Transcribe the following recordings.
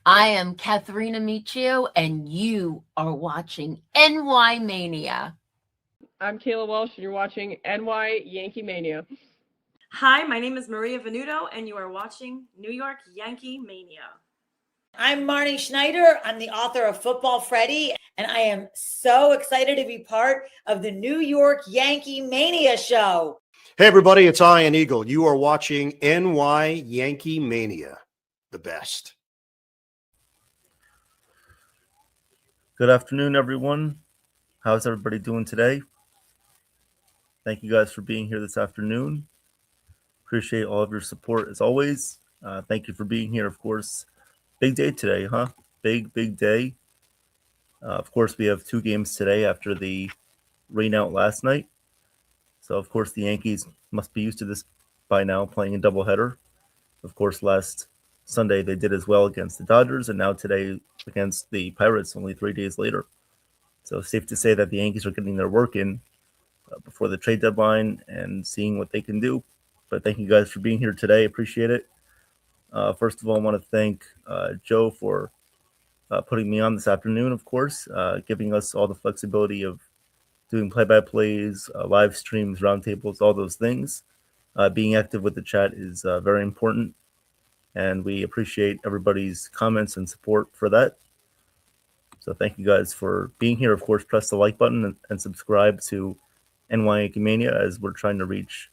I am Katharina Michio, and you are watching NY Mania. I'm Kayla Welsh, and you're watching NY Yankee Mania. Hi, my name is Maria Venuto, and you are watching New York Yankee Mania. I'm Marnie Schneider. I'm the author of Football Freddy, and I am so excited to be part of the New York Yankee Mania show. Hey, everybody, it's Ian Eagle. You are watching NY Yankee Mania, the best. Good afternoon, everyone. How's everybody doing today? Thank you guys for being here this afternoon. Appreciate all of your support as always. Thank you for being here, of course. Big day today, huh? Big day. Of course, we have 2 games today after the rain out last night. So, of course, the Yankees must be used to this by now, playing a doubleheader. Of course, last Sunday they did as well against the Dodgers, and now today against the Pirates only 3 days later. So safe to say that the Yankees are getting their work in before the trade deadline and seeing what they can do. But thank you guys for being here today. Appreciate it. First of all, I want to thank Joe for putting me on this afternoon, of course, giving us all the flexibility of doing play-by-plays, live streams, roundtables, all those things. Being active with the chat is very important, and we appreciate everybody's comments and support for that. So thank you guys for being here. Of course, press the like button and subscribe to NY YankeeMania as we're trying to reach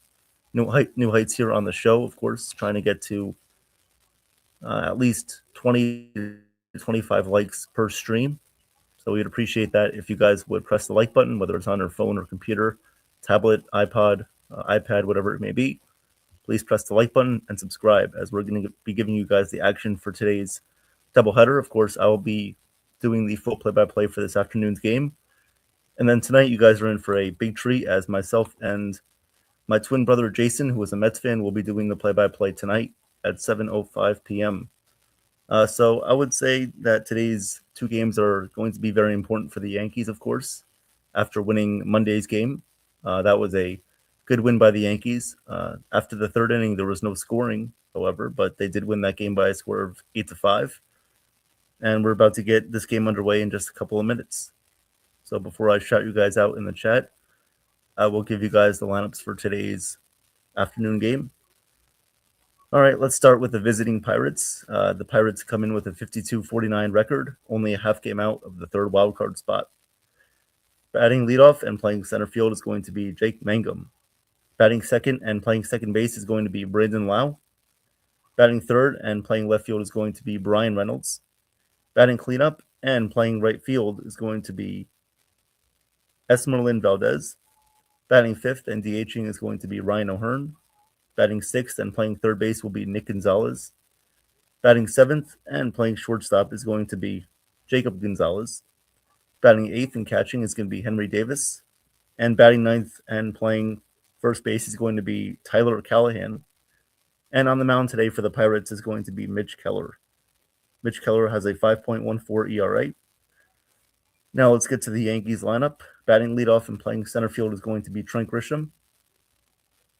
new heights here on the show. Of course, trying to get to at least 20 to 25 likes per stream. So we'd appreciate that if you guys would press the like button, whether it's on your phone or computer, tablet, iPod, iPad, whatever it may be. Please press the like button and subscribe as we're going to be giving you guys the action for today's doubleheader. Of course, I will be doing the full play-by-play for this afternoon's game. And then tonight, you guys are in for a big treat as myself and my twin brother, Jason, who is a Mets fan, will be doing the play-by-play tonight at 7:05 p.m. So I would say that today's 2 games are going to be very important for the Yankees, of course, after winning Monday's game. That was a good win by the Yankees. After the 3rd inning, there was no scoring, however, but they did win that game by a score of 8-5. And we're about to get this game underway in just a couple of minutes. So before I shout you guys out in the chat, I will give you guys the lineups for today's afternoon game. All right, let's start with the visiting Pirates. The Pirates come in with a 52-49 record, only a half game out of the 3rd wildcard spot. Batting leadoff and playing center field is going to be Jake Mangum. Batting second and playing second base is going to be Brandon Lau. Batting third and playing left field is going to be Brian Reynolds. Batting cleanup and playing right field is going to be Esmeralyn Valdez. Batting fifth and DHing is going to be Ryan O'Hearn. Batting sixth and playing third base will be Nick Gonzalez. Batting seventh and playing shortstop is going to be Jacob Gonzalez. Batting eighth and catching is going to be Henry Davis. And batting ninth and playing first base is going to be Tyler Callahan. And on the mound today for the Pirates is going to be Mitch Keller. Mitch Keller has a 5.14 ERA. Now let's get to the Yankees lineup. Batting leadoff and playing center field is going to be Trent Grisham.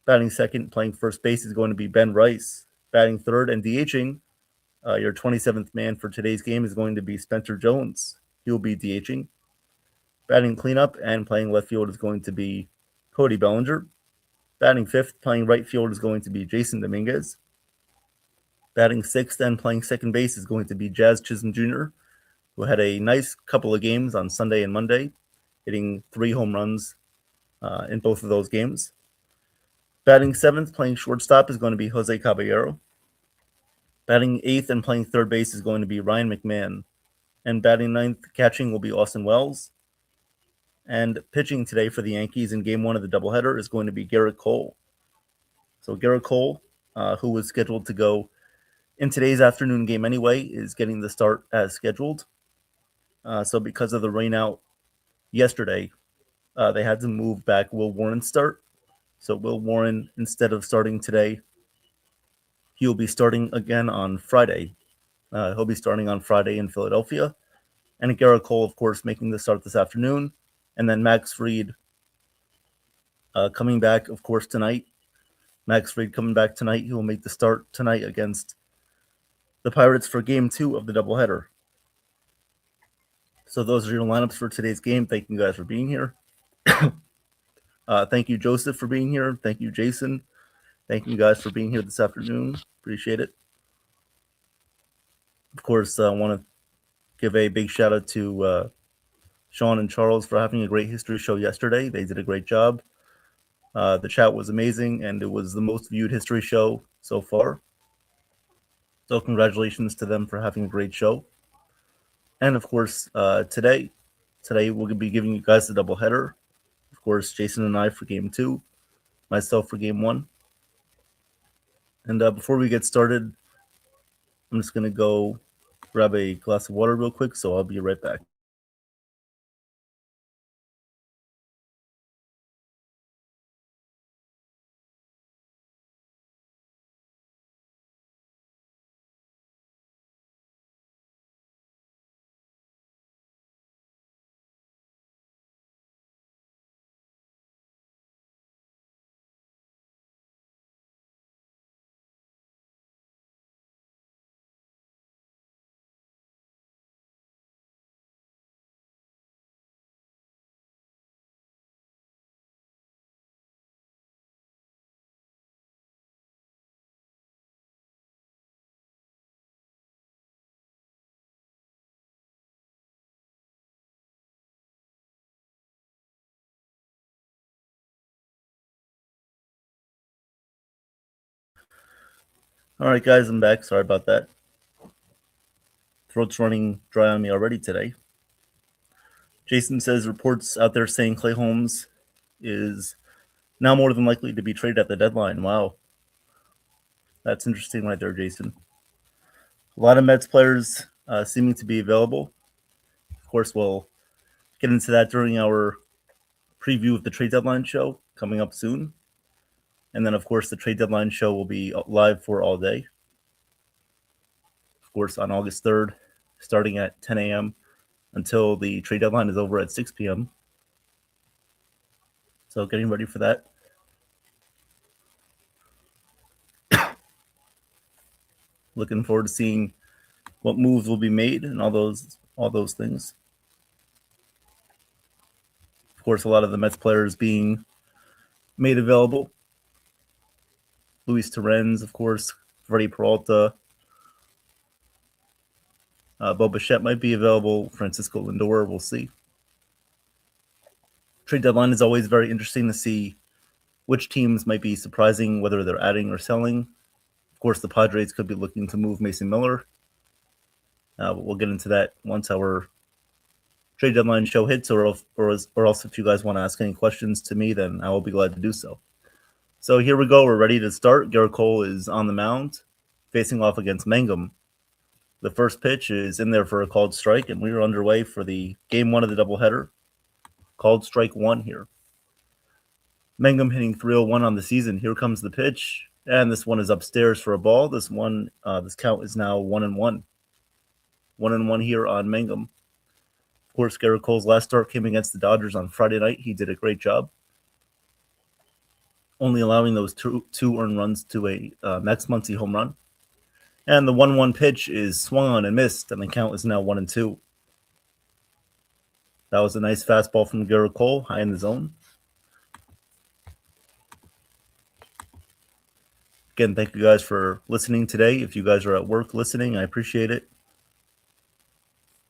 Batting second, playing first base is going to be Ben Rice. Batting third and DHing, your 27th man for today's game is going to be Spencer Jones. He will be DHing. Batting cleanup and playing left field is going to be Cody Bellinger. Batting fifth, playing right field is going to be Jason Dominguez. Batting sixth and playing second base is going to be Jazz Chisholm Jr., who had a nice couple of games on Sunday and Monday, hitting 3 home runs in both of those games. Batting seventh, playing shortstop is going to be Jose Caballero. Batting eighth and playing third base is going to be Ryan McMahon. And batting ninth, catching will be Austin Wells. And pitching today for the Yankees in game 1 of the doubleheader is going to be Garrett Cole. So Garrett Cole, who was scheduled to go in today's afternoon game anyway, is getting the start as scheduled. So because of the rain out yesterday, they had to move back Will Warren's start. So Will Warren, instead of starting today, he'll be starting again on Friday. He'll be starting on Friday in Philadelphia. And Garrett Cole, of course, making the start this afternoon. And then Max Fried coming back, of course, tonight. Max Fried coming back tonight. He will make the start tonight against the Pirates for Game 2 of the doubleheader. So those are your lineups for today's game. Thank you guys for being here. Thank you, Joseph, for being here. Thank you, Jason. Thank you guys for being here this afternoon. Appreciate it. Of course, I want to give a big shout out to Sean and Charles for having a great history show yesterday. They did a great job. The chat was amazing, and it was the most viewed history show so far. So congratulations to them for having a great show. And of course, today we'll be giving you guys the doubleheader. Of course, Jason and I for Game 2, myself for Game 1. And before we get started, I'm just going to go grab a glass of water real quick, so I'll be right back. All right, guys, I'm back. Sorry about that. Throat's running dry on me already today. Jason says reports out there saying Clay Holmes is now more than likely to be traded at the deadline. Wow. That's interesting right there, Jason. A lot of Mets players seeming to be available. Of course, we'll get into that during our preview of the trade deadline show coming up soon. And then, of course, the trade deadline show will be live for all day. Of course, on August 3rd, starting at 10 a.m. until the trade deadline is over at 6 p.m. So getting ready for that. Looking forward to seeing what moves will be made and all those things. Of course, a lot of the Mets players being made available. Luis Torrens, of course, Freddie Peralta. Bo Bichette might be available. Francisco Lindor, we'll see. Trade deadline is always very interesting to see which teams might be surprising, whether they're adding or selling. Of course, the Padres could be looking to move Mason Miller. But we'll get into that once our trade deadline show hits, or else if you guys want to ask any questions to me, then I will be glad to do so. So here we go. We're ready to start. Garrett Cole is on the mound, facing off against Mangum. The first pitch is in there for a called strike, and we are underway for the Game 1 of the doubleheader. Called strike 1 here. Mangum hitting 301 on the season. Here comes the pitch, and this one is upstairs for a ball. This count is now 1-1. 1-1 here on Mangum. Of course, Garrett Cole's last start came against the Dodgers on Friday night. He did a great job, only allowing those two earned runs to a Max Muncy home run. And the 1-1 pitch is swung on and missed, and the count is now 1-2. That was a nice fastball from Garrett Cole, high in the zone. Again, thank you guys for listening today. If you guys are at work listening, I appreciate it.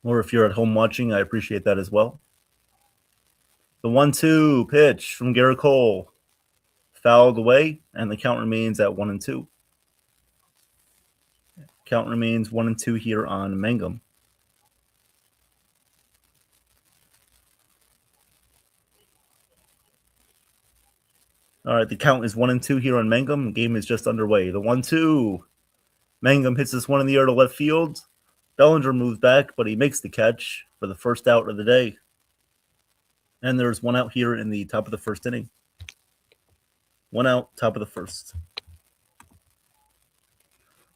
Or if you're at home watching, I appreciate that as well. The 1-2 pitch from Garrett Cole fouled away, and the count remains at 1-2. Count remains 1-2 here on Mangum. All right, the count is 1-2 here on Mangum. The game is just underway. The 1-2. Mangum hits this one in the air to left field. Bellinger moves back, but he makes the catch for the first out of the day. And there's one out here in the top of the first inning. One out, top of the first.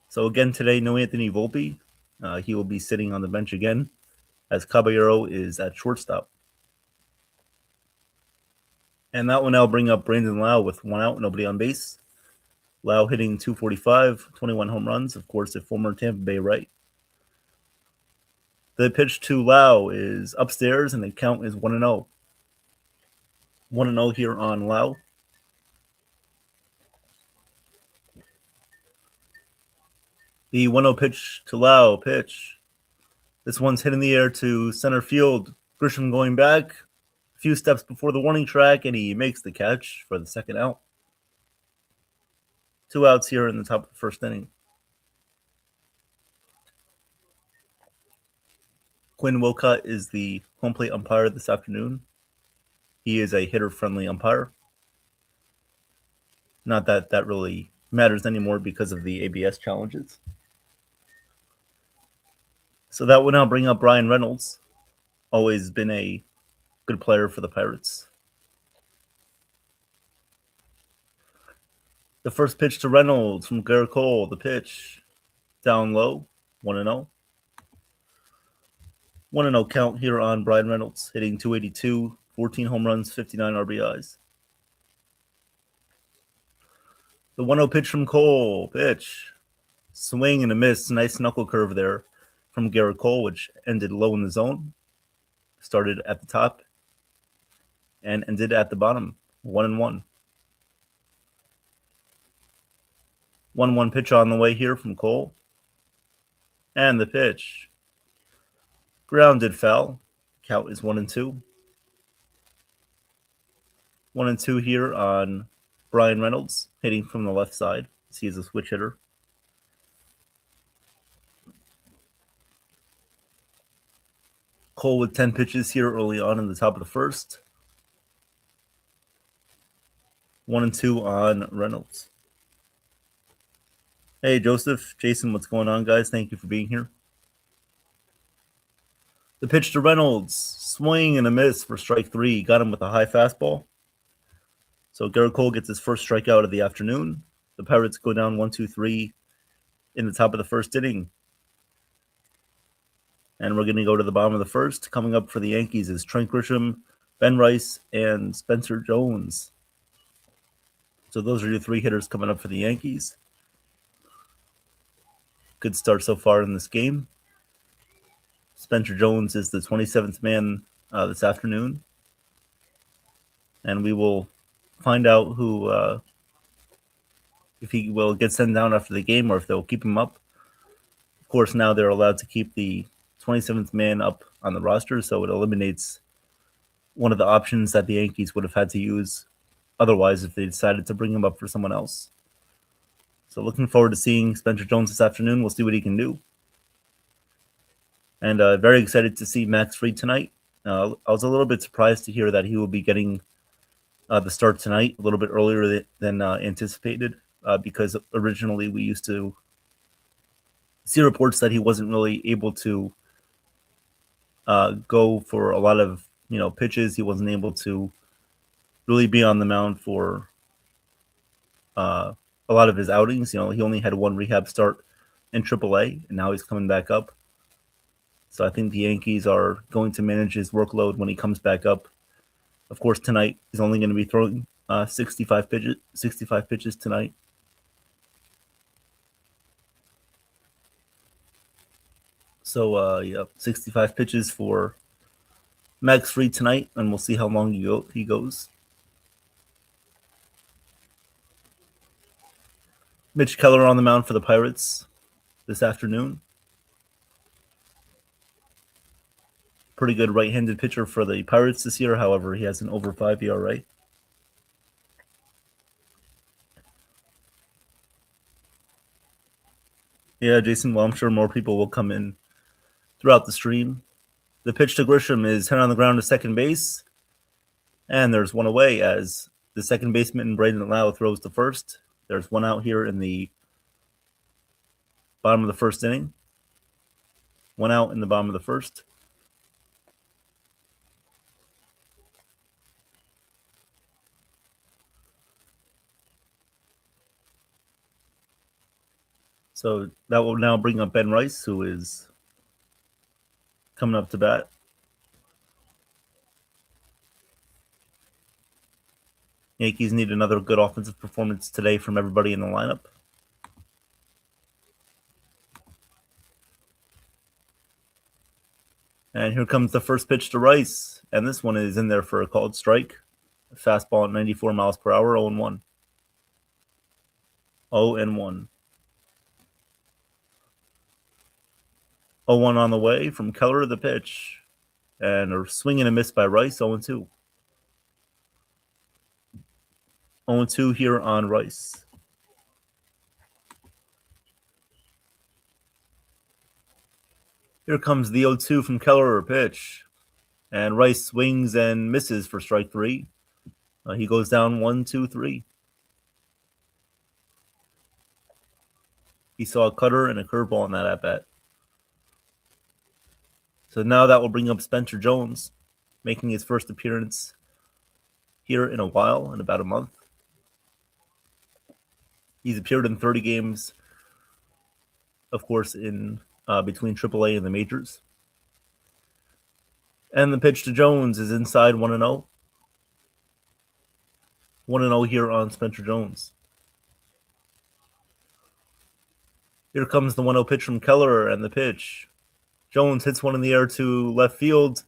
So again today, no Anthony Volpe. He will be sitting on the bench again, as Caballero is at shortstop. And that will now bring up Brandon Lau with one out, nobody on base. Lau hitting 245, 21 home runs, of course, a former Tampa Bay right. The pitch to Lau is upstairs, and the count is 1-0. 1-0 here on Lau. The 1-0 pitch to Lau. Pitch. This one's hit in the air to center field. Grisham going back a few steps before the warning track, and he makes the catch for the second out. 2 outs here in the top of the first inning. Quinn Wilcott is the home plate umpire this afternoon. He is a hitter-friendly umpire. Not that that really matters anymore because of the ABS challenges. So that will now bring up Brian Reynolds. Always been a good player for the Pirates. The first pitch to Reynolds from Garrett Cole. The pitch down low, 1-0. 1-0 count here on Brian Reynolds, hitting 282, 14 home runs, 59 RBIs. The 1-0 pitch from Cole. Pitch. Swing and a miss. Nice knuckle curve there from Garrett Cole, which ended low in the zone. Started at the top and ended at the bottom. 1-1. 1-1 pitch on the way here from Cole. And the pitch. Grounded foul. Count is 1-2. 1-2 here on Brian Reynolds, hitting from the left side. He is a switch hitter. Cole with 10 pitches here early on in the top of the first. 1-2 on Reynolds. Hey, Joseph, Jason, what's going on, guys? Thank you for being here. The pitch to Reynolds. Swing and a miss for strike 3. Got him with a high fastball. So Garrett Cole gets his first strikeout of the afternoon. The Pirates go down 1-2-3 in the top of the first inning. And we're going to go to the bottom of the first. Coming up for the Yankees is Trent Grisham, Ben Rice, and Spencer Jones. So those are your 3 hitters coming up for the Yankees. Good start so far in this game. Spencer Jones is the 27th man this afternoon. And we will find out who, if he will get sent down after the game or if they'll keep him up. Of course, now they're allowed to keep the 27th man up on the roster, so it eliminates one of the options that the Yankees would have had to use otherwise if they decided to bring him up for someone else. So looking forward to seeing Spencer Jones this afternoon. We'll see what he can do. And very excited to see Max Fried tonight. I was a little bit surprised to hear that he will be getting the start tonight a little bit earlier than anticipated because originally we used to see reports that he wasn't really able to go for a lot of pitches. He wasn't able to really be on the mound for a lot of his outings. He only had one rehab start in AAA, and now he's coming back up. So I think the Yankees are going to manage his workload when he comes back up. Of course, tonight he's only going to be throwing 65 pitches tonight. So 65 pitches for Max Fried tonight, and we'll see how long he goes. Mitch Keller on the mound for the Pirates this afternoon. Pretty good right-handed pitcher for the Pirates this year. However, he has an over 5 ERA. Yeah, Jason, well, I'm sure more people will come in throughout the stream. The pitch to Grisham is hit on the ground to second base. And there's one away as the second baseman, Braden Lau, throws to first. There's one out here in the bottom of the first inning. One out in the bottom of the first. So that will now bring up Ben Rice, who is coming up to bat. Yankees need another good offensive performance today from everybody in the lineup. And here comes the first pitch to Rice. And this one is in there for a called strike. A fastball at 94 miles per hour, 0-1. 0-1. 0-1 on the way from Keller to the pitch. And a swing and a miss by Rice, 0-2. 0-2 here on Rice. Here comes the 0-2 from Keller, pitch. And Rice swings and misses for strike 3. He goes down 1-2-3. He saw a cutter and a curveball in that at-bat. So now that will bring up Spencer Jones, making his first appearance here in a while, in about a month. He's appeared in 30 games, of course, in between AAA and the majors. And the pitch to Jones is inside 1-0. 1-0 here on Spencer Jones. Here comes the 1-0 pitch from Keller, and the pitch. Jones hits one in the air to left field.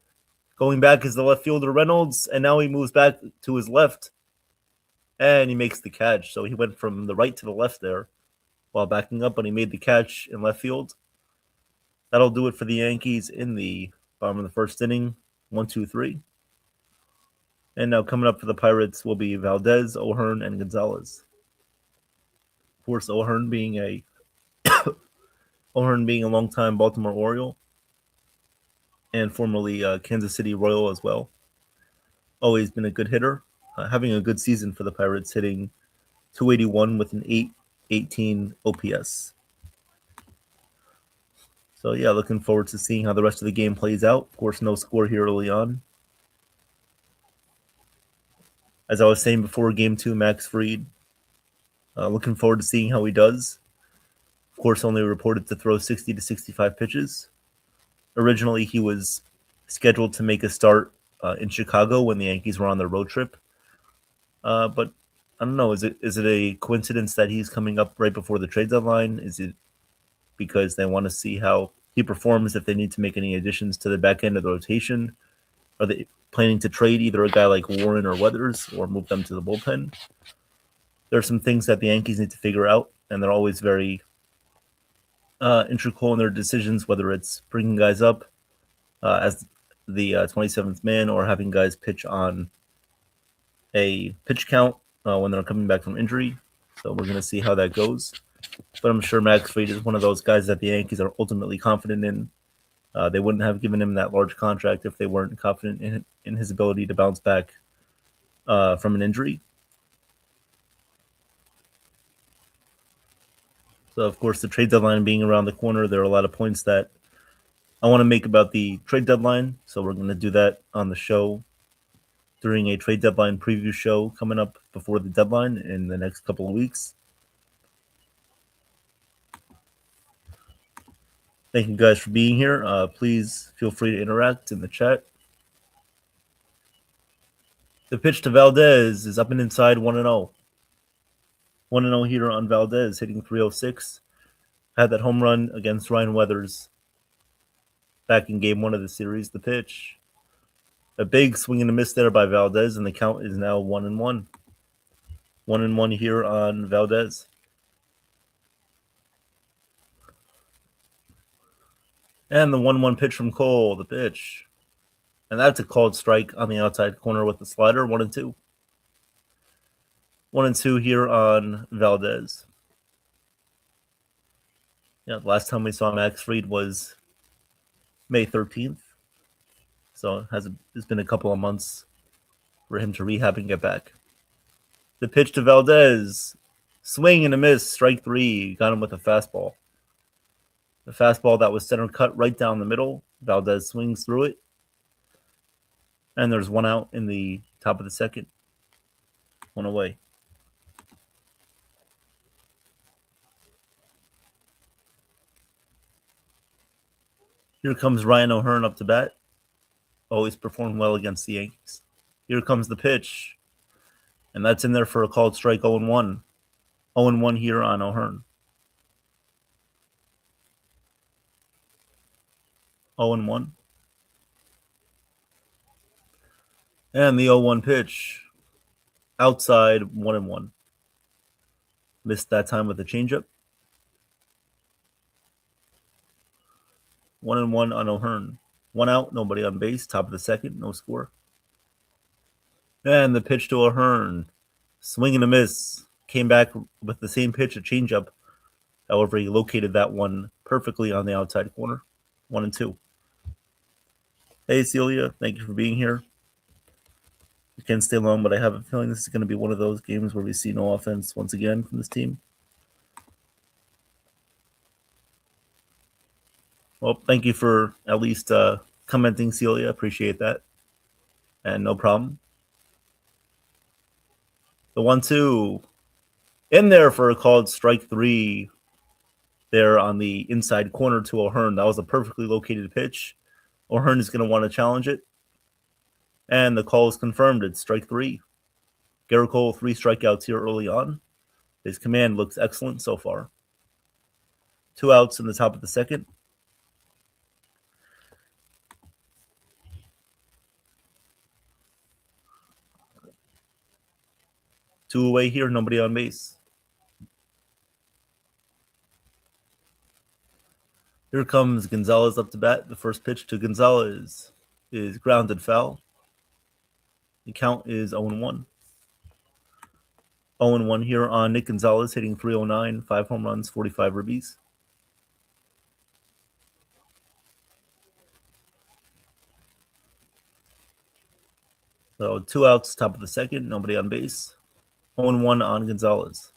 Going back is the left fielder Reynolds, and now he moves back to his left, and he makes the catch. So he went from the right to the left there while backing up, but he made the catch in left field. That'll do it for the Yankees in the bottom of the first inning, 1-2-3. And now coming up for the Pirates will be Valdez, O'Hearn, and Gonzalez. Of course, O'Hearn being a longtime Baltimore Oriole and formerly Kansas City Royal as well. Always been a good hitter, having a good season for the Pirates, hitting .281 with an .818 OPS. So, yeah, looking forward to seeing how the rest of the game plays out. Of course, no score here early on. As I was saying before Game 2, Max Fried. Looking forward to seeing how he does. Of course, only reported to throw 60 to 65 pitches. Originally, he was scheduled to make a start in Chicago when the Yankees were on their road trip. But I don't know, is it a coincidence that he's coming up right before the trade deadline? Is it because they want to see how he performs, if they need to make any additions to the back end of the rotation? Are they planning to trade either a guy like Warren or Weathers or move them to the bullpen? There are some things that the Yankees need to figure out, and they're always very integral in their decisions, whether it's bringing guys up as the 27th man or having guys pitch on a pitch count when they're coming back from injury. So we're going to see how that goes. But I'm sure Max Fried is one of those guys that the Yankees are ultimately confident in. They wouldn't have given him that large contract if they weren't confident in his ability to bounce back from an injury. So, of course, the trade deadline being around the corner, there are a lot of points that I want to make about the trade deadline. So we're going to do that on the show during a trade deadline preview show coming up before the deadline in the next couple of weeks. Thank you guys for being here. Please feel free to interact in the chat. The pitch to Valdez is up and inside 1-0. 1-0 here on Valdez, hitting .306. Had that home run against Ryan Weathers back in Game 1 of the series. The pitch. A big swing and a miss there by Valdez, and the count is now 1-1. 1-1 here on Valdez. And the 1-1 pitch from Cole, the pitch. And that's a called strike on the outside corner with the slider, 1-2. 1-2 here on Valdez. Yeah, the last time we saw Max Fried was May 13th. So it's been a couple of months for him to rehab and get back. The pitch to Valdez. Swing and a miss, strike 3. Got him with a fastball. The fastball that was center cut right down the middle. Valdez swings through it. And there's one out in the top of the second. One away. Here comes Ryan O'Hearn up to bat. Always performed well against the Yankees. Here comes the pitch. And that's in there for a called strike 0-1. 0-1 here on O'Hearn. 0-1. And the 0-1 pitch. Outside, 1-1. Missed that time with the changeup. 1-1 on O'Hearn. 1 out, nobody on base. Top of the second, no score. And the pitch to O'Hearn. Swing and a miss. Came back with the same pitch, a changeup. However, he located that one perfectly on the outside corner. 1-2. Hey, Celia. Thank you for being here. You can stay long, but I have a feeling this is going to be one of those games where we see no offense once again from this team. Well, thank you for at least commenting, Celia. Appreciate that. And no problem. The 1-2 in there for a called strike 3 there on the inside corner to O'Hearn. That was a perfectly located pitch. O'Hearn is going to want to challenge it. And the call is confirmed. It's strike 3. Garrett Cole, 3 strikeouts here early on. His command looks excellent so far. 2 outs in the top of the second. Two away here, nobody on base. Here comes Gonzalez up to bat. The first pitch to Gonzalez is grounded foul. The count is 0-1. 0-1 here on Nick Gonzalez, hitting .309, 5 home runs, 45 ribbies. So 2 outs, top of the second, nobody on base. 0-1 on Gonzalez.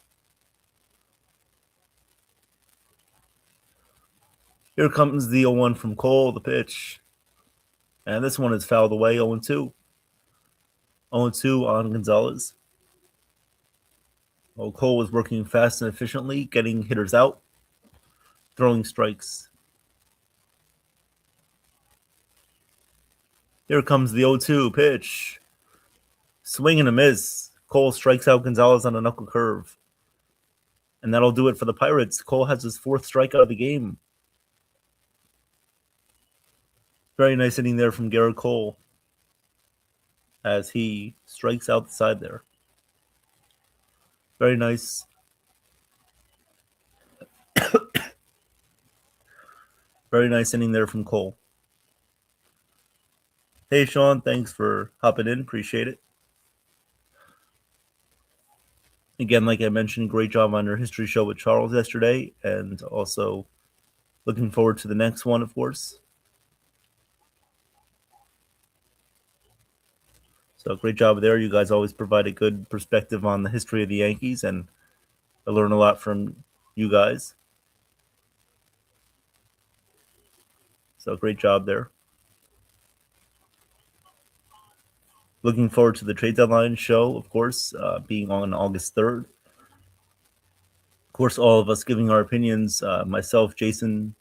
Here comes the 0-1 from Cole, the pitch. And this one is fouled away, 0-2. 0-2 on Gonzalez. Well, Cole was working fast and efficiently, getting hitters out, throwing strikes. Here comes the 0-2 pitch. Swing and a miss. Cole strikes out Gonzalez on a knuckle curve. And that'll do it for the Pirates. Cole has his 4th strikeout of the game. Very nice inning there from Garrett Cole as he strikes out the side there. Very nice. Very nice inning there from Cole. Hey, Sean, thanks for hopping in. Appreciate it. Again, like I mentioned, great job on your history show with Charles yesterday, and also looking forward to the next one, of course. So great job there. You guys always provide a good perspective on the history of the Yankees, and I learn a lot from you guys. So great job there. Looking forward to the trade deadline show, of course, being on August 3rd. Of course, all of us giving our opinions, myself, Jason,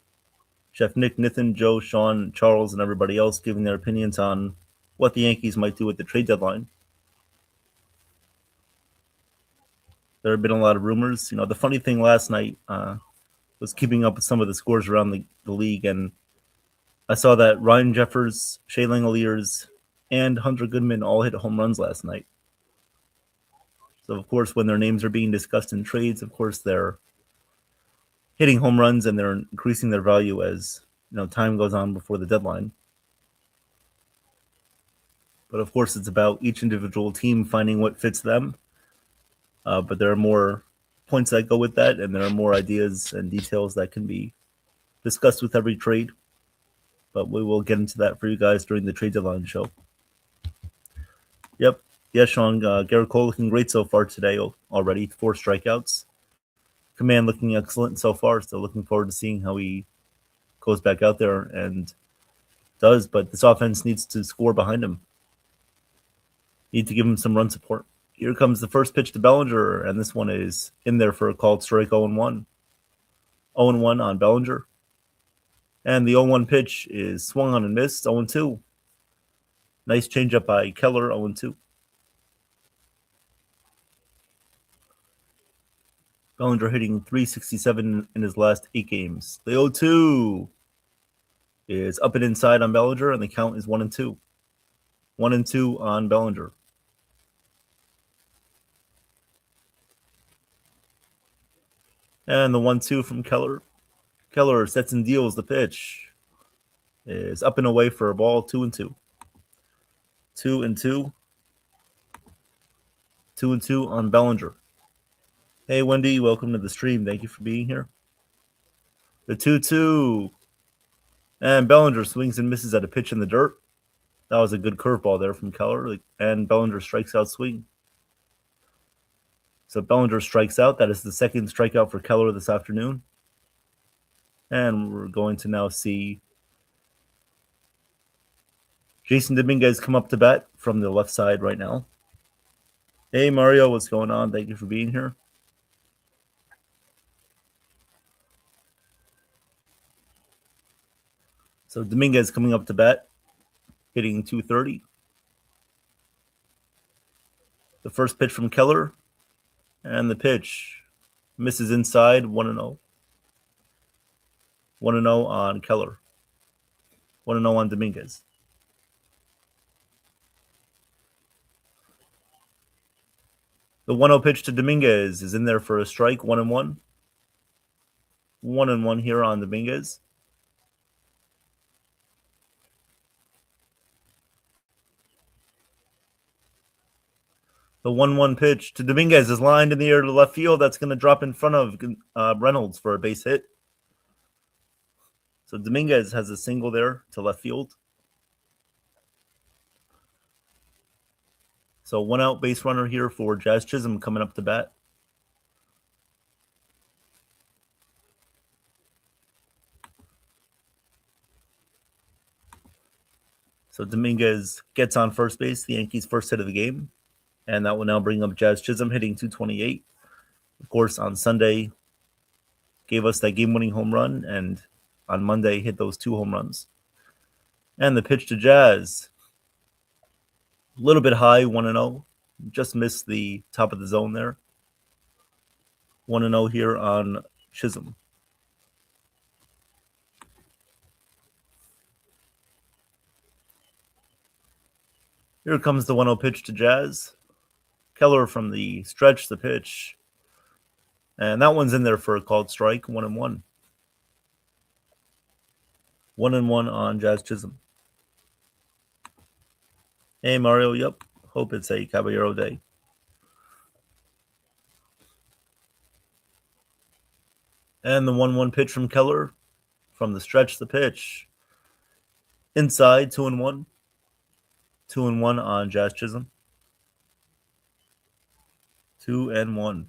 Chef Nick, Nathan, Joe, Sean, Charles, and everybody else giving their opinions on what the Yankees might do with the trade deadline. There have been a lot of rumors. You know, the funny thing last night was keeping up with some of the scores around the league, and I saw that Ryan Jeffers, Shea Langoliers, and Hunter Goodman all hit home runs last night. So, of course, when their names are being discussed in trades, of course, they're hitting home runs and they're increasing their value as time goes on before the deadline. But, of course, it's about each individual team finding what fits them. But there are more points that go with that, and there are more ideas and details that can be discussed with every trade. But we will get into that for you guys during the trade deadline show. Yep. Yeah, Sean, Garrett Cole looking great so far today already. 4 strikeouts. Command looking excellent so far. So looking forward to seeing how he goes back out there and does. But this offense needs to score behind him. Need to give him some run support. Here comes the first pitch to Bellinger, and this one is in there for a called strike 0-1. 0-1 on Bellinger. And the 0-1 pitch is swung on and missed, 0-2. Nice changeup by Keller, 0-2. Bellinger hitting .367 in his last 8 games. The 0-2 is up and inside on Bellinger, and the count is 1-2. 1-2 on Bellinger. And the 1-2 from Keller. Keller sets and deals the pitch. Is up and away for a ball, 2-2. 2-2. 2-2 on Bellinger. Hey, Wendy, welcome to the stream. Thank you for being here. The 2-2. And Bellinger swings and misses at a pitch in the dirt. That was a good curveball there from Keller. And Bellinger strikes out swing. So Bellinger strikes out. That is the second strikeout for Keller this afternoon. And we're going to now see Jason Dominguez come up to bat from the left side right now. Hey, Mario, what's going on? Thank you for being here. So Dominguez coming up to bat, hitting .230. The first pitch from Keller, and the pitch misses inside, 1-0. 1-0 on Keller. 1-0 on Dominguez. The 1-0 pitch to Dominguez is in there for a strike, 1-1. 1-1 here on Dominguez. The 1-1 pitch to Dominguez is lined in the air to left field. That's going to drop in front of Reynolds for a base hit. So Dominguez has a single there to left field. So 1 out base runner here for Jazz Chisholm coming up to bat. So Dominguez gets on first base, the Yankees' first hit of the game. And that will now bring up Jazz Chisholm hitting .228. Of course, on Sunday, gave us that game-winning home run, and on Monday hit those 2 home runs. And the pitch to Jazz, a little bit high, 1-0. Just missed the top of the zone there. 1-0 here on Chisholm. Here comes the 1-0 pitch to Jazz. Keller from the stretch, the pitch. And that one's in there for a called strike, 1-1. 1-1 on Jazz Chisholm. Hey, Mario, yep. Hope it's a Caballero day. And the 1-1 pitch from Keller. From the stretch, the pitch. Inside, 2-1. 2-1 on Jazz Chisholm. 2-1.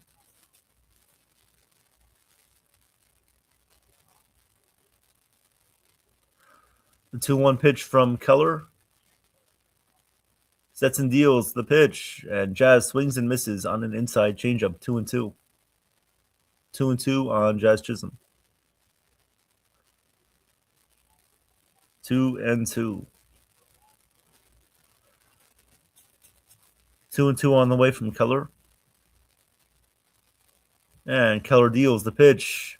The 2-1 pitch from Keller. Sets and deals the pitch, and Jazz swings and misses on an inside changeup, 2-2. 2-2 on Jazz Chisholm. 2-2. 2-2 on the way from Keller. And Keller deals the pitch.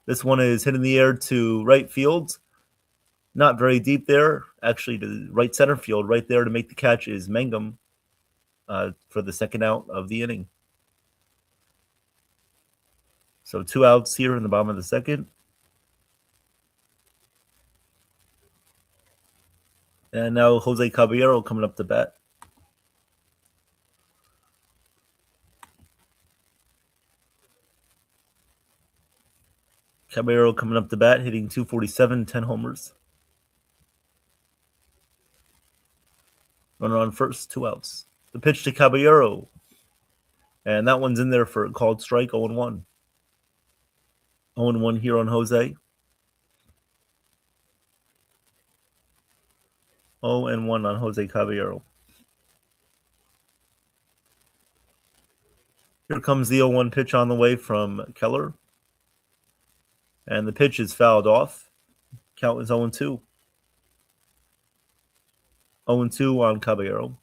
This one is hit in the air to right field. Not very deep there. Actually, to right center field. Right there to make the catch is Mangum for the second out of the inning. So 2 outs here in the bottom of the second. And now Jose Caballero coming up to bat. Caballero coming up to bat, hitting .247, 10 homers. Runner on first, 2 outs. The pitch to Caballero. And that one's in there for a called strike, 0-1. 0-1 here on Jose. 0-1 on Jose Caballero. Here comes the 0-1 pitch on the way from Keller. And the pitch is fouled off. Count is 0-2. 0-2 on Caballero.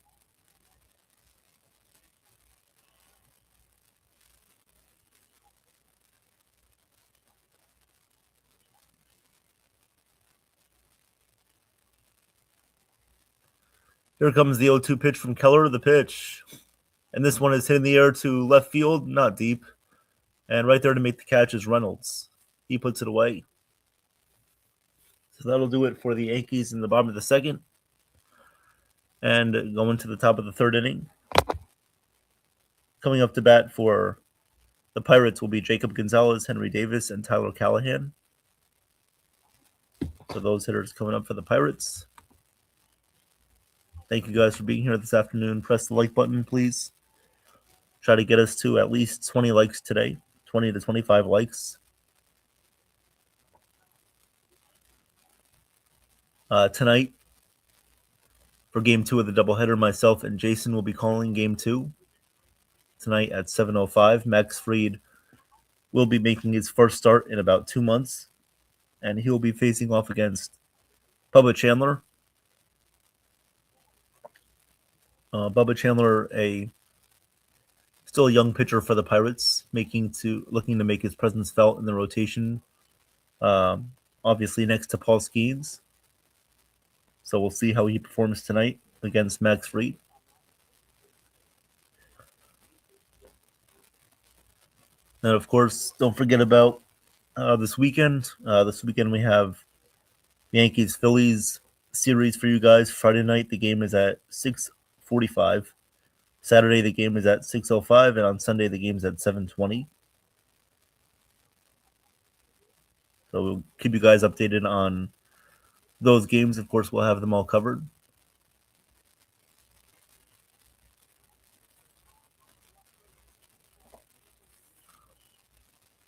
Here comes the 0-2 pitch from Keller, the pitch. And this one is hitting the air to left field, not deep. And right there to make the catch is Reynolds. He puts it away. So that'll do it for the Yankees in the bottom of the second. And going to the top of the third inning. Coming up to bat for the Pirates will be Jacob Gonzalez, Henry Davis, and Tyler Callahan. So those hitters coming up for the Pirates. Thank you guys for being here this afternoon. Press the like button, please. Try to get us to at least 20 likes today. 20 to 25 likes. Tonight, for Game 2 of the doubleheader, myself and Jason will be calling Game 2. Tonight at 7:05. Max Fried will be making his first start in about 2 months. And he will be facing off against Bubba Chandler. Bubba Chandler, still a young pitcher for the Pirates, looking to make his presence felt in the rotation. Obviously next to Paul Skeens. So we'll see how he performs tonight against Max Fried. And of course, don't forget about this weekend. This weekend we have Yankees Phillies series for you guys. Friday night the game is at 6:45. Saturday the game is at 6:05, and on Sunday the game is at 7:20. So we'll keep you guys updated on those games. Of course, we'll have them all covered.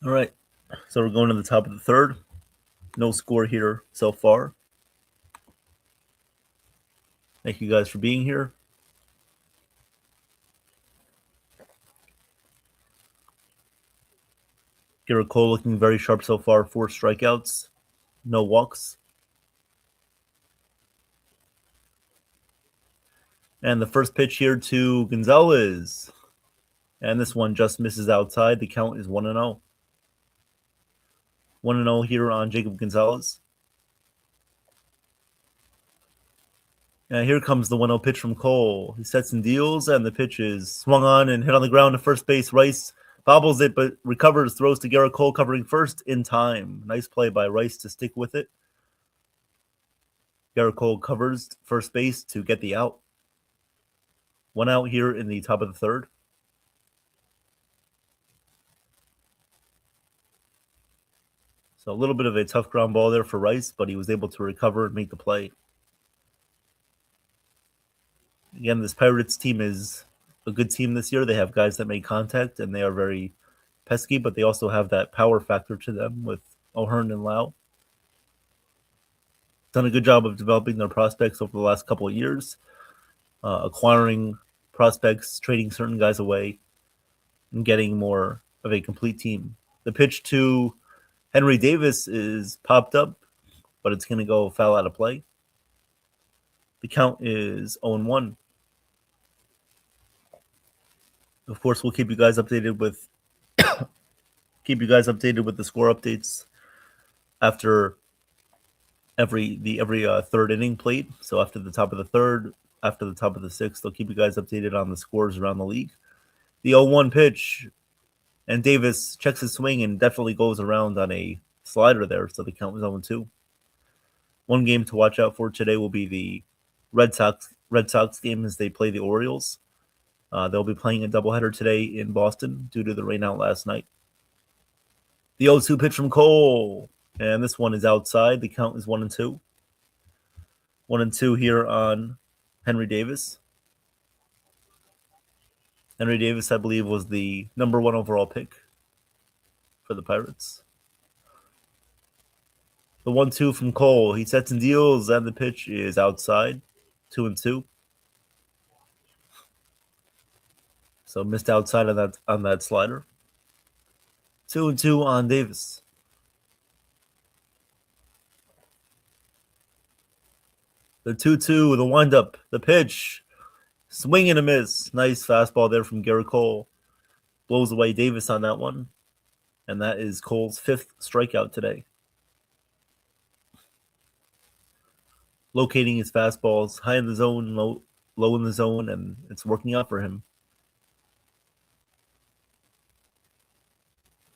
All right, so we're going to the top of the third. No score here so far. Thank you guys for being here. Garrett Cole looking very sharp so far. 4 strikeouts, no walks. And the first pitch here to Gonzalez. And this one just misses outside. The count is 1-0. 1-0 here on Jacob Gonzalez. And here comes the 1-0 pitch from Cole. He sets and deals, and the pitch is swung on and hit on the ground to first base. Rice bobbles it, but recovers, throws to Garrett Cole, covering first in time. Nice play by Rice to stick with it. Garrett Cole covers first base to get the out. 1 out here in the top of the third. So a little bit of a tough ground ball there for Rice, but he was able to recover and make the play. Again, this Pirates team is a good team this year. They have guys that make contact, and they are very pesky, but they also have that power factor to them with O'Hearn and Lau. Done a good job of developing their prospects over the last couple of years, acquiring prospects, trading certain guys away, and getting more of a complete team. The pitch to Henry Davis is popped up, but it's going to go foul out of play. The count is 0-1. Of course, we'll keep you guys updated with the score updates after every third inning played. So after the top of the third, after the top of the sixth, they'll keep you guys updated on the scores around the league. The 0-1 pitch, and Davis checks his swing and definitely goes around on a slider there. So the count was 0-2. One game to watch out for today will be the Red Sox game as they play the Orioles. They'll be playing a doubleheader today in Boston due to the rain out last night. The 0-2 pitch from Cole, and this one is outside. The count is 1-2. 1-2 here on Henry Davis. Henry Davis, I believe, was the number 1 overall pick for the Pirates. The 1-2 from Cole. He sets and deals, and the pitch is outside. 2-2. So missed outside on that slider. 2-2 on Davis. The 2-2, the windup, the pitch. Swing and a miss. Nice fastball there from Garrett Cole. Blows away Davis on that one. And that is Cole's 5th strikeout today. Locating his fastballs high in the zone, low in the zone, and it's working out for him.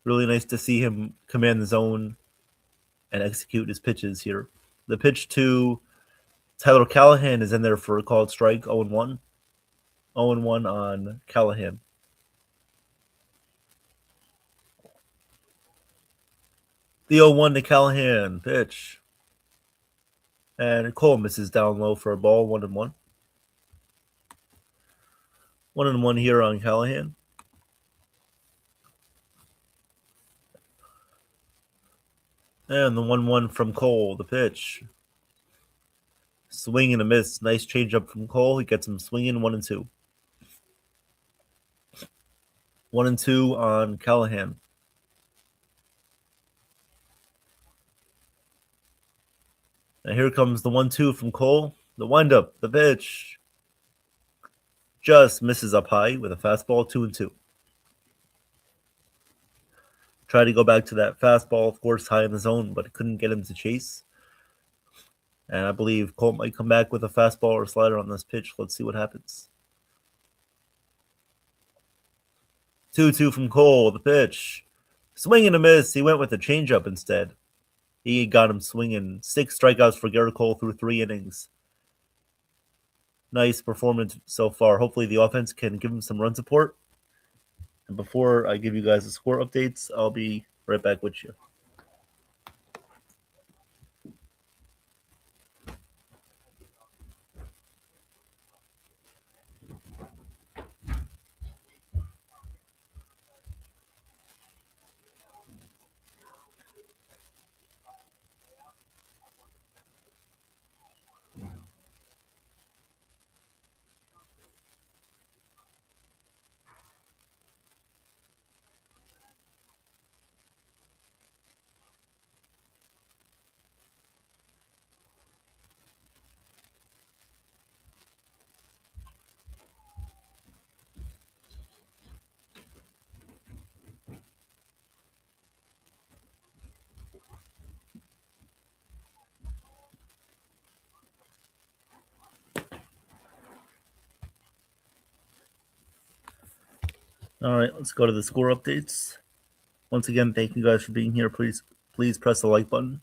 Really nice to see him command the zone and execute his pitches here. The pitch to Tyler Callahan is in there for a called strike, 0-1. 0-1 on Callahan. The 0-1 to Callahan pitch. And Cole misses down low for a ball, 1-1. 1-1 here on Callahan. And the 1-1 from Cole, the pitch. Swing and a miss. Nice changeup from Cole. He gets him swinging, 1-2. 1-2 on Callahan. And here comes the 1-2 from Cole. The windup, the pitch. Just misses up high with a fastball, 2-2. Tried to go back to that fastball, of course, high in the zone, but it couldn't get him to chase. And I believe Colt might come back with a fastball or slider on this pitch. Let's see what happens. 2-2 from Cole, the pitch. Swing and a miss. He went with a changeup instead. He got him swinging. 6 strikeouts for Garrett Cole through 3 innings. Nice performance so far. Hopefully the offense can give him some run support. And before I give you guys the score updates, I'll be right back with you. All right, let's go to the score updates. Once again, thank you guys for being here. Please press the like button.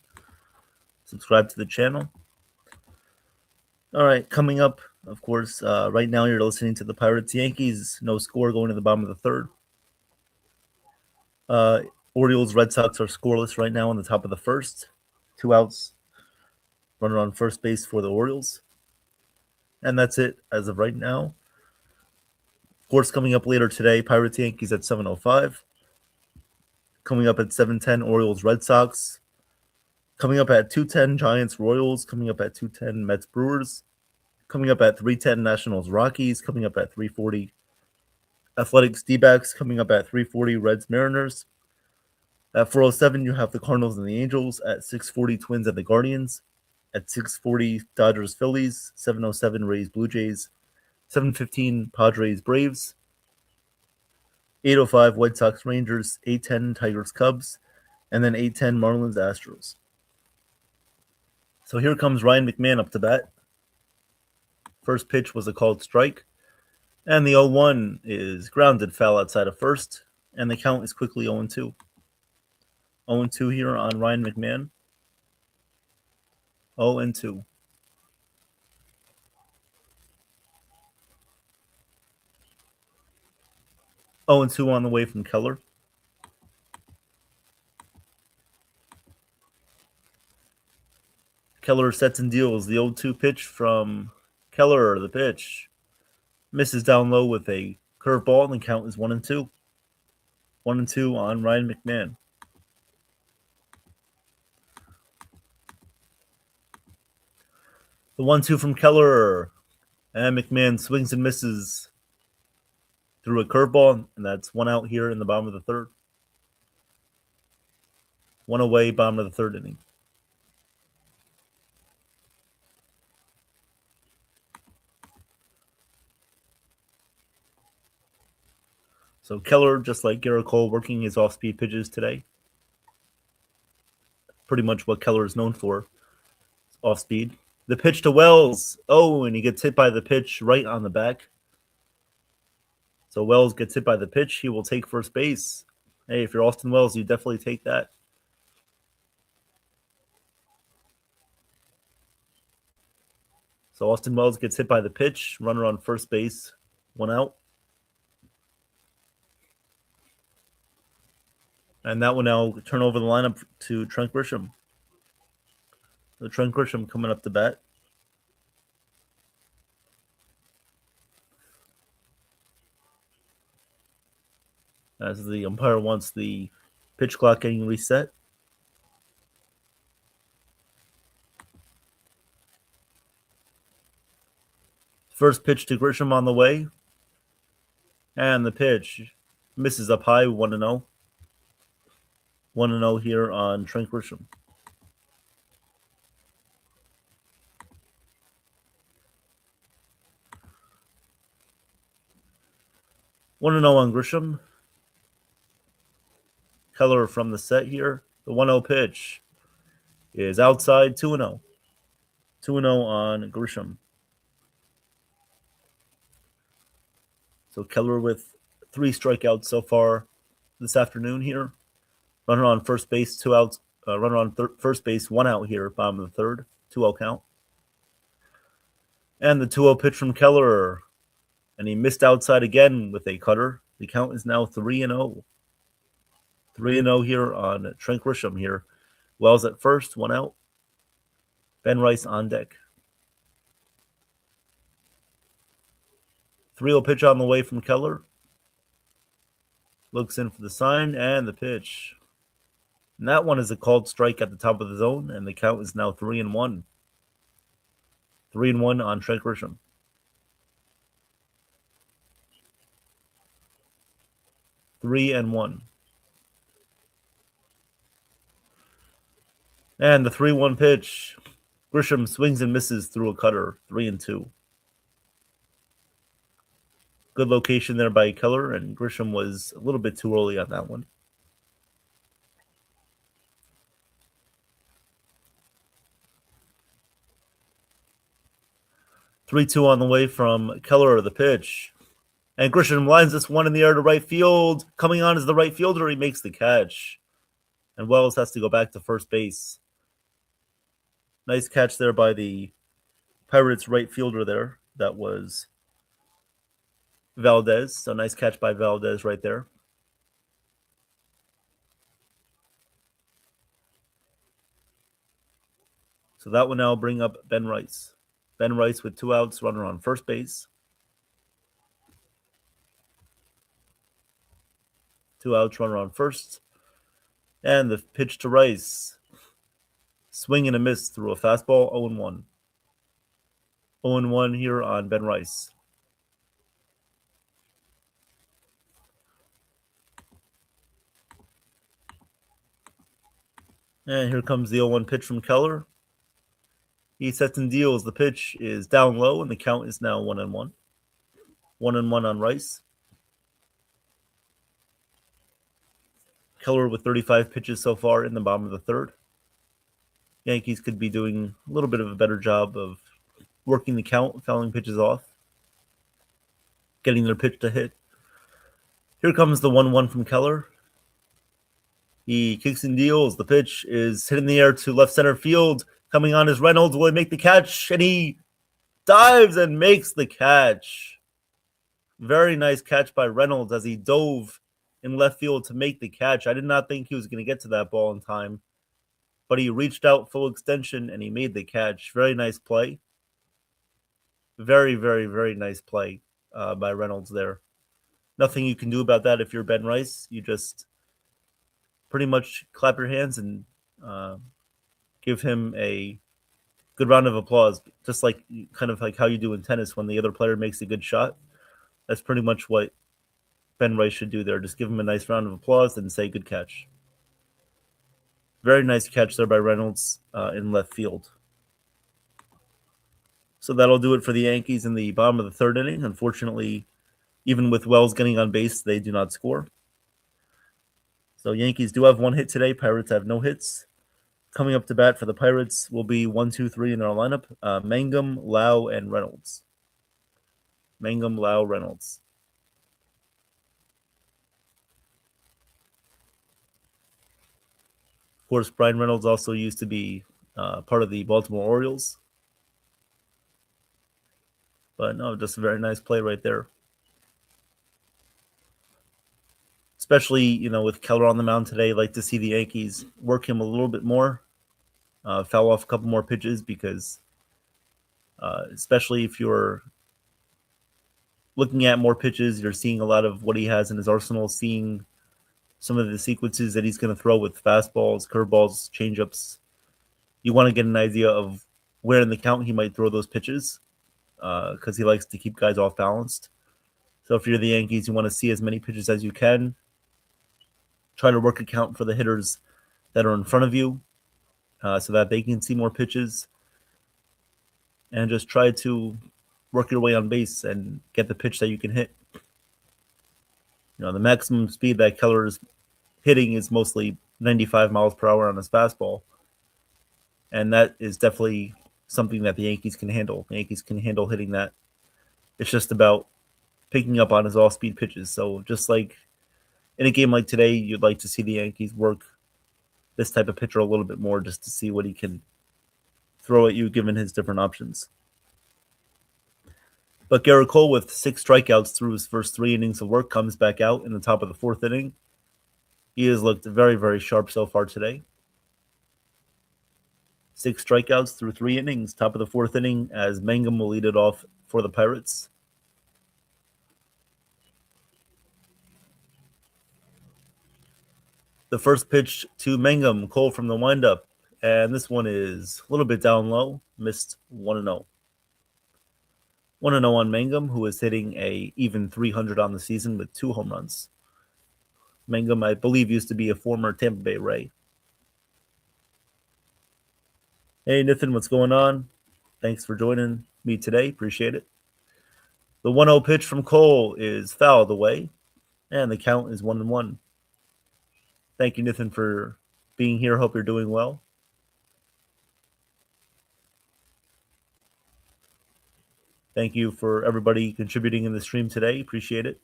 Subscribe to the channel. All right, coming up, of course, right now you're listening to the Pirates Yankees. No score going to the bottom of the third. Orioles Red Sox are scoreless right now on the top of the first. 2 outs. Runner on first base for the Orioles. And that's it as of right now. Of course, coming up later today, Pirates Yankees at 7:05. Coming up at 7:10, Orioles Red Sox. Coming up at 2:10, Giants Royals. Coming up at 2:10, Mets Brewers. Coming up at 3:10, Nationals Rockies. Coming up at 3:40, Athletics D-backs. Coming up at 3:40, Reds Mariners. At 4:07, you have the Cardinals and the Angels. At 6:40, Twins and the Guardians. At 6:40, Dodgers Phillies. 7:07, Rays Blue Jays. 7:15, Padres Braves. 8:05, White Sox Rangers. 8:10, Tigers Cubs. And then 8:10, Marlins Astros. So here comes Ryan McMahon up to bat. First pitch was a called strike. And the 0-1 is grounded foul outside of first. And the count is quickly 0-2. 0-2 here on Ryan McMahon. 0-2. Oh, and 2 on the way from Keller. Keller sets and deals. The 0-2 pitch from Keller. The pitch misses down low with a curveball, and the count is 1-2. 1-2 on Ryan McMahon. The 1-2 from Keller, and McMahon swings and misses through a curveball, and that's 1 out here in the bottom of the third. 1 away, bottom of the third inning. So Keller, just like Garrett Cole, working his off-speed pitches today. Pretty much what Keller is known for, off-speed. The pitch to Wells. Oh, and he gets hit by the pitch right on the back. So Wells gets hit by the pitch. He will take first base. Hey, if you're Austin Wells, you definitely take that. So Austin Wells gets hit by the pitch. Runner on first base. 1 out. And that will now turn over the lineup to Trent Grisham. So Trent Grisham coming up to bat. As the umpire wants the pitch clock getting reset. First pitch to Grisham on the way. And the pitch misses up high, 1-0. 1-0 here on Trent Grisham. One and 0 on Grisham. Keller from the set here. The 1-0 pitch is outside, 2-0. 2-0 on Grisham. So Keller with 3 strikeouts so far this afternoon here. Runner on first base, 2 outs. Runner on first base, 1 out here, bottom of the third. 2-0 count. And the 2-0 pitch from Keller. And he missed outside again with a cutter. The count is now 3-0. 3-0 here on Trent Grisham here. Wells at first, 1 out. Ben Rice on deck. 3-0 pitch on the way from Keller. Looks in for the sign and the pitch. And that one is a called strike at the top of the zone, and the count is now 3-1. 3-1 on Trent Grisham. Three and one. And the 3-1 pitch. Grisham swings and misses through a cutter. 3-2. Good location there by Keller, and Grisham was a little bit too early on that one. Three-two on the way from Keller, the pitch. And Grisham lines this one in the air to right field. Coming on is the right fielder. He makes the catch. And Wells has to go back to first base. Nice catch there by the Pirates right fielder there. That was Valdez. So nice catch by Valdez right there. So that will now bring up Ben Rice. Ben Rice with 2 outs, runner on first base. 2 outs, runner on first. And the pitch to Rice. Swing and a miss through a fastball, 0-1. 0-1 here on Ben Rice. And here comes the 0-1 pitch from Keller. He sets and deals. The pitch is down low, and the count is now 1-1. 1-1 on Rice. Keller with 35 pitches so far in the bottom of the third. Yankees could be doing a little bit of a better job of working the count, fouling pitches off, getting their pitch to hit. Here comes the 1-1 from Keller. He kicks and deals. The pitch is hit in the air to left center field. Coming on is Reynolds. Will he make the catch? And he dives and makes the catch. Very nice catch by Reynolds as he dove in left field to make the catch. I did not think he was going to get to that ball in time, but he reached out full extension and he made the catch. Very nice play. Very, very, very nice play by Reynolds there. Nothing you can do about that if you're Ben Rice. You just pretty much clap your hands and give him a good round of applause, just like kind of like how you do in tennis when the other player makes a good shot. That's pretty much what Ben Rice should do there. Just give him a nice round of applause and say good catch. Very nice catch there by Reynolds in left field. So that'll do it for the Yankees in the bottom of the third inning. Unfortunately, even with Wells getting on base, they do not score. So Yankees do have 1 hit today. Pirates have no hits. Coming up to bat for the Pirates will be 1, 2, 3 in our lineup. Mangum, Lau, and Reynolds. Mangum, Lau, Reynolds. Of course, Brian Reynolds also used to be part of the Baltimore Orioles. But no, just a very nice play right there. Especially, with Keller on the mound today, I'd like to see the Yankees work him a little bit more. Foul off a couple more pitches because especially if you're looking at more pitches, you're seeing a lot of what he has in his arsenal, seeing some of the sequences that he's going to throw with fastballs, curveballs, changeups. You want to get an idea of where in the count he might throw those pitches because he likes to keep guys off balanced. So if you're the Yankees, you want to see as many pitches as you can. Try to work a count for the hitters that are in front of you so that they can see more pitches. And just try to work your way on base and get the pitch that you can hit. The maximum speed that Keller is hitting is mostly 95 miles per hour on his fastball. And that is definitely something that the Yankees can handle. The Yankees can handle hitting that. It's just about picking up on his off-speed pitches. So just like in a game like today, you'd like to see the Yankees work this type of pitcher a little bit more just to see what he can throw at you given his different options. But Garrett Cole, with 6 strikeouts through his first 3 innings of work, comes back out in the top of the 4th inning. He has looked very, very sharp so far today. 6 strikeouts through 3 innings, top of the 4th inning, as Mangum will lead it off for the Pirates. The first pitch to Mangum, Cole from the windup, and this one is a little bit down low, missed 1-0. 1-0 on Mangum, who is hitting a even 300 on the season with 2 home runs. Mangum, I believe, used to be a former Tampa Bay Ray. Hey, Nathan, what's going on? Thanks for joining me today. Appreciate it. The 1-0 pitch from Cole is fouled away, and the count is 1-1. Thank you, Nathan, for being here. Hope you're doing well. Thank you for everybody contributing in the stream today. Appreciate it.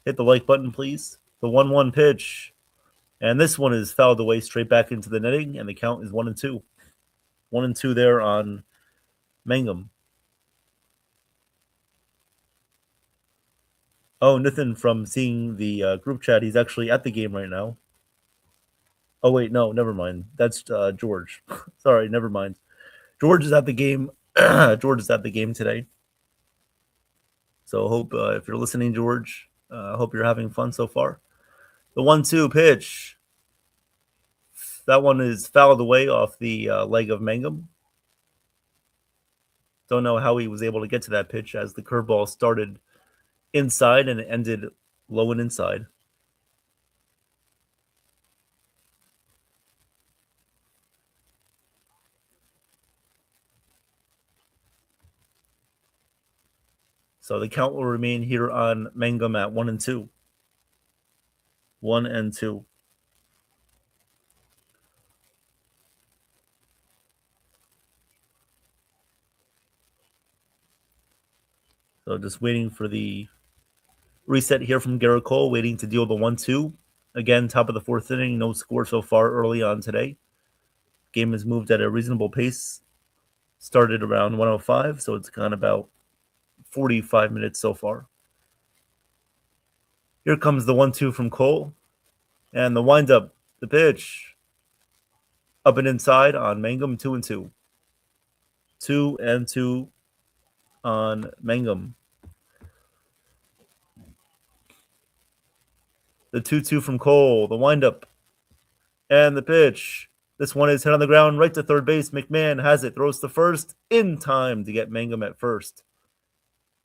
Hit the like button, please. The 1-1 pitch. And this one is fouled away straight back into the netting, and the count is 1-2. 1-2 there on Mangum. Oh, Nathan, from seeing the group chat, he's actually at the game right now. Oh, wait, no, never mind. That's George. Sorry, never mind. George is at the game. George is at the game today. So hope if you're listening, George, hope you're having fun so far. The 1-2 pitch. That one is fouled away off the leg of Mangum. Don't know how he was able to get to that pitch as the curveball started inside and it ended low and inside. So the count will remain here on Mangum at 1-2. 1-2. So just waiting for the reset here from Garrett Cole, waiting to deal the 1-2. Again, top of the 4th inning, no score so far early on today. Game has moved at a reasonable pace. Started around 1:05, so it's gone about 45 minutes so far. Here comes the 1-2 from Cole. And the windup, the pitch. Up and inside on Mangum, 2-2. 2-2 on Mangum. The 2-2 from Cole, the windup, and the pitch. This one is hit on the ground right to third base. McMahon has it, throws to first in time to get Mangum at first.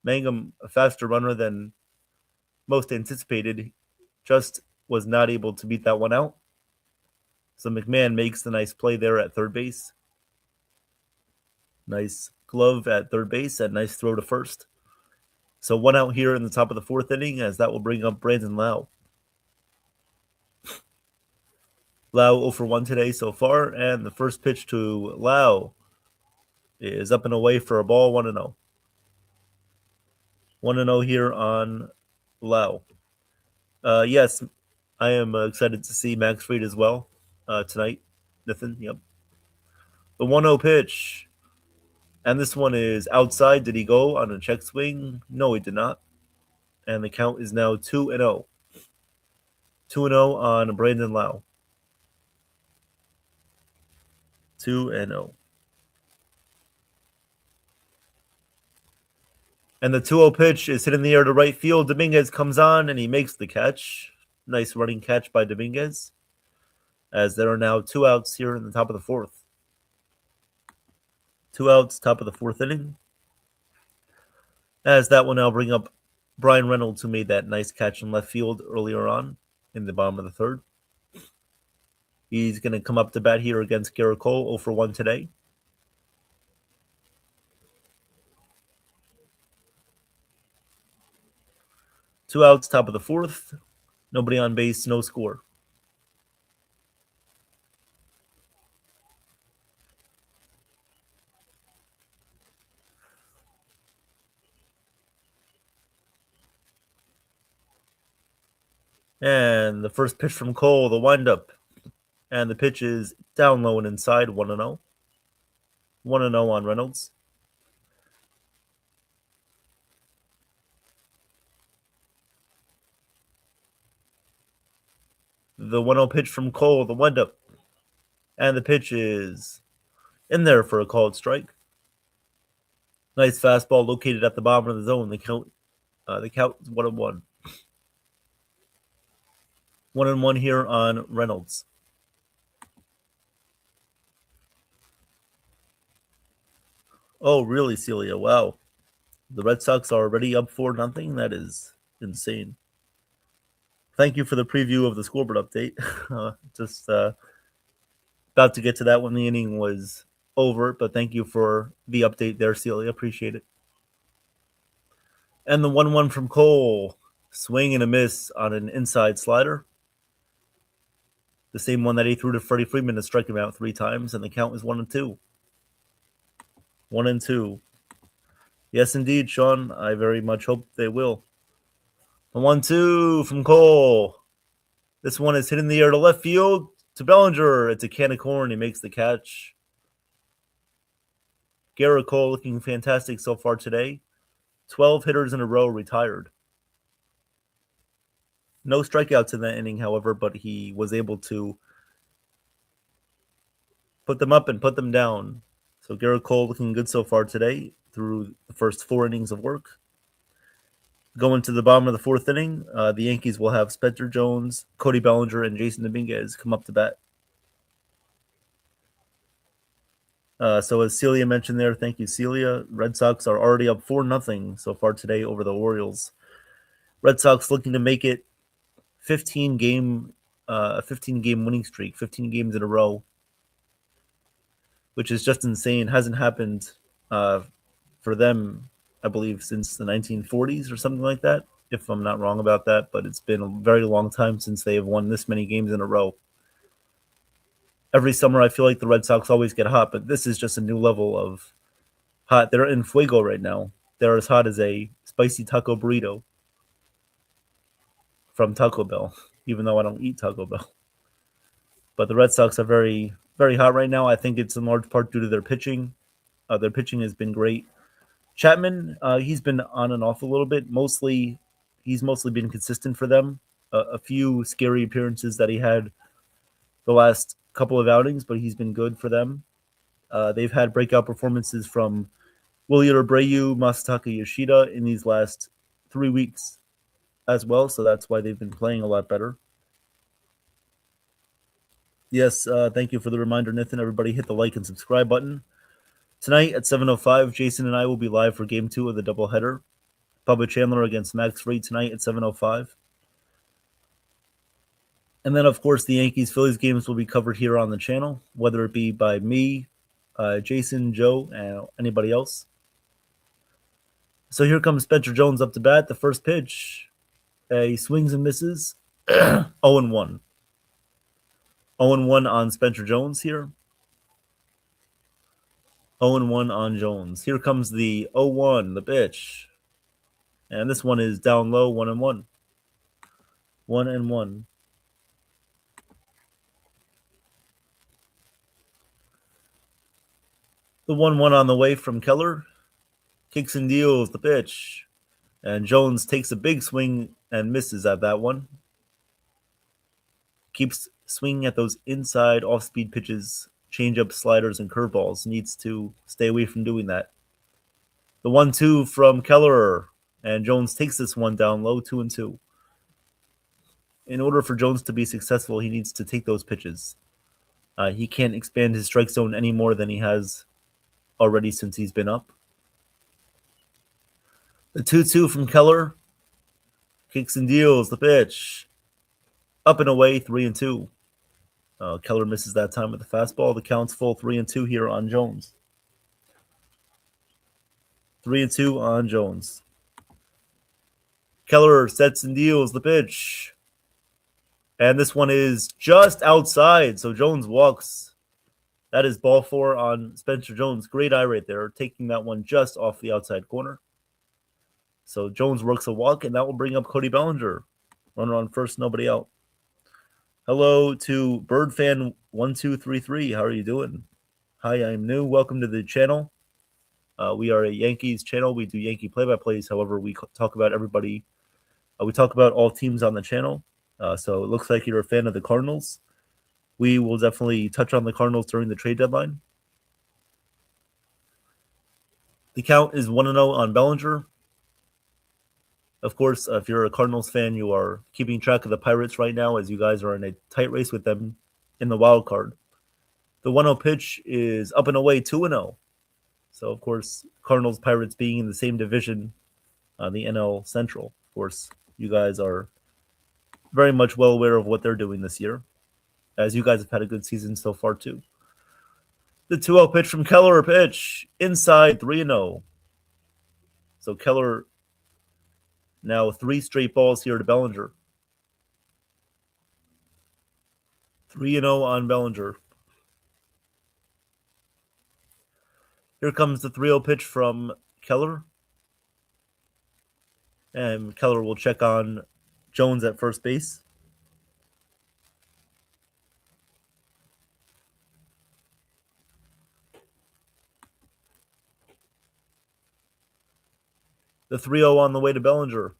Mangum, a faster runner than most anticipated, just was not able to beat that one out. So McMahon makes the nice play there at third base. Nice glove at third base and nice throw to first. So 1 out here in the top of the 4th inning as that will bring up Brandon Lau. Lau 0 for 1 today so far, and the first pitch to Lau is up and away for a ball, 1-0. 1-0 here on Lau. Yes, I am excited to see Max Fried as well tonight. Nathan, yep. The 1-0 pitch. And this one is outside. Did he go on a check swing? No, he did not. And the count is now 2-0. 2-0 on Brandon Lau. 2-0. And the 2-0 pitch is hit in the air to right field. Dominguez comes on and he makes the catch. Nice running catch by Dominguez. As there are now 2 outs here in the top of the 4th. 2 outs, top of the 4th inning. As that will now bring up Brian Reynolds, who made that nice catch in left field earlier on in the bottom of the 3rd. He's going to come up to bat here against Garrett Cole, 0 for 1 today. Two outs, top of the 4th. Nobody on base, no score. And the first pitch from Cole, the windup. And the pitch is down low and inside, 1-0. 1-0 on Reynolds. The 1-0 pitch from Cole, the windup. And the pitch is in there for a called strike. Nice fastball located at the bottom of the zone. The count is 1-1. 1-1 here on Reynolds. Oh, really, Celia? Wow. The Red Sox are already up 4-0. That is insane. Thank you for the preview of the scoreboard update. Just about to get to that when the inning was over, but thank you for the update there, Celia. Appreciate it. And the 1-1 from Cole. Swing and a miss on an inside slider. The same one that he threw to Freddie Freeman to strike him out 3 times, and the count is 1-2. 1-2. Yes, indeed, Sean. I very much hope they will. The 1-2 from Cole. This one is hit in the air to left field to Bellinger. It's a can of corn. He makes the catch. Garrett Cole looking fantastic so far today. 12 hitters in a row retired. No strikeouts in that inning, however, but he was able to put them up and put them down. So Garrett Cole looking good so far today through the first 4 innings of work. Going to the bottom of the 4th inning, the Yankees will have Spencer Jones, Cody Bellinger, and Jason Dominguez come up to bat. So as Celia mentioned there, thank you, Celia. Red Sox are already up 4-0 so far today over the Orioles. Red Sox looking to make it 15-game winning streak, 15 games in a row, which is just insane. Hasn't happened for them, I believe, since the 1940s or something like that, if I'm not wrong about that. But it's been a very long time since they have won this many games in a row. Every summer, I feel like the Red Sox always get hot, but this is just a new level of hot. They're in fuego right now. They're as hot as a spicy taco burrito from Taco Bell, even though I don't eat Taco Bell. But the Red Sox are very, very hot right now. I think it's in large part due to their pitching. Their pitching has been great. Chapman, he's been on and off a little bit. He's mostly been consistent for them. A few scary appearances that he had the last couple of outings, but he's been good for them. They've had breakout performances from William Abreu, Masataka Yoshida in these last 3 weeks as well, so that's why they've been playing a lot better. Yes, thank you for the reminder, Nathan. Everybody hit the like and subscribe button. Tonight at 7:05, Jason and I will be live for Game 2 of the doubleheader. Bubba Chandler against Max Fried tonight at 7:05. And then, of course, the Yankees-Phillies games will be covered here on the channel, whether it be by me, Jason, Joe, and anybody else. So here comes Spencer Jones up to bat. The first pitch, he swings and misses. 0-1. 0-1 on Spencer Jones here. 0-1 on Jones. Here comes the 0-1, the pitch. And this one is down low, 1-1. 1-1. The 1-1 on the way from Keller. Kicks and deals the pitch. And Jones takes a big swing and misses at that one. Keeps swinging at those inside off-speed pitches, changeup, sliders, and curveballs. Needs to stay away from doing that. The 1-2 from Keller. And Jones takes this one down low, 2-2. In order for Jones to be successful, he needs to take those pitches. He can't expand his strike zone any more than he has already since he's been up. The 2-2 from Keller. Kicks and deals the pitch. Up and away, 3-2. Keller misses that time with the fastball. The count's full, 3-2 here on Jones. 3-2 on Jones. Keller sets and deals the pitch. And this one is just outside, so Jones walks. That is ball 4 on Spencer Jones. Great eye right there, taking that one just off the outside corner. So Jones works a walk, and that will bring up Cody Bellinger. Runner on first, nobody out. Hello to BirdFan1233. How are you doing? Hi, I'm new. Welcome to the channel. We are a Yankees channel. We do Yankee play-by-plays. However, we talk about everybody. We talk about all teams on the channel. So it looks like you're a fan of the Cardinals. We will definitely touch on the Cardinals during the trade deadline. The count is 1-0 on Bellinger. Of course, if you're a Cardinals fan, you are keeping track of the Pirates right now as you guys are in a tight race with them in the wild card. The 1-0 pitch is up and away, 2-0. So, of course, Cardinals, Pirates being in the same division, the NL Central. Of course, you guys are very much well aware of what they're doing this year, as you guys have had a good season so far, too. The 2-0 pitch from Keller, pitch inside, 3-0. So Keller now 3 straight balls here to Bellinger. 3-0 on Bellinger. Here comes the 3-0 pitch from Keller. And Keller will check on Jones at first base. The 3-0 on the way to Bellinger.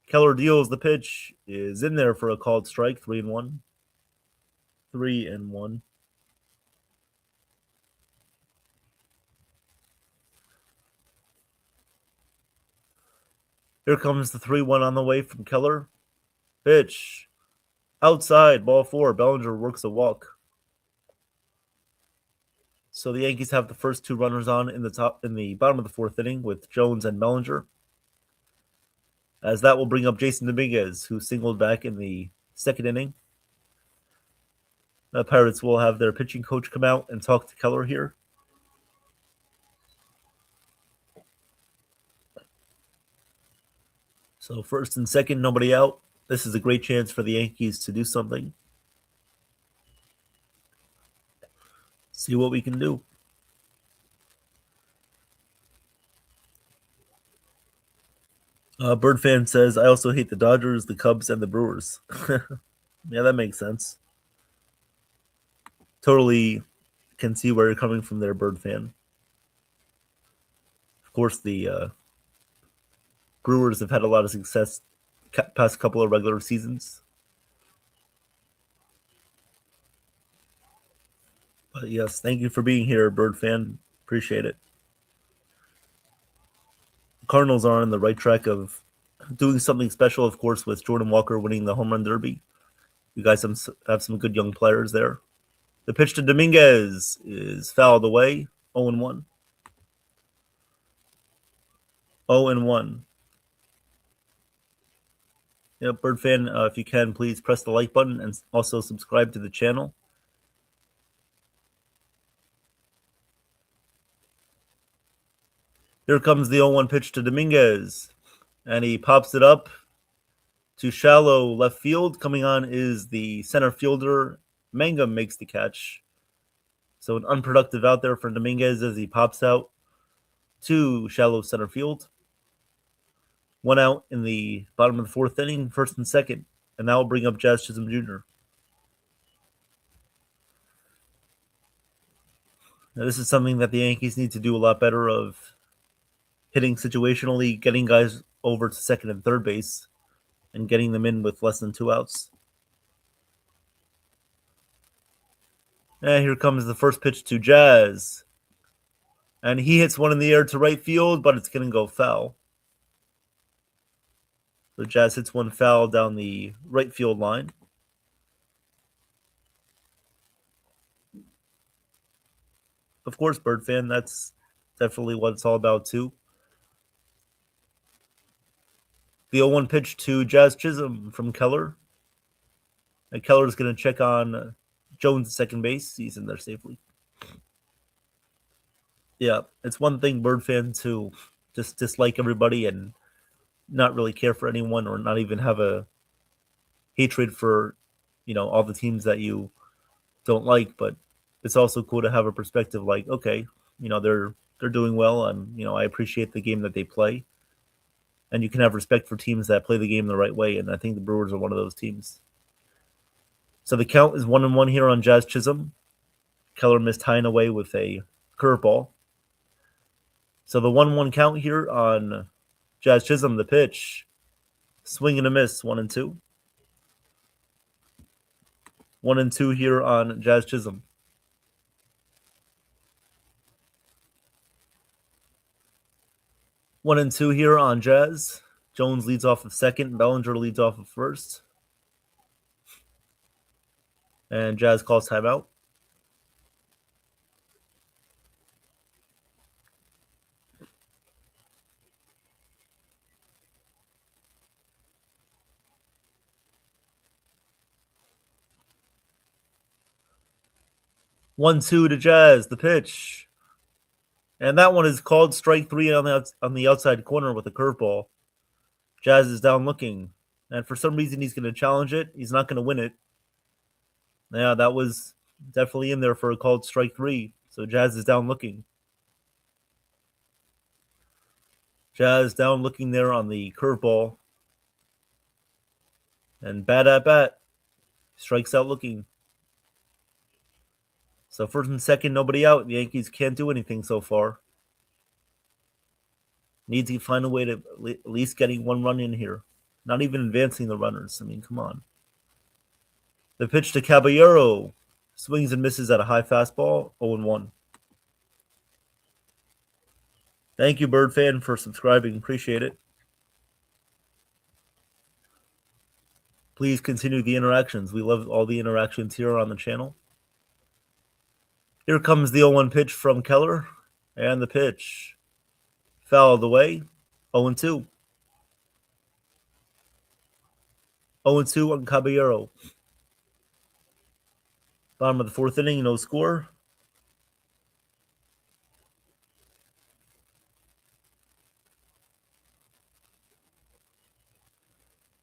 Keller deals the pitch. Is in there for a called strike. 3-1. 3-1. Here comes the 3-1 on the way from Keller. Pitch. Outside. Ball 4. Bellinger works a walk. So the Yankees have the first 2 runners on in the bottom of the 4th inning with Jones and Bellinger. As that will bring up Jason Dominguez, who singled back in the 2nd inning. The Pirates will have their pitching coach come out and talk to Keller here. So 1st and 2nd, nobody out. This is a great chance for the Yankees to do something. See what we can do. Birdfan says, I also hate the Dodgers, the Cubs, and the Brewers. Yeah, that makes sense. Totally can see where you're coming from there, Birdfan. Of course, the Brewers have had a lot of success past couple of regular seasons. But yes, thank you for being here, Birdfan. Appreciate it. The Cardinals are on the right track of doing something special, of course, with Jordan Walker winning the home run derby. You guys have some good young players there. The pitch to Dominguez is fouled away. 0-1. 0-1. Yeah, Birdfan, if you can, please press the like button and also subscribe to the channel. Here comes the 0-1 pitch to Dominguez. And he pops it up to shallow left field. Coming on is the center fielder, Mangum makes the catch. So an unproductive out there for Dominguez as he pops out to shallow center field. One out in the bottom of the fourth inning, first and second, and that will bring up Jazz Chisholm Jr. Now, this is something that the Yankees need to do a lot better of, hitting situationally, getting guys over to second and third base, and getting them in with less than 2 outs. And here comes the first pitch to Jazz. And he hits one in the air to right field, but it's going to go foul. So Jazz hits one foul down the right field line. Of course, Bird fan, that's definitely what it's all about too. The 0-1 pitch to Jazz Chisholm from Keller. And Keller's going to check on Jones at second base. He's in there safely. Yeah, it's one thing, Bird fan, to just dislike everybody and not really care for anyone, or not even have a hatred for, all the teams that you don't like. But it's also cool to have a perspective like, okay, they're doing well, and I appreciate the game that they play, and you can have respect for teams that play the game the right way. And I think the Brewers are one of those teams. So the count is 1-1 here on Jazz Chisholm. Keller missed high and away with a curveball. So the 1-1 count here on Jazz Chisholm. The pitch, swing and a miss, 1-2. 1-2 here on Jazz Chisholm. 1-2 here on Jazz. Jones leads off of second. Bellinger leads off of first. And Jazz calls timeout. One, two to Jazz. The pitch. And that one is called strike three on the outside corner with a curveball. Jazz is down looking. And for some reason, he's going to challenge it. He's not going to win it. Yeah, that was definitely in there for a called strike three. So Jazz is down looking. Jazz down looking there on the curveball. And bat at bat. Strikes out looking. So first and second, nobody out. The Yankees can't do anything so far. Need to find a way to at least getting one run in here. Not even advancing the runners. I mean, come on. The pitch to Caballero. Swings and misses at a high fastball. 0-1. Thank you, Bird fan, for subscribing. Appreciate it. Please continue the interactions. We love all the interactions here on the channel. Here comes the 0-1 pitch from Keller. And the pitch. Fouled away. 0-2. 0-2 on Caballero. Bottom of the fourth inning, no score.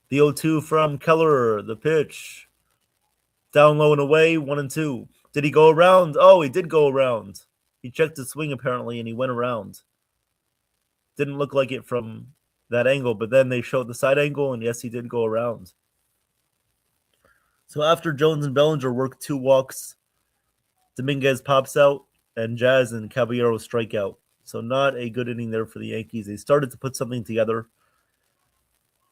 The 0-2 from Keller. The pitch. Down low and away. 1-2. Did he go around? Oh, he did go around. He checked his swing apparently, and he went around. Didn't look like it from that angle, but then they showed the side angle, and yes, he did go around. So after Jones and Bellinger work 2 walks, Dominguez pops out, and Jazz and Caballero strike out. So not a good inning there for the Yankees. They started to put something together,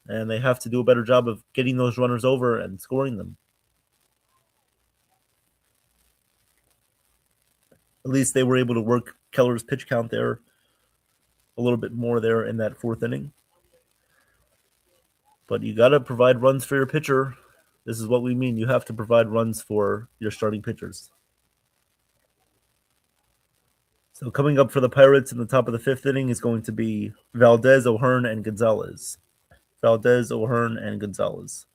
and they have to do a better job of getting those runners over and scoring them. At least they were able to work Keller's pitch count there a little bit more there in that fourth inning. But you got to provide runs for your pitcher. This is what we mean. You have to provide runs for your starting pitchers. So coming up for the Pirates in the top of the fifth inning is going to be Valdez, O'Hearn, and Gonzalez. Valdez, O'Hearn, and Gonzalez.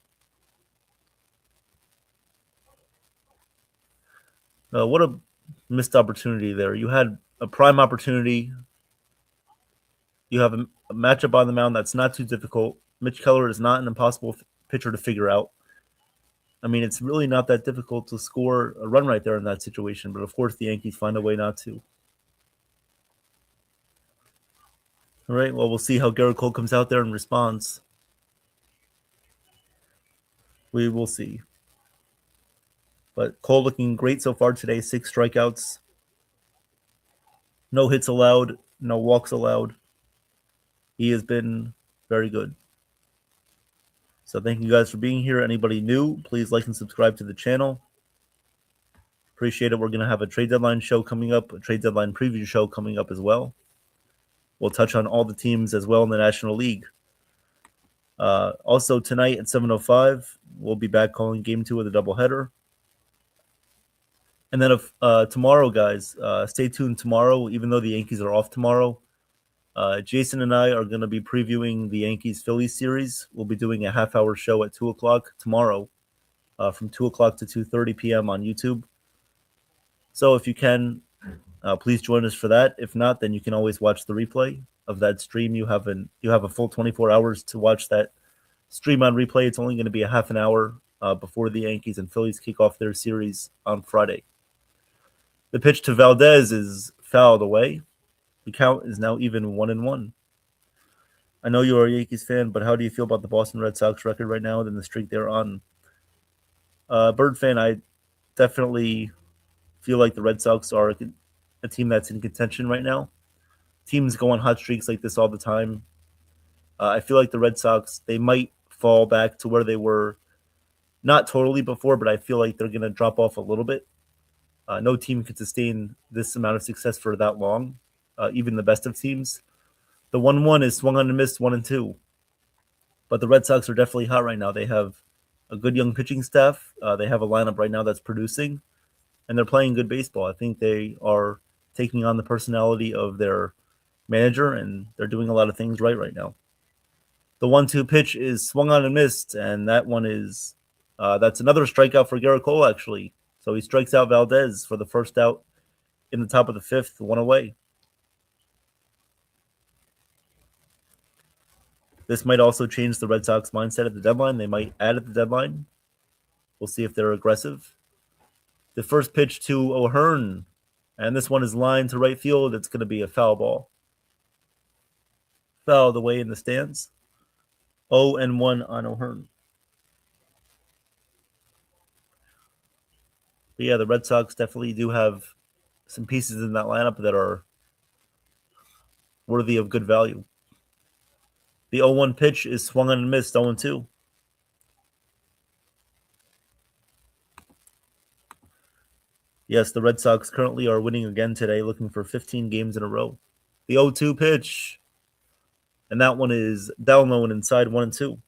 What a missed opportunity there. You had a prime opportunity. You have a matchup on the mound that's not too difficult. Mitch Keller is not an impossible pitcher to figure out. I mean, it's really not that difficult to score a run right there in that situation, but of course the Yankees find a way not to. All right, well, we'll see how Garrett Cole comes out there and responds. We will see. But Cole looking great so far today, 6 strikeouts. No hits allowed, no walks allowed. He has been very good. So thank you guys for being here. Anybody new, please like and subscribe to the channel. Appreciate it. We're going to have a trade deadline show coming up, a trade deadline preview show coming up as well. We'll touch on all the teams as well in the National League. Also tonight at 7:05, we'll be back calling Game 2 of the doubleheader. And then tomorrow, guys, stay tuned tomorrow. Even though the Yankees are off tomorrow, Jason and I are going to be previewing the Yankees-Phillies series. We'll be doing a half-hour show at 2 o'clock tomorrow from 2 o'clock to 2:30 p.m. on YouTube. So if you can, please join us for that. If not, then you can always watch the replay of that stream. You have a full 24 hours to watch that stream on replay. It's only going to be a half an hour before the Yankees and Phillies kick off their series on Friday. The pitch to Valdez is fouled away. The count is now even 1-1. I know you are a Yankees fan, but how do you feel about the Boston Red Sox record right now and the streak they're on? Bird fan, I definitely feel like the Red Sox are a team that's in contention right now. Teams go on hot streaks like this all the time. I feel like the Red Sox, they might fall back to where they were, not totally before, but I feel like they're going to drop off a little bit. No team could sustain this amount of success for that long, even the best of teams. The 1-1 is swung on and missed, 1-2. But the Red Sox are definitely hot right now. They have a good young pitching staff. They have a lineup right now that's producing, and they're playing good baseball. I think they are taking on the personality of their manager, and they're doing a lot of things right now. The 1-2 pitch is swung on and missed, and that one is that's another strikeout for Garrett Cole, actually. So he strikes out Valdez for the first out in the top of the 5th, 1 away. This might also change the Red Sox mindset at the deadline. They might add at the deadline. We'll see if they're aggressive. The first pitch to O'Hearn, and this one is lined to right field. It's going to be a foul ball. Fouled away in the stands. 0-1 on O'Hearn. But yeah, the Red Sox definitely do have some pieces in that lineup that are worthy of good value. The 0-1 pitch is swung on and missed, 0-2. Yes, the Red Sox currently are winning again today, looking for 15 games in a row. The 0-2 pitch, and that one is down low and inside, 1-2.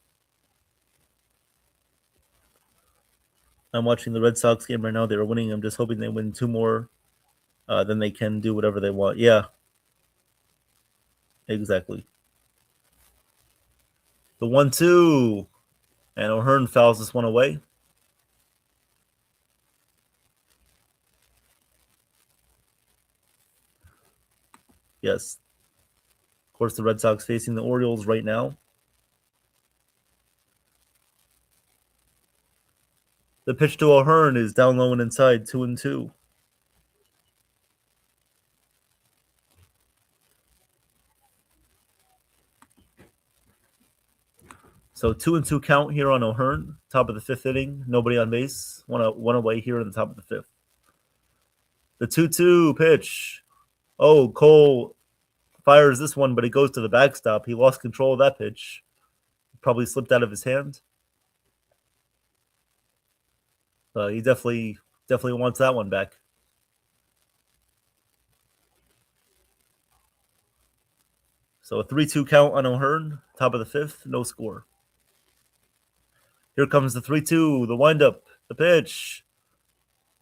I'm watching the Red Sox game right now. They are winning. I'm just hoping they win 2 more. Then they can do whatever they want. Yeah, exactly. The 1-2, and O'Hearn fouls this one away. Yes. Of course, the Red Sox facing the Orioles right now. The pitch to O'Hearn is down low and inside, 2-2. So 2-2 count here on O'Hearn, top of the 5th inning. Nobody on base. One away here in the top of the 5th. The 2-2 pitch. Oh, Cole fires this one, but it goes to the backstop. He lost control of that pitch. Probably slipped out of his hand. He definitely wants that one back. So a 3-2 count on O'Hearn, top of the 5th, no score. Here comes the 3-2, the windup, the pitch.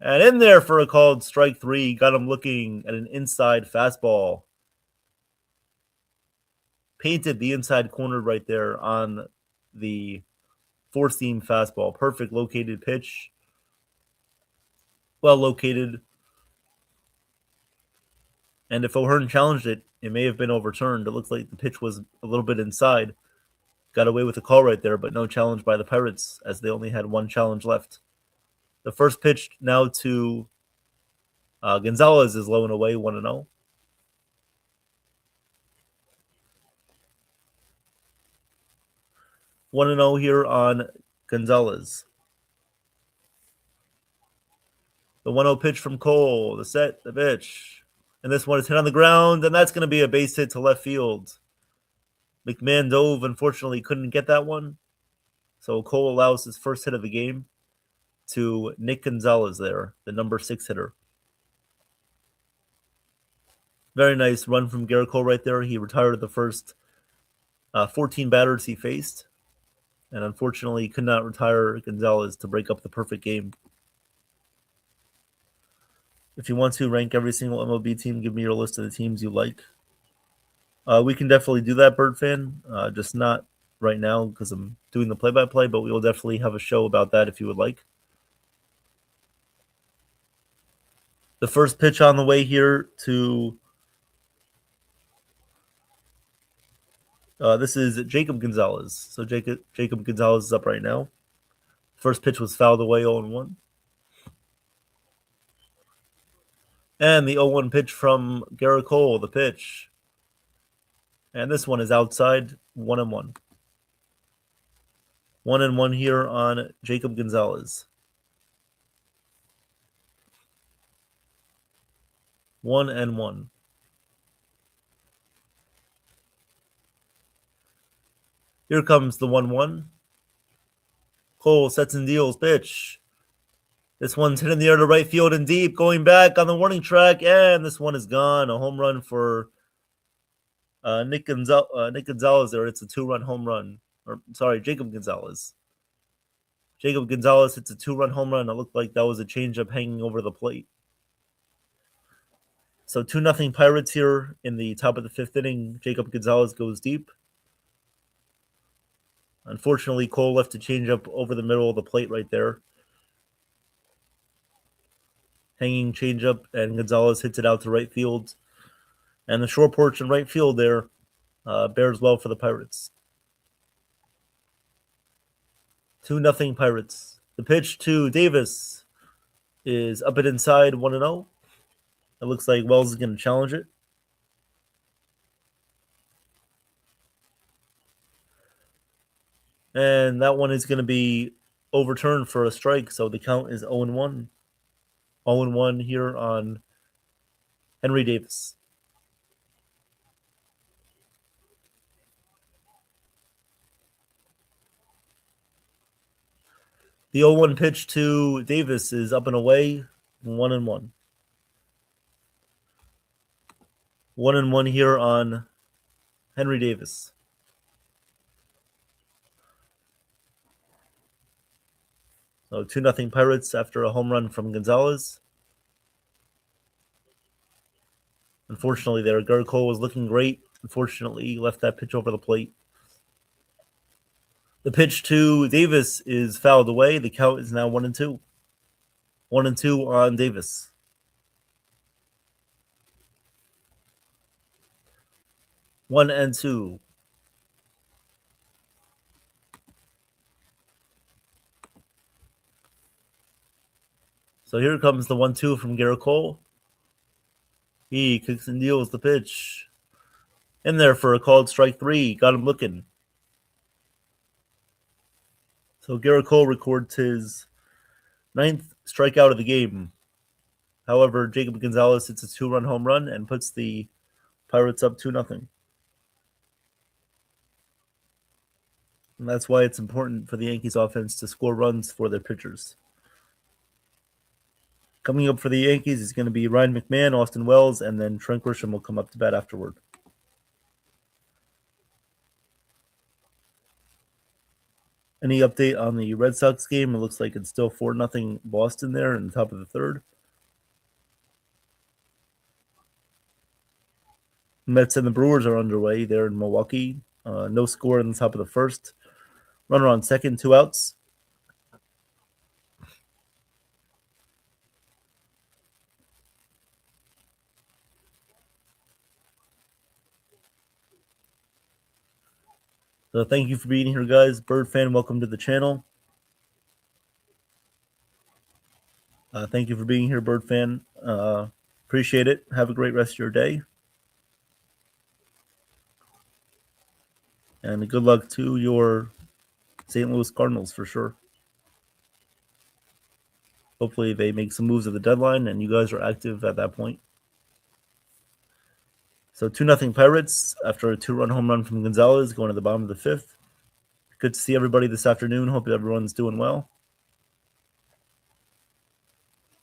And in there for a called strike 3. Got him looking at an inside fastball. Painted the inside corner right there on the 4-seam fastball. Perfect located pitch. Well located. And if O'Hearn challenged it, it may have been overturned. It looks like the pitch was a little bit inside. Got away with a call right there, but no challenge by the Pirates as they only had 1 challenge left. The first pitch now to Gonzalez is low and away, 1-0. One and 0 here on Gonzalez. The 1-0 pitch from Cole. The set, the pitch. And this one is hit on the ground, and that's going to be a base hit to left field. McMahon dove, unfortunately, couldn't get that one. So Cole allows his first hit of the game to Nick Gonzalez there, the number 6 hitter. Very nice run from Garrett Cole right there. He retired the first 14 batters he faced, and unfortunately could not retire Gonzalez to break up the perfect game. If you want to rank every single MLB team, give me your list of the teams you like. We can definitely do that, Bird fan. Just not right now because I'm doing the play-by-play, but we will definitely have a show about that if you would like. The first pitch on the way here to this is Jacob Gonzalez. So Jacob Gonzalez is up right now. First pitch was fouled away, 0-1. And the 0-1 pitch from Garrett Cole, the pitch. And this one is outside, 1-1. 1-1 here on Jacob Gonzalez. 1-1. Here comes the 1-1. Cole sets and deals, pitch. This one's hit in the air to right field and deep, going back on the warning track, and this one is gone. A home run for Nick Gonzalez there. It's a 2-run home run. Jacob Gonzalez. Jacob Gonzalez hits a 2-run home run. It looked like that was a changeup hanging over the plate. So 2-0 Pirates here in the top of the 5th inning. Jacob Gonzalez goes deep. Unfortunately, Cole left a changeup over the middle of the plate right there. Hanging changeup, and Gonzalez hits it out to right field. And the short porch in right field there bears well for the Pirates. 2-0 Pirates. The pitch to Davis is up and inside, 1-0. It looks like Wells is going to challenge it. And that one is going to be overturned for a strike, so the count is 0-1. 0-1 here on Henry Davis. The 0-1 pitch to Davis is up and away, 1-1. 1-1 here on Henry Davis. So 2-0 Pirates after a home run from Gonzalez. Unfortunately, there, Garrett Cole was looking great. Unfortunately, he left that pitch over the plate. The pitch to Davis is fouled away. The count is now 1-2. 1-2 on Davis. One and two. So here comes the 1-2 from Garrett Cole. He kicks and deals the pitch. In there for a called strike 3. Got him looking. So Garrett Cole records his 9th strikeout of the game. However, Jacob Gonzalez hits a 2-run home run and puts the Pirates up 2-0. And that's why it's important for the Yankees offense to score runs for their pitchers. Coming up for the Yankees is going to be Ryan McMahon, Austin Wells, and then Trent Grisham will come up to bat afterward. Any update on the Red Sox game? It looks like it's still 4-0 Boston there in the top of the 3rd. Mets and the Brewers are underway there in Milwaukee. No score in the top of the 1st. Runner on second, 2 outs. So thank you for being here, guys. Bird fan, welcome to the channel. Thank you for being here, Bird fan. Appreciate it. Have a great rest of your day. And good luck to your St. Louis Cardinals for sure. Hopefully they make some moves at the deadline and you guys are active at that point. So 2-0 Pirates after a 2-run home run from Gonzalez going to the bottom of the fifth. Good to see everybody this afternoon. Hope everyone's doing well.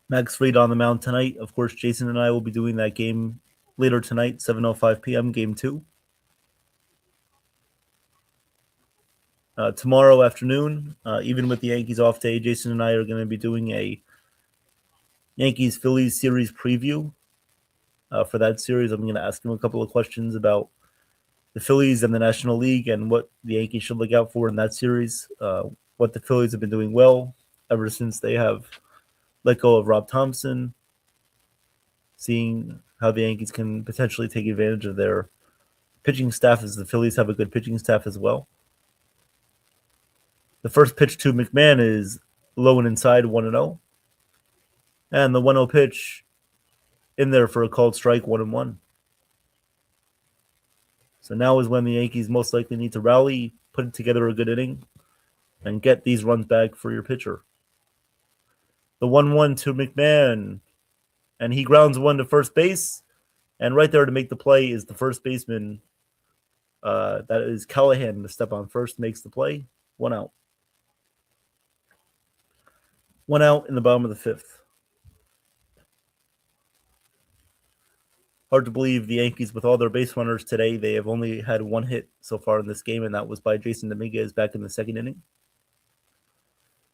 Max Fried on the mound tonight. Of course, Jason and I will be doing that game later tonight, 7:05 p.m., Game 2. Tomorrow afternoon, even with the Yankees off day, Jason and I are going to be doing a Yankees-Phillies series preview. For that series, I'm going to ask him a couple of questions about the Phillies and the National League and what the Yankees should look out for in that series, what the Phillies have been doing well ever since they have let go of Rob Thompson, seeing how the Yankees can potentially take advantage of their pitching staff as the Phillies have a good pitching staff as well. The first pitch to McMahon is low and inside, 1-0. And the 1-0 pitch in there for a called strike, 1-1. So now is when the Yankees most likely need to rally, put together a good inning, and get these runs back for your pitcher. The 1-1 to McMahon, and he grounds one to first base. And right there to make the play is the first baseman. That is Callahan to step on first, makes the play. 1 out. 1 out in the bottom of the fifth. Hard to believe the Yankees, with all their base runners today, they have only had one hit so far in this game, and that was by Jason Dominguez back in the second inning.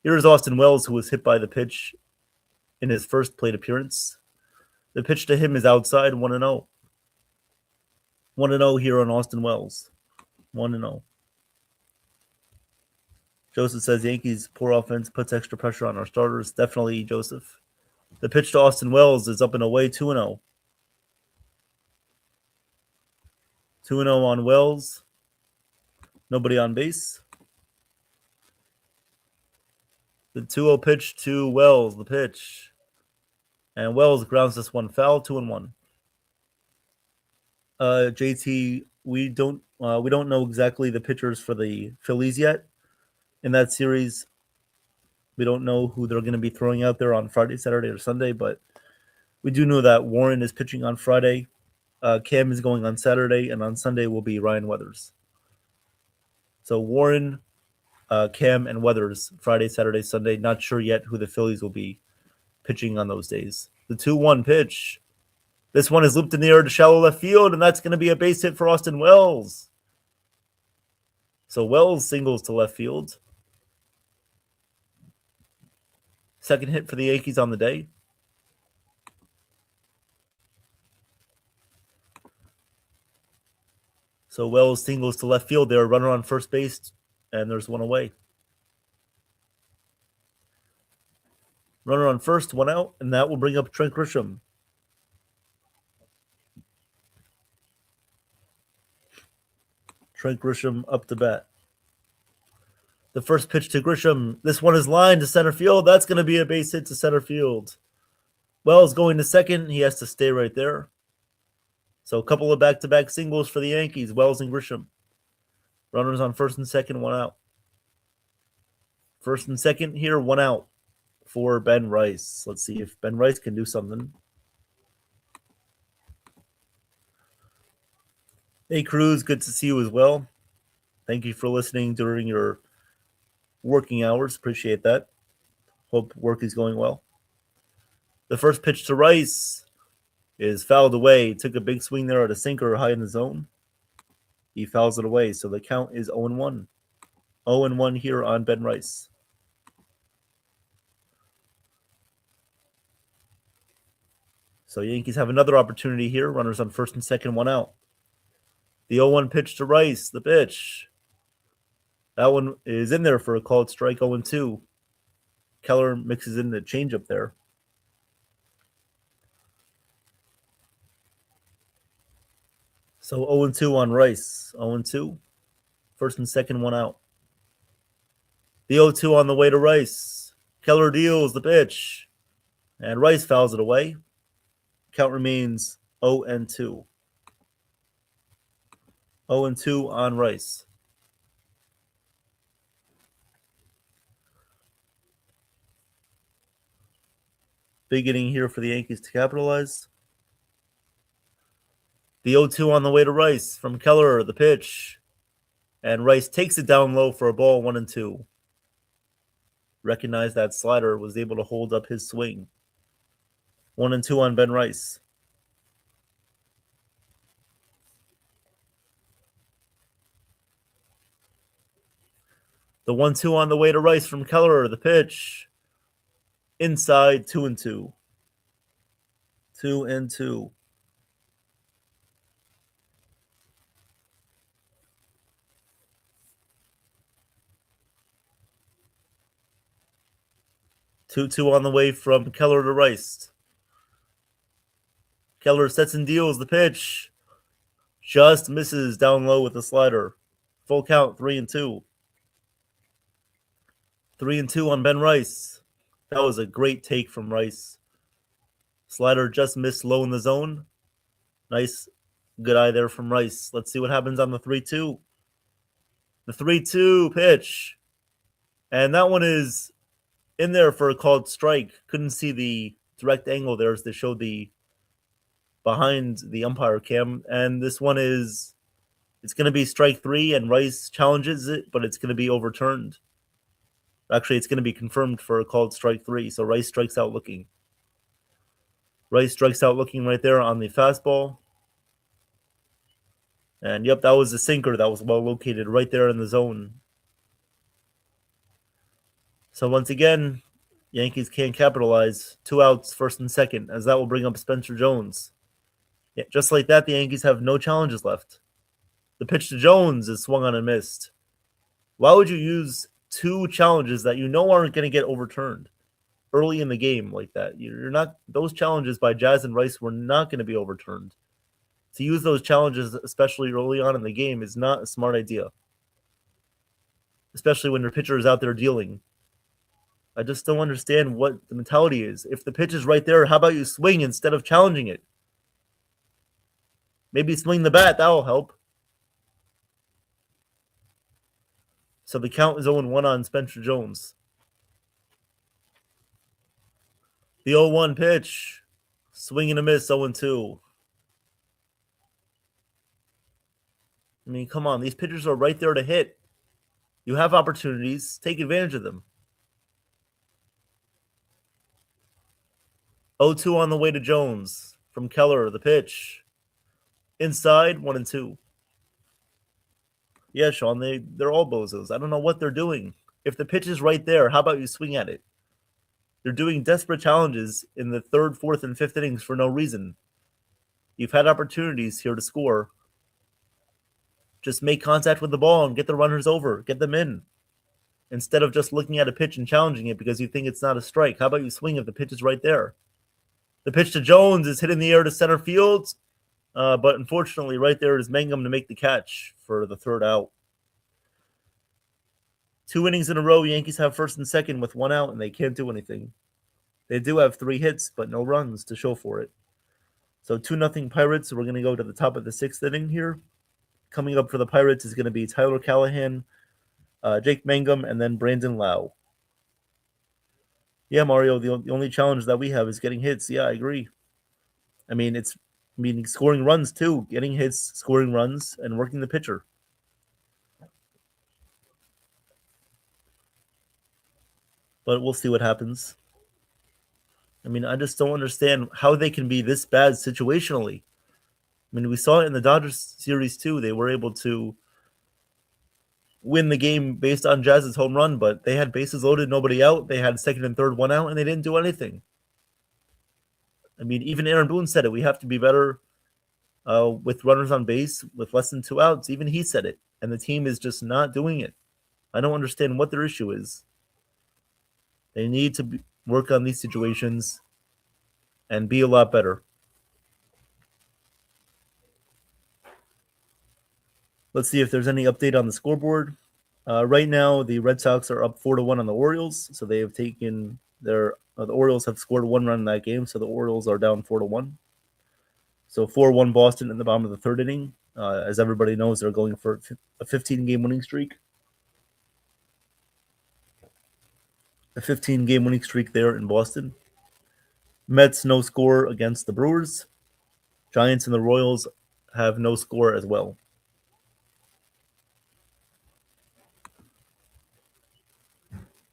Here is Austin Wells, who was hit by the pitch in his first plate appearance. The pitch to him is outside, 1-0. 1-0 here on Austin Wells. 1-0. Joseph says Yankees' poor offense puts extra pressure on our starters. Definitely, Joseph. The pitch to Austin Wells is up and away, 2-0. 2-0 on Wells. Nobody on base. The 2-0 pitch to Wells, the pitch. And Wells grounds this one foul, 2-1. JT, we don't know exactly the pitchers for the Phillies yet. In that series, we don't know who they're going to be throwing out there on Friday, Saturday, or Sunday, but we do know that Warren is pitching on Friday. Cam is going on Saturday, and on Sunday will be Ryan Weathers. So Warren, Cam, and Weathers, Friday, Saturday, Sunday. Not sure yet who the Phillies will be pitching on those days. The 2-1 pitch. This one is looped in the air to shallow left field, and that's going to be a base hit for Austin Wells. So Wells singles to left field. Second hit for the Yankees on the day. So Wells singles to left field there. Runner on first base, and there's one away. Runner on first, 1 out, and that will bring up Trent Grisham. Trent Grisham up to bat. The first pitch to Grisham. This one is lined to center field. That's going to be a base hit to center field. Wells going to second. He has to stay right there. So a couple of back-to-back singles for the Yankees, Wells and Grisham. Runners on first and second, 1 out. First and second here, 1 out for Ben Rice. Let's see if Ben Rice can do something. Hey, Cruz, good to see you as well. Thank you for listening during your working hours. Appreciate that. Hope work is going well. The first pitch to Rice is fouled away. Took a big swing there at a sinker high in the zone. He fouls it away, so the count is 0-1. 0-1 here on Ben Rice. So Yankees have another opportunity here. Runners on first and second, 1 out. The 0-1 pitch to Rice, the pitch. That one is in there for a called strike, 0-2. Keller mixes in the changeup there. So 0-2 on Rice, 0-2. First and second, 1 out. The 0-2 on the way to Rice. Keller deals the pitch. And Rice fouls it away. Count remains 0-2. 0-2 on Rice. Big inning here for the Yankees to capitalize. The 0-2 on the way to Rice from Keller, the pitch. And Rice takes it down low for a ball, 1-2. Recognized that slider, was able to hold up his swing. 1-2 on Ben Rice. The 1-2 on the way to Rice from Keller, the pitch. Inside, 2-2. 2-2. Two on the way from Keller to Rice. Keller sets and deals the pitch. Just misses down low with the slider. Full count, 3-2. 3-2 on Ben Rice. That was a great take from Rice. Slider just missed low in the zone. Nice, good eye there from Rice. Let's see what happens on the 3-2. The 3-2 pitch. And that one is in there for a called strike. Couldn't see the direct angle there as they showed the behind the umpire cam. And this one is, it's going to be strike 3, and Rice challenges it, but it's going to be overturned. Actually, it's going to be confirmed for a called strike 3. So Rice strikes out looking. Rice strikes out looking right there on the fastball. And yep, that was a sinker that was well located right there in the zone. So once again, Yankees can't capitalize. 2 outs, first and second, as that will bring up Spencer Jones. Yeah, just like that, the Yankees have no challenges left. The pitch to Jones is swung on and missed. Why would you use 2 challenges that you know aren't going to get overturned early in the game like that? You're not, those challenges by Jazz and Rice were not going to be overturned. To use those challenges, especially early on in the game, is not a smart idea. Especially when your pitcher is out there dealing. I just don't understand what the mentality is. If the pitch is right there, how about you swing instead of challenging it? Maybe swing the bat, that'll help. So the count is 0-1 on Spencer Jones. The 0-1 pitch. Swing and a miss, 0-2. I mean, come on. These pitchers are right there to hit. You have opportunities. Take advantage of them. 0-2 on the way to Jones. From Keller, the pitch. Inside, 1-2. Yeah, Sean, they're all bozos. I don't know what they're doing. If the pitch is right there, how about you swing at it? They're doing desperate challenges in the 3rd, 4th, and 5th innings for no reason. You've had opportunities here to score. Just make contact with the ball and get the runners over. Get them in. Instead of just looking at a pitch and challenging it because you think it's not a strike. How about you swing if the pitch is right there? The pitch to Jones is hit in the air to center field. But unfortunately, right there is Mangum to make the catch for the 3rd out. 2 innings in a row, Yankees have first and second with 1 out, and they can't do anything. They do have 3 hits, but no runs to show for it. So 2-0 Pirates. We're going to go to the top of the 6th inning here. Coming up for the Pirates is going to be Tyler Callahan, Jake Mangum, and then Brandon Lau. Yeah, Mario, the only challenge that we have is getting hits. Yeah, I agree. I mean, scoring runs too, getting hits, scoring runs, and working the pitcher. But we'll see what happens. I mean, I just don't understand how they can be this bad situationally. I mean, we saw it in the Dodgers series too. They were able to win the game based on Jazz's home run, but they had bases loaded, nobody out. They had 2nd and 3rd, 1 out, and they didn't do anything. I mean, even Aaron Boone said it. We have to be better with runners on base with less than 2 outs. Even he said it, and the team is just not doing it. I don't understand what their issue is. They need to work on these situations and be a lot better. Let's see if there's any update on the scoreboard. Right now, the Red Sox are up 4-1 on the Orioles, so they have taken The Orioles have scored 1 run in that game, so the Orioles are down 4-1. So 4-1 Boston in the bottom of the third inning. As everybody knows, they're going for a 15-game winning streak. A 15-game winning streak there in Boston. Mets no score against the Brewers. Giants and the Royals have no score as well.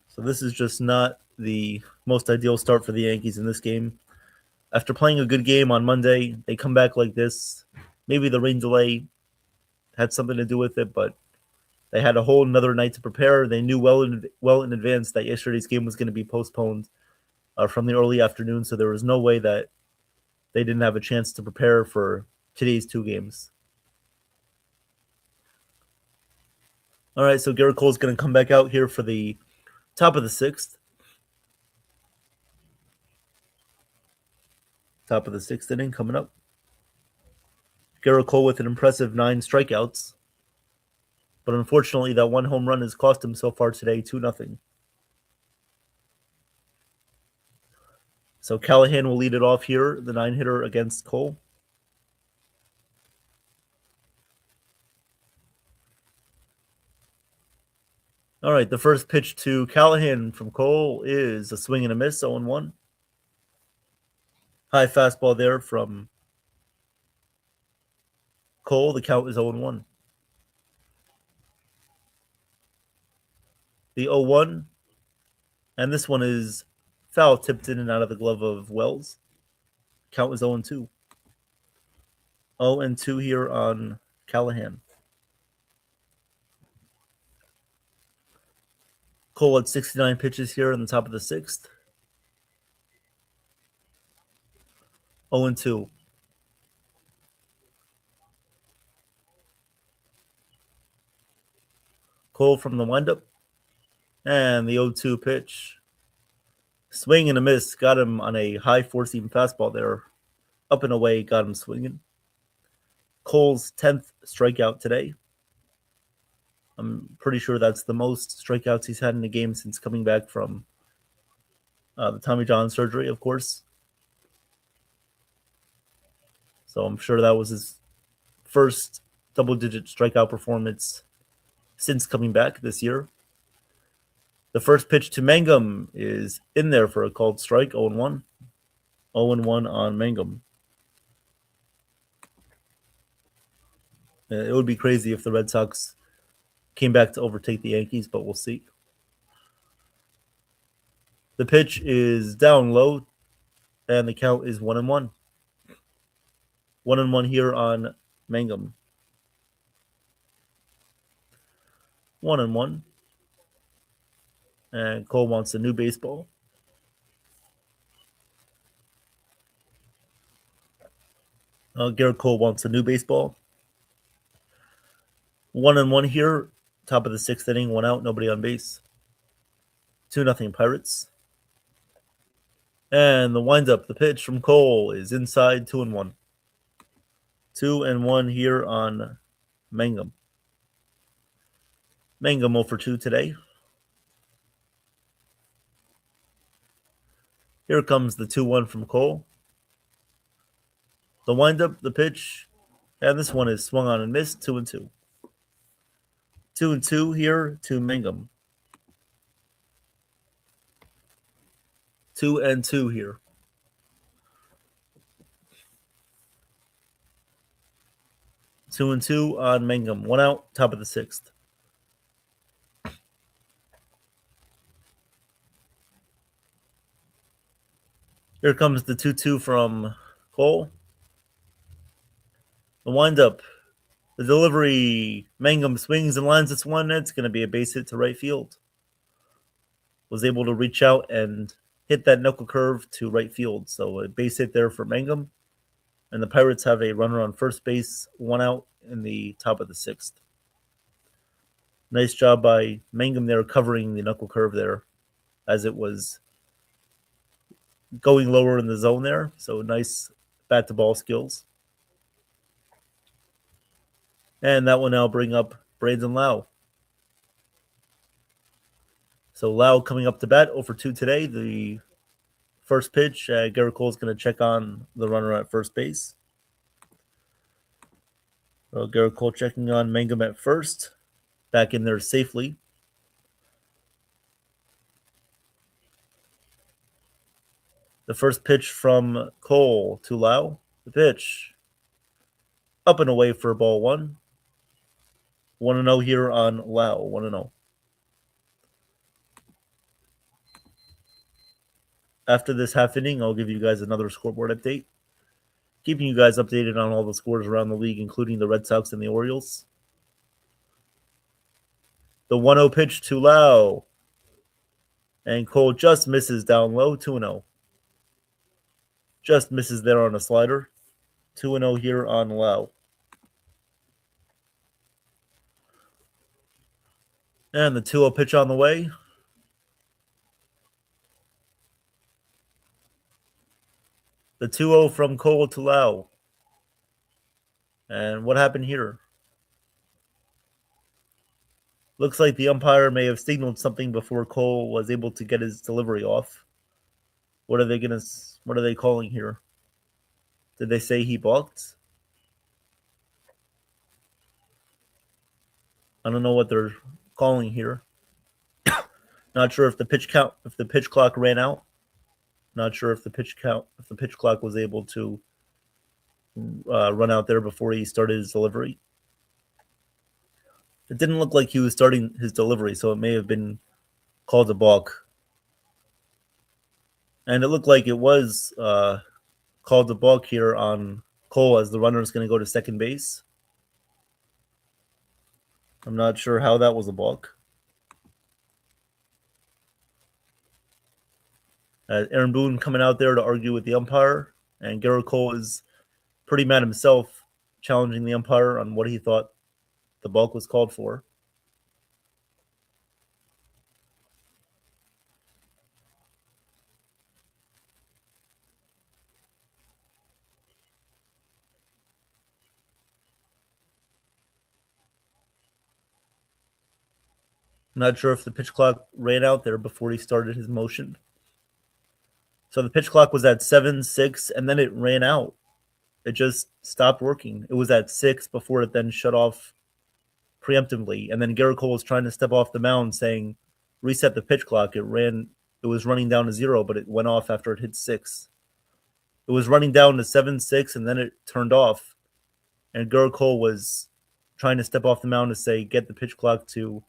So this is just not the most ideal start for the Yankees in this game. After playing a good game on Monday, they come back like this. Maybe the rain delay had something to do with it, but they had a whole another night to prepare. They knew well in advance that yesterday's game was going to be postponed from the early afternoon, so there was no way that they didn't have a chance to prepare for today's 2 games. All right, so Garrett Cole's going to come back out here for the top of the 6th. Top of the 6th inning coming up. Garrett Cole with an impressive 9 strikeouts. But unfortunately, that 1 home run has cost him so far today 2-0. So Callahan will lead it off here, the 9-hitter against Cole. All right, the first pitch to Callahan from Cole is a swing and a miss, 0-1. High fastball there from Cole. The count is 0-1. The 0-1, and this one is foul, tipped in and out of the glove of Wells. Count is 0-2. 0-2 here on Callahan. Cole had 69 pitches here in the top of the 6th. 0-2. Cole from the windup. And the 0-2 pitch. Swing and a miss. Got him on a high four-seam fastball there. Up and away, got him swinging. Cole's 10th strikeout today. I'm pretty sure that's the most strikeouts he's had in a game since coming back from the Tommy John surgery, of course. So I'm sure that was his first double-digit strikeout performance since coming back this year. The first pitch to Mangum is in there for a called strike, 0-1. 0-1 on Mangum. It would be crazy if the Red Sox came back to overtake the Yankees, but we'll see. The pitch is down low, and the count is 1-1. 1-1 here on Mangum. 1-1. And Cole wants a new baseball. Garrett Cole wants a new baseball. 1-1 here. Top of the 6th inning. 1 out. Nobody on base. 2-0 Pirates. And the windup, the pitch from Cole is inside. 2-1. 2-1 here on Mangum. Mangum 0 for 2 today. Here comes the 2-1 from Cole. The windup, the pitch, and this one is swung on and missed. 2-2. 2-2 here to Mangum. 2-2 here. 2-2 on Mangum. 1 out, top of the 6th. Here comes the 2-2 from Cole. The windup, the delivery. Mangum swings and lines this one. It's going to be a base hit to right field. Was able to reach out and hit that knuckle curve to right field. So a base hit there for Mangum. And the Pirates have a runner on first base, 1 out in the top of the 6th. Nice job by Mangum there covering the knuckle curve there as it was going lower in the zone there. So nice bat to ball skills. And that will now bring up Brandon Lau. So Lau coming up to bat, 0-2 today. The first pitch, Garrett Cole is going to check on the runner at first base. So Garrett Cole checking on Mangum at first. Back in there safely. The first pitch from Cole to Lau. The pitch. Up and away for ball one. 1-0 here on Lau. 1-0. After this half inning, I'll give you guys another scoreboard update. Keeping you guys updated on all the scores around the league, including the Red Sox and the Orioles. The 1-0 pitch to Lau. And Cole just misses down low, 2-0. Just misses there on a slider. 2-0 here on Lau. And the 2-0 pitch on the way. The 2-0 from Cole to Lau. And what happened here? Looks like the umpire may have signaled something before Cole was able to get his delivery off. What are they calling here? Did they say he balked? I don't know what they're calling here. Not sure if the pitch clock ran out. Not sure if the pitch clock was able to run out there before he started his delivery. It didn't look like he was starting his delivery, so it may have been called a balk. And it looked like it was called a balk here on Cole as the runner is going to go to second base. I'm not sure how that was a balk. Aaron Boone coming out there to argue with the umpire, and Garrett Cole is pretty mad himself, challenging the umpire on what he thought the balk was called for. Not sure if the pitch clock ran out there before he started his motion. So the pitch clock was at 7-6, and then it ran out. It just stopped working. It was at 6 before it then shut off preemptively. And then Garrett Cole was trying to step off the mound saying, reset the pitch clock. It was running down to 0, but it went off after it hit 6. It was running down to 7-6, and then it turned off. And Garrett Cole was trying to step off the mound to say, get the pitch clock to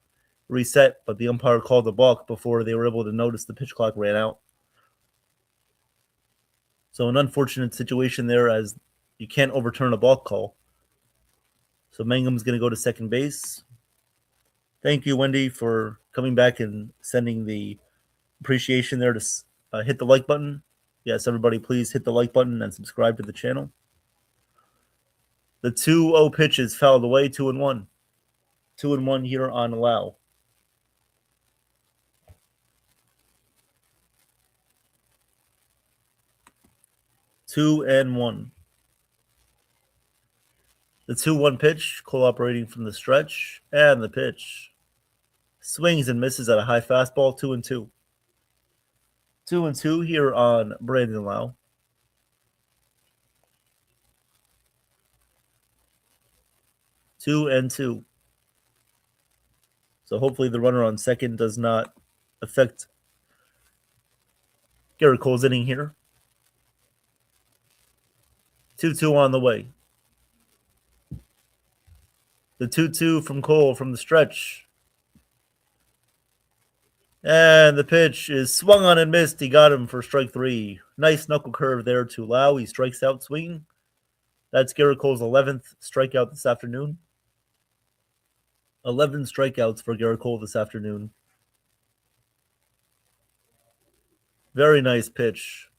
reset, but the umpire called a balk before they were able to notice the pitch clock ran out. So an unfortunate situation there, as you can't overturn a balk call. So Mangum's going to go to second base. Thank you, Wendy, for coming back and sending the appreciation there to hit the like button. Yes, everybody, please hit the like button and subscribe to the channel. The 2-0 pitch is fouled away, 2-1. 2-1 here on Lau. Two and one. The 2-1 pitch, Cole operating from the stretch, and the pitch. Swings and misses at a high fastball, 2-2. 2-2 here on Brandon Lau. Two and two. So hopefully the runner on second does not affect Garrett Cole's inning here. 2-2 on the way. The 2-2 from Cole from the stretch. And the pitch is swung on and missed. He got him for strike 3. Nice knuckle curve there to Lau. He strikes out swinging. That's Garrett Cole's 11th strikeout this afternoon. 11 strikeouts for Garrett Cole this afternoon. Very nice pitch.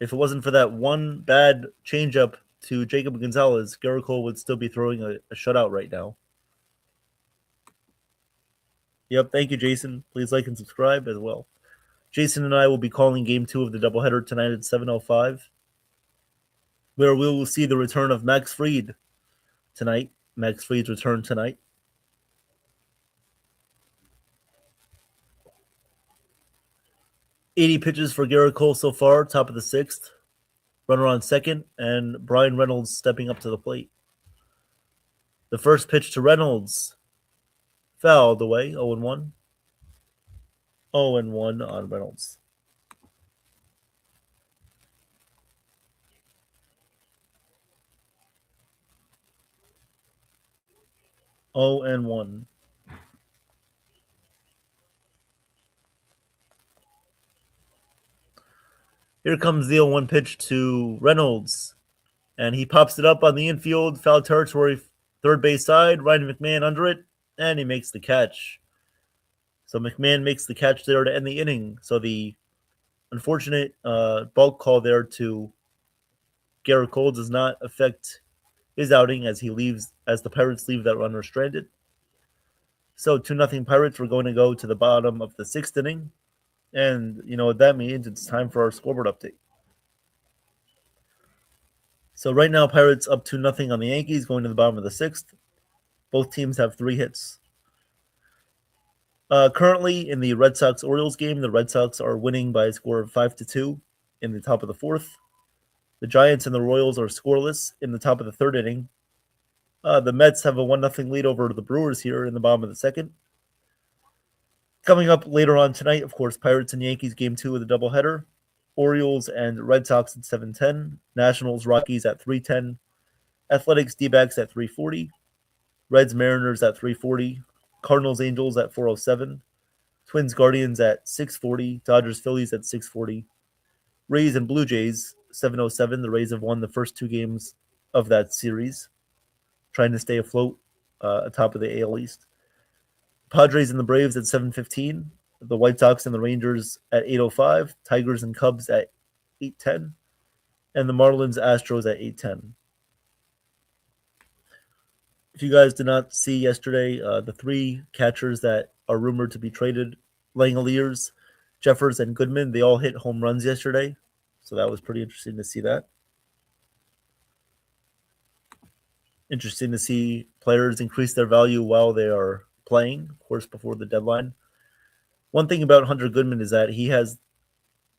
If it wasn't for that one bad changeup to Jacob Gonzalez, Garrett Cole would still be throwing a shutout right now. Yep, thank you, Jason. Please like and subscribe as well. Jason and I will be calling Game 2 of the doubleheader tonight at 7:05, where we will see the return of Max Fried tonight. Max Fried's return tonight. 80 pitches for Garrett Cole so far, top of the sixth. Runner on second, and Brian Reynolds stepping up to the plate. The first pitch to Reynolds, fouled away, 0-1. 0-1 on Reynolds. Oh and 1. Here comes the 0-1 pitch to Reynolds, and he pops it up on the infield, foul territory, third base side. Ryan McMahon under it, and he makes the catch. So McMahon makes the catch there to end the inning. So the unfortunate bulk call there to Garrett Cole does not affect his outing as the Pirates leave that runner stranded. So 2-0 Pirates. We're going to go to the bottom of the sixth inning. And you know what that means? It's time for our scoreboard update. So right now, Pirates up 2-0 on the Yankees, going to the bottom of the sixth. Both teams have 3 hits. Currently, in the Red Sox-Orioles game, the Red Sox are winning by a score of 5-2 in the top of the fourth. The Giants and the Royals are scoreless in the top of the third inning. The Mets have a 1-0 lead over the Brewers here in the bottom of the second. Coming up later on tonight, of course, Pirates and Yankees game 2 of the doubleheader. Orioles and Red Sox at 7:10. Nationals, Rockies at 3:10. Athletics, D-backs at 3:40. Reds, Mariners at 3:40. Cardinals, Angels at 4:07. Twins, Guardians at 6:40. Dodgers, Phillies at 6:40. Rays and Blue Jays, 7:07. The Rays have won the first 2 games of that series, trying to stay afloat atop of the AL East. Padres and the Braves at 7:15. The White Sox and the Rangers at 8:05. Tigers and Cubs at 8:10. And the Marlins, Astros at 8:10. If you guys did not see yesterday, the 3 catchers that are rumored to be traded, Langoliers, Jeffers, and Goodman, they all hit home runs yesterday. So that was pretty interesting to see that. Interesting to see players increase their value while they are playing, of course, before the deadline. One thing about Hunter Goodman is that he has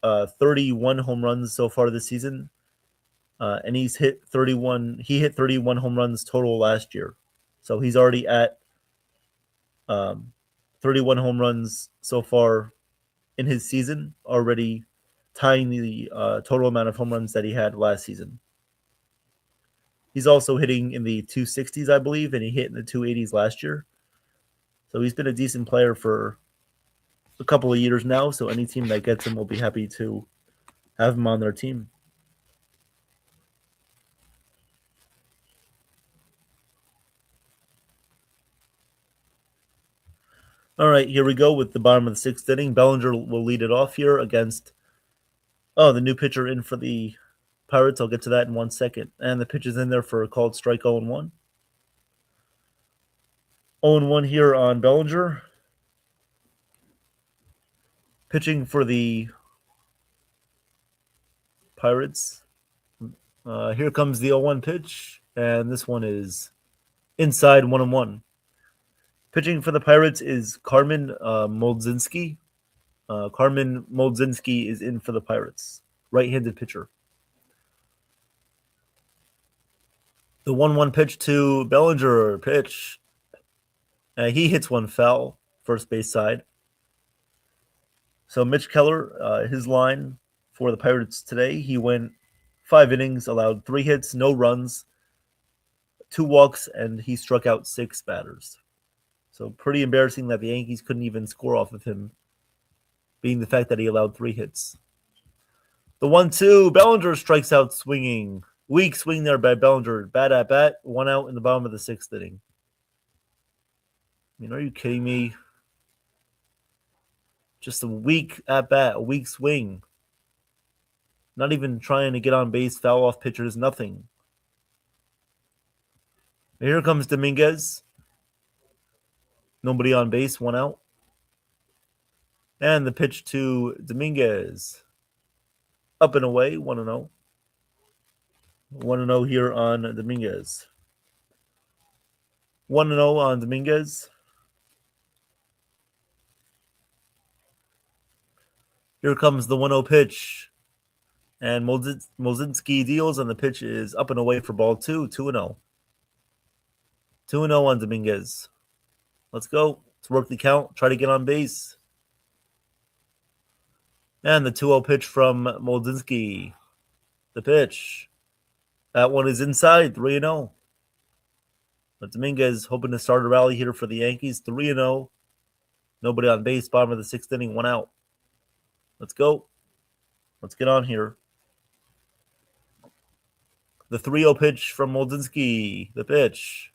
31 home runs so far this season, and he's hit 31. He hit 31 home runs total last year, so he's already at 31 home runs so far in his season, already tying the total amount of home runs that he had last season. He's also hitting in the 260s, I believe, and he hit in the 280s last year. So he's been a decent player for a couple of years now. So any team that gets him will be happy to have him on their team. All right, here we go with the bottom of the sixth inning. Bellinger will lead it off here against the new pitcher in for the Pirates. I'll get to that in 1 second. And the pitch is in there for a called strike 0-1. 0-1 here on Bellinger. Pitching for the Pirates. Here comes the 0-1 pitch, and this one is inside 1-1. Pitching for the Pirates is Carmen Moldzinski. Carmen Moldzinski is in for the Pirates. Right-handed pitcher. The 1-1 pitch to Bellinger. Pitch. He hits one foul, first base side. So Mitch Keller, his line for the Pirates today, he went 5 innings, allowed 3 hits, no runs, 2 walks, and he struck out 6 batters. So pretty embarrassing that the Yankees couldn't even score off of him, being the fact that he allowed 3 hits. The 1-2, Bellinger strikes out swinging. Weak swing there by Bellinger. Bad at bat, 1 out in the bottom of the 6th inning. I mean, are you kidding me? Just a weak at bat, a weak swing. Not even trying to get on base, foul off pitchers, nothing. Here comes Dominguez. Nobody on base, 1 out. And the pitch to Dominguez. Up and away, 1-0. 1-0 here on Dominguez. 1-0 on Dominguez. Here comes the 1-0 pitch. And Molzinski deals, and the pitch is up and away for ball 2, 2-0. 2-0 on Dominguez. Let's go. Let's work the count. Try to get on base. And the 2-0 pitch from Molzinski. The pitch. That one is inside, 3-0. But Dominguez hoping to start a rally here for the Yankees. 3-0. Nobody on base. Bottom of the 6th inning. 1 out. Let's go. Let's get on here. The 3-0 pitch from Molzinski. The pitch.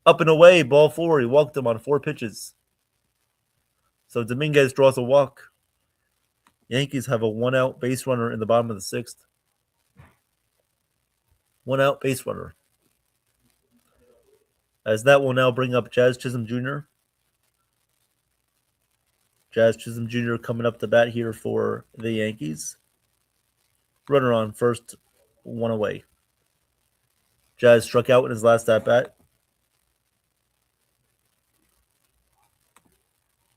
Up and away. Ball 4. He walked him on 4 pitches. So Dominguez draws a walk. Yankees have a 1-out base runner in the bottom of the 6th. 1-out base runner. As that will now bring up Jazz Chisholm Jr. Jazz Chisholm Jr. coming up to bat here for the Yankees. Runner on first, 1 away. Jazz struck out in his last at-bat.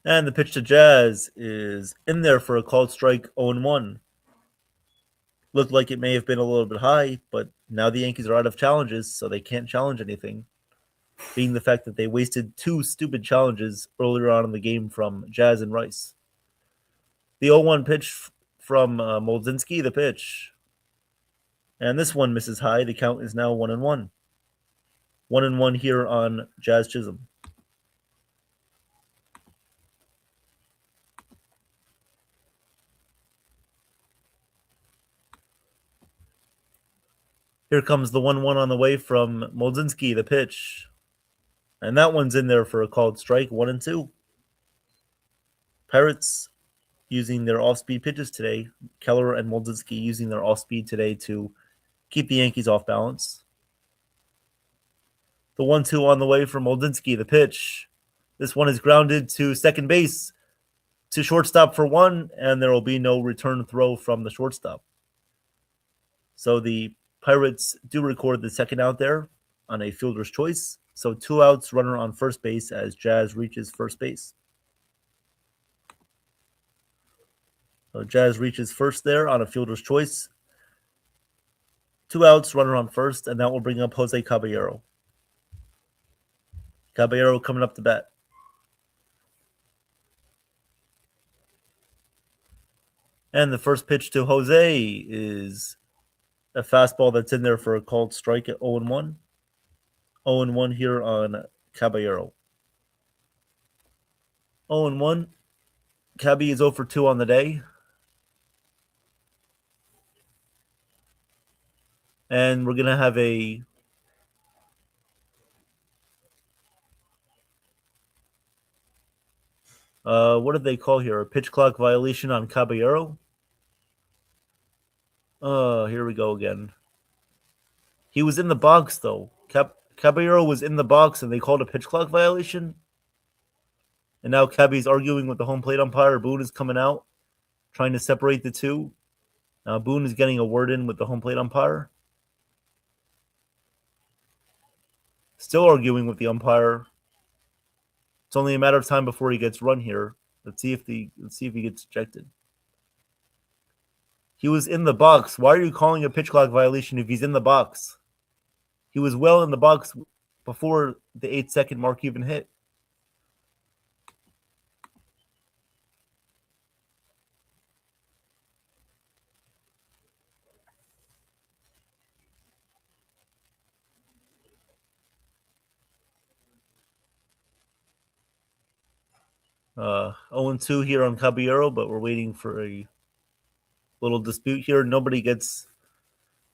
And the pitch to Jazz is in there for a called strike, 0-1. Looked like it may have been a little bit high, but now the Yankees are out of challenges, so they can't challenge anything. Being the fact that they wasted 2 stupid challenges earlier on in the game from Jazz and Rice. The 0-1 pitch from Molzinski, the pitch. And this one misses high. The count is now 1-1. 1-1 here on Jazz Chisholm. Here comes the 1-1 on the way from Molzinski, the pitch. And that one's in there for a called strike, 1-2. Pirates using their off-speed pitches today. Keller and Molzinski using their off-speed today to keep the Yankees off balance. The 1-2 on the way from Molzinski, the pitch. This one is grounded to second base, to shortstop for 1, and there will be no return throw from the shortstop. So the Pirates do record the second out there on a fielder's choice. So 2 outs, runner on first base as Jazz reaches first base. So Jazz reaches first there on a fielder's choice. 2 outs, runner on first, and that will bring up Jose Caballero. Caballero coming up to bat. And the first pitch to Jose is a fastball that's in there for a called strike at 0-1. 0-1 here on Caballero. 0-1. Cabby is 0 for 2 on the day. And we're going to have a what did they call here? A pitch clock violation on Caballero? Here we go again. He was in the box, though. Caballero was in the box, and they called a pitch clock violation. And now Cabby's arguing with the home plate umpire. Boone is coming out, trying to separate the two. Now Boone is getting a word in with the home plate umpire. Still arguing with the umpire. It's only a matter of time before he gets run here. Let's see if he gets ejected. He was in the box. Why are you calling a pitch clock violation if he's in the box? He was well in the box before the 8-second mark even hit. Uh, 0-2 here on Caballero, but we're waiting for a little dispute here. Nobody gets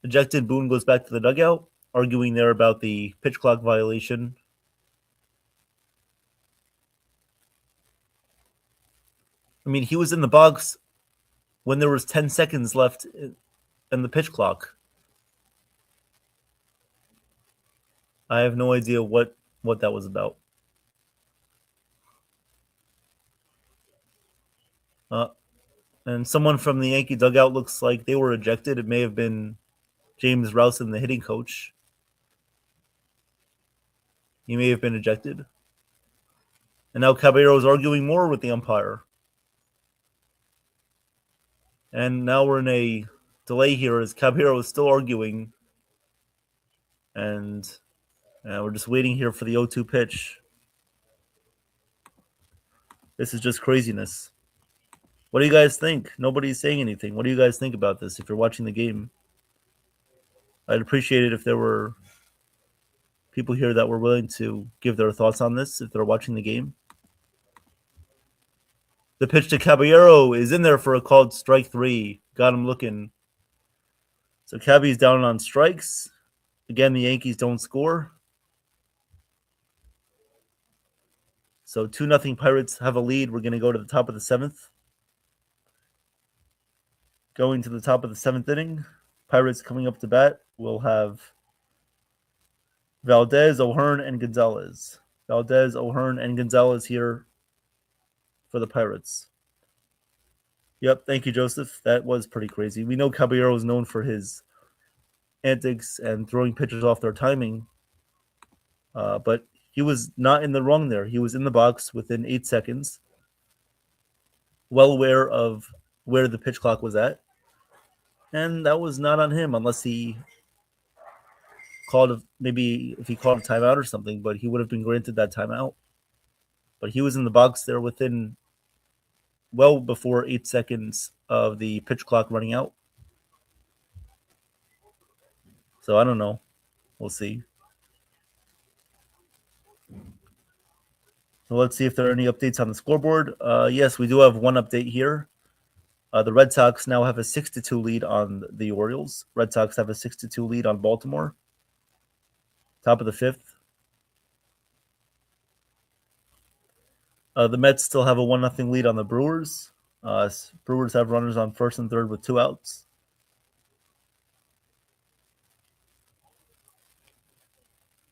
ejected. Boone goes back to the dugout, arguing there about the pitch clock violation. I mean, he was in the box when there was 10 seconds left in the pitch clock. I have no idea what that was about. And someone from the Yankee dugout looks like they were ejected. It may have been James Rowson, the hitting coach. He may have been ejected. And now Caballero is arguing more with the umpire. And now we're in a delay here as Caballero is still arguing. And we're just waiting here for the 0-2 pitch. This is just craziness. What do you guys think? Nobody's saying anything. What do you guys think about this if you're watching the game? I'd appreciate it if there were people here that were willing to give their thoughts on this if they're watching the game. The pitch to Caballero is in there for a called strike 3. Got him looking. So Cabby's down on strikes. Again, the Yankees don't score. So 2-0 Pirates have a lead. We're going to go to the top of the 7th. Going to the top of the 7th inning. Pirates coming up to bat. We'll have Valdez, O'Hearn, and Gonzalez. Valdez, O'Hearn, and Gonzalez here for the Pirates. Yep, thank you, Joseph. That was pretty crazy. We know Caballero is known for his antics and throwing pitchers off their timing. But he was not in the wrong there. He was in the box within 8 seconds, well aware of where the pitch clock was at. And that was not on him unless he maybe if he called a timeout or something, but he would have been granted that timeout. But he was in the box there within well before 8 seconds of the pitch clock running out. So I don't know. We'll see. So let's see if there are any updates on the scoreboard. Yes, we do have one update here. The Red Sox now have a 6-2 lead on the Orioles. Red Sox have a 6-2 lead on Baltimore. Top of the 5th. The Mets still have a 1-0 lead on the Brewers. Brewers have runners on first and third with 2 outs.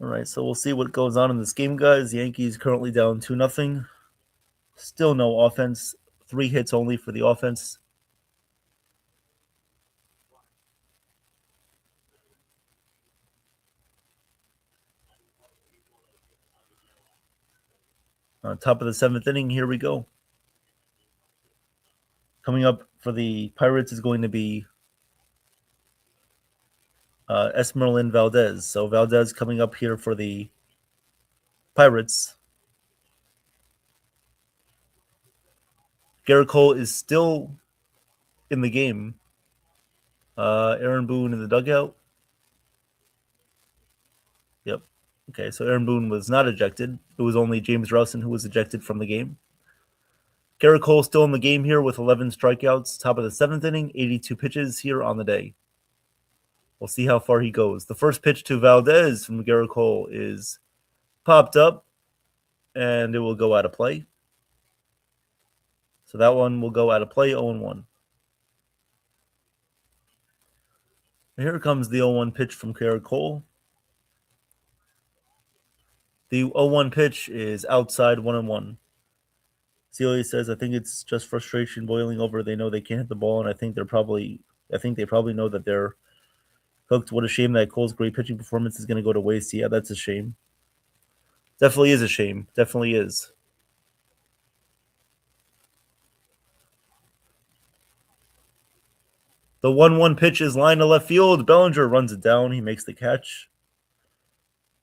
All right, so we'll see what goes on in this game, guys. Yankees currently down 2-0. Still no offense. 3 hits only for the offense. Top of the 7th inning, here we go. Coming up for the Pirates is going to be Esmeralin Valdez. So Valdez coming up here for the Pirates. Garrett Cole is still in the game. Aaron Boone in the dugout. Yep. Okay, so Aaron Boone was not ejected. It was only James Rowson who was ejected from the game. Garrett Cole still in the game here with 11 strikeouts. Top of the 7th inning, 82 pitches here on the day. We'll see how far he goes. The first pitch to Valdez from Garrett Cole is popped up, and it will go out of play. So that one will go out of play, 0-1. Here comes the 0-1 pitch from Garrett Cole. The 0-1 pitch is outside, 1-1. Celia says, I think it's just frustration boiling over. They know they can't hit the ball, and I think they probably know that they're hooked. What a shame that Cole's great pitching performance is going to go to waste. Yeah, that's a shame. Definitely is a shame. Definitely is. The 1-1 pitch is lined to left field. Bellinger runs it down. He makes the catch.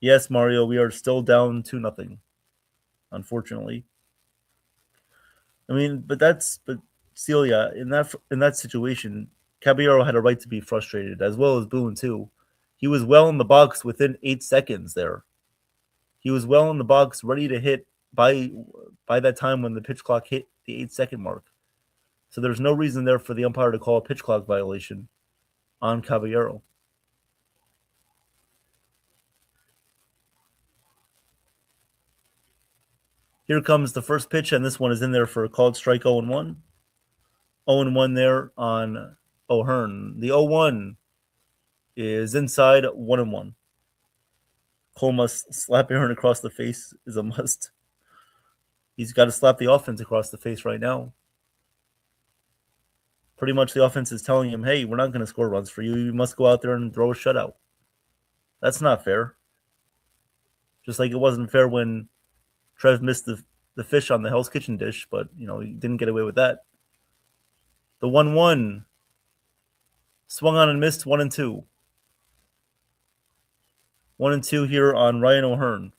Yes, Mario, we are still down 2-0, unfortunately. I mean, but Celia, in that situation, Caballero had a right to be frustrated, as well as Boone too. He was well in the box within 8 seconds there. He was well in the box, ready to hit by that time when the pitch clock hit the 8-second mark. So there's no reason there for the umpire to call a pitch clock violation on Caballero. Here comes the first pitch, and this one is in there for a called strike 0-1. 0-1 there on O'Hearn. The 0-1 is inside, 1-1. Cole must slap Aaron across the face is a must. He's got to slap the offense across the face right now. Pretty much the offense is telling him, hey, we're not going to score runs for you. You must go out there and throw a shutout. That's not fair. Just like it wasn't fair when Trev missed the fish on the Hell's Kitchen dish, but, he didn't get away with that. The 1-1 Swung on and missed 1-2. 1-2 here on Ryan O'Hearn.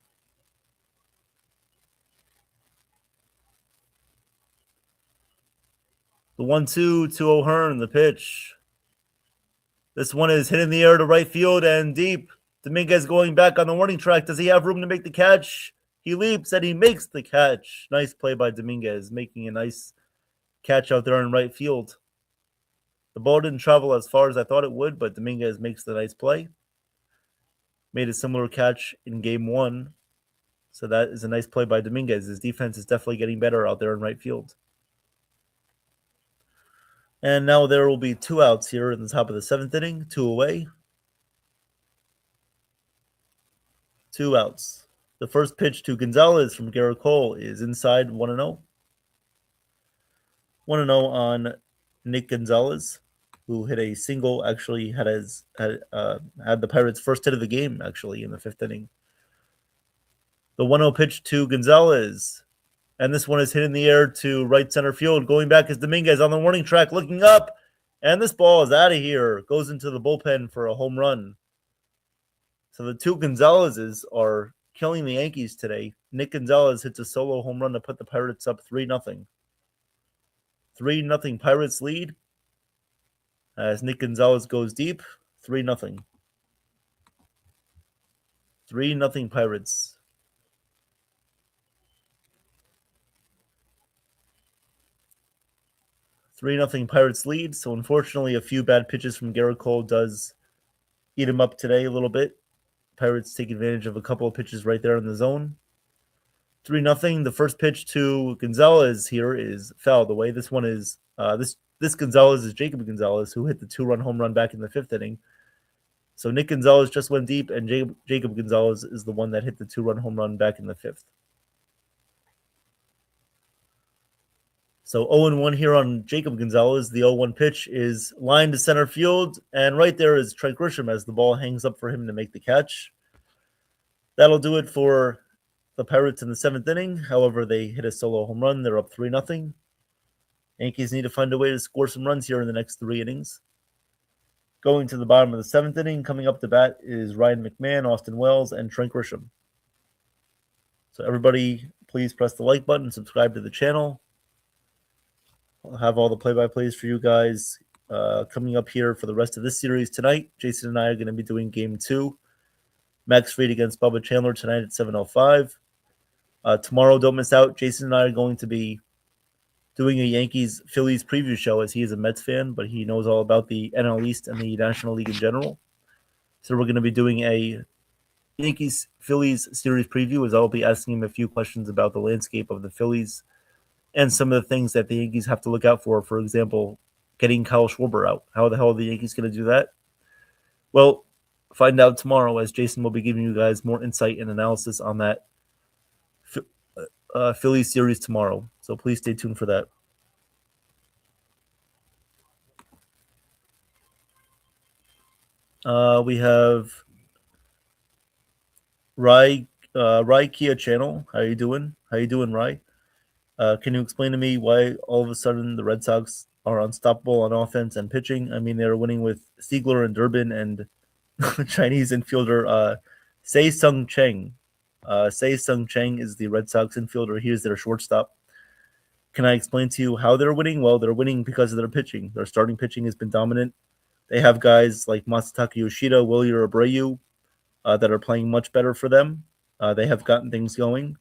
The 1-2 to O'Hearn, the pitch. This one is hit in the air to right field and deep. Dominguez going back on the warning track. Does he have room to make the catch? He leaps and he makes the catch. Nice play by Dominguez, making a nice catch out there in right field. The ball didn't travel as far as I thought it would, but Dominguez makes the nice play. Made a similar catch in game 1. So that is a nice play by Dominguez. His defense is definitely getting better out there in right field. And now there will be 2 outs here in the top of the 7th inning. 2 away. 2 outs. The first pitch to Gonzalez from Garrett Cole is inside 1-0. 1-0 on Nick Gonzalez, who hit a single, actually had the Pirates' first hit of the game, actually, in the 5th inning. The 1-0 pitch to Gonzalez. And this one is hit in the air to right center field. Going back is Dominguez on the warning track, looking up. And this ball is out of here. Goes into the bullpen for a home run. So the 2 Gonzalez's are killing the Yankees today. Nick Gonzalez hits a solo home run to put the Pirates up 3-0. 3-0 Pirates lead. As Nick Gonzalez goes deep, 3-0. 3-0 Pirates. 3-0 Pirates lead. So unfortunately, a few bad pitches from Garrett Cole does eat him up today a little bit. Pirates take advantage of a couple of pitches right there in the zone. 3-0. The first pitch to Gonzalez here is fouled away. This one is this Gonzalez is Jacob Gonzalez, who hit the 2-run home run back in the 5th inning. So Nick Gonzalez just went deep, and Jacob Gonzalez is the one that hit the 2-run home run back in the 5th. So 0-1 here on Jacob Gonzalez. The 0-1 pitch is lined to center field, and right there is Trent Grisham as the ball hangs up for him to make the catch. That'll do it for the Pirates in the 7th inning. However, they hit a solo home run. They're up 3-0. Yankees need to find a way to score some runs here in the next 3 innings. Going to the bottom of the 7th inning, coming up to bat is Ryan McMahon, Austin Wells, and Trent Grisham. So everybody, please press the like button, subscribe to the channel. I'll have all the play-by-plays for you guys coming up here for the rest of this series tonight. Jason and I are going to be doing Game 2. Max Fried against Bubba Chandler tonight at 7:05. Tomorrow, don't miss out. Jason and I are going to be doing a Yankees-Phillies preview show, as he is a Mets fan, but he knows all about the NL East and the National League in general. So we're going to be doing a Yankees-Phillies series preview, as I'll be asking him a few questions about the landscape of the Phillies and some of the things that the Yankees have to look out for. For example, getting Kyle Schwarber out. How the hell are the Yankees going to do that? Well, find out tomorrow, as Jason will be giving you guys more insight and analysis on that Phillies series tomorrow. So please stay tuned for that. We have Rai Kia channel. How you doing? How you doing, Rai? Can you explain to me why all of a sudden the Red Sox are unstoppable on offense and pitching? I mean, they're winning with Siegler and Durbin and Chinese infielder Se-Sung Cheng. Se-Sung Cheng is the Red Sox infielder. He is their shortstop. Can I explain to you how they're winning? Well, they're winning because of their pitching. Their starting pitching has been dominant. They have guys like Masataka Yoshida, Wilyer Abreu that are playing much better for them. They have gotten things going.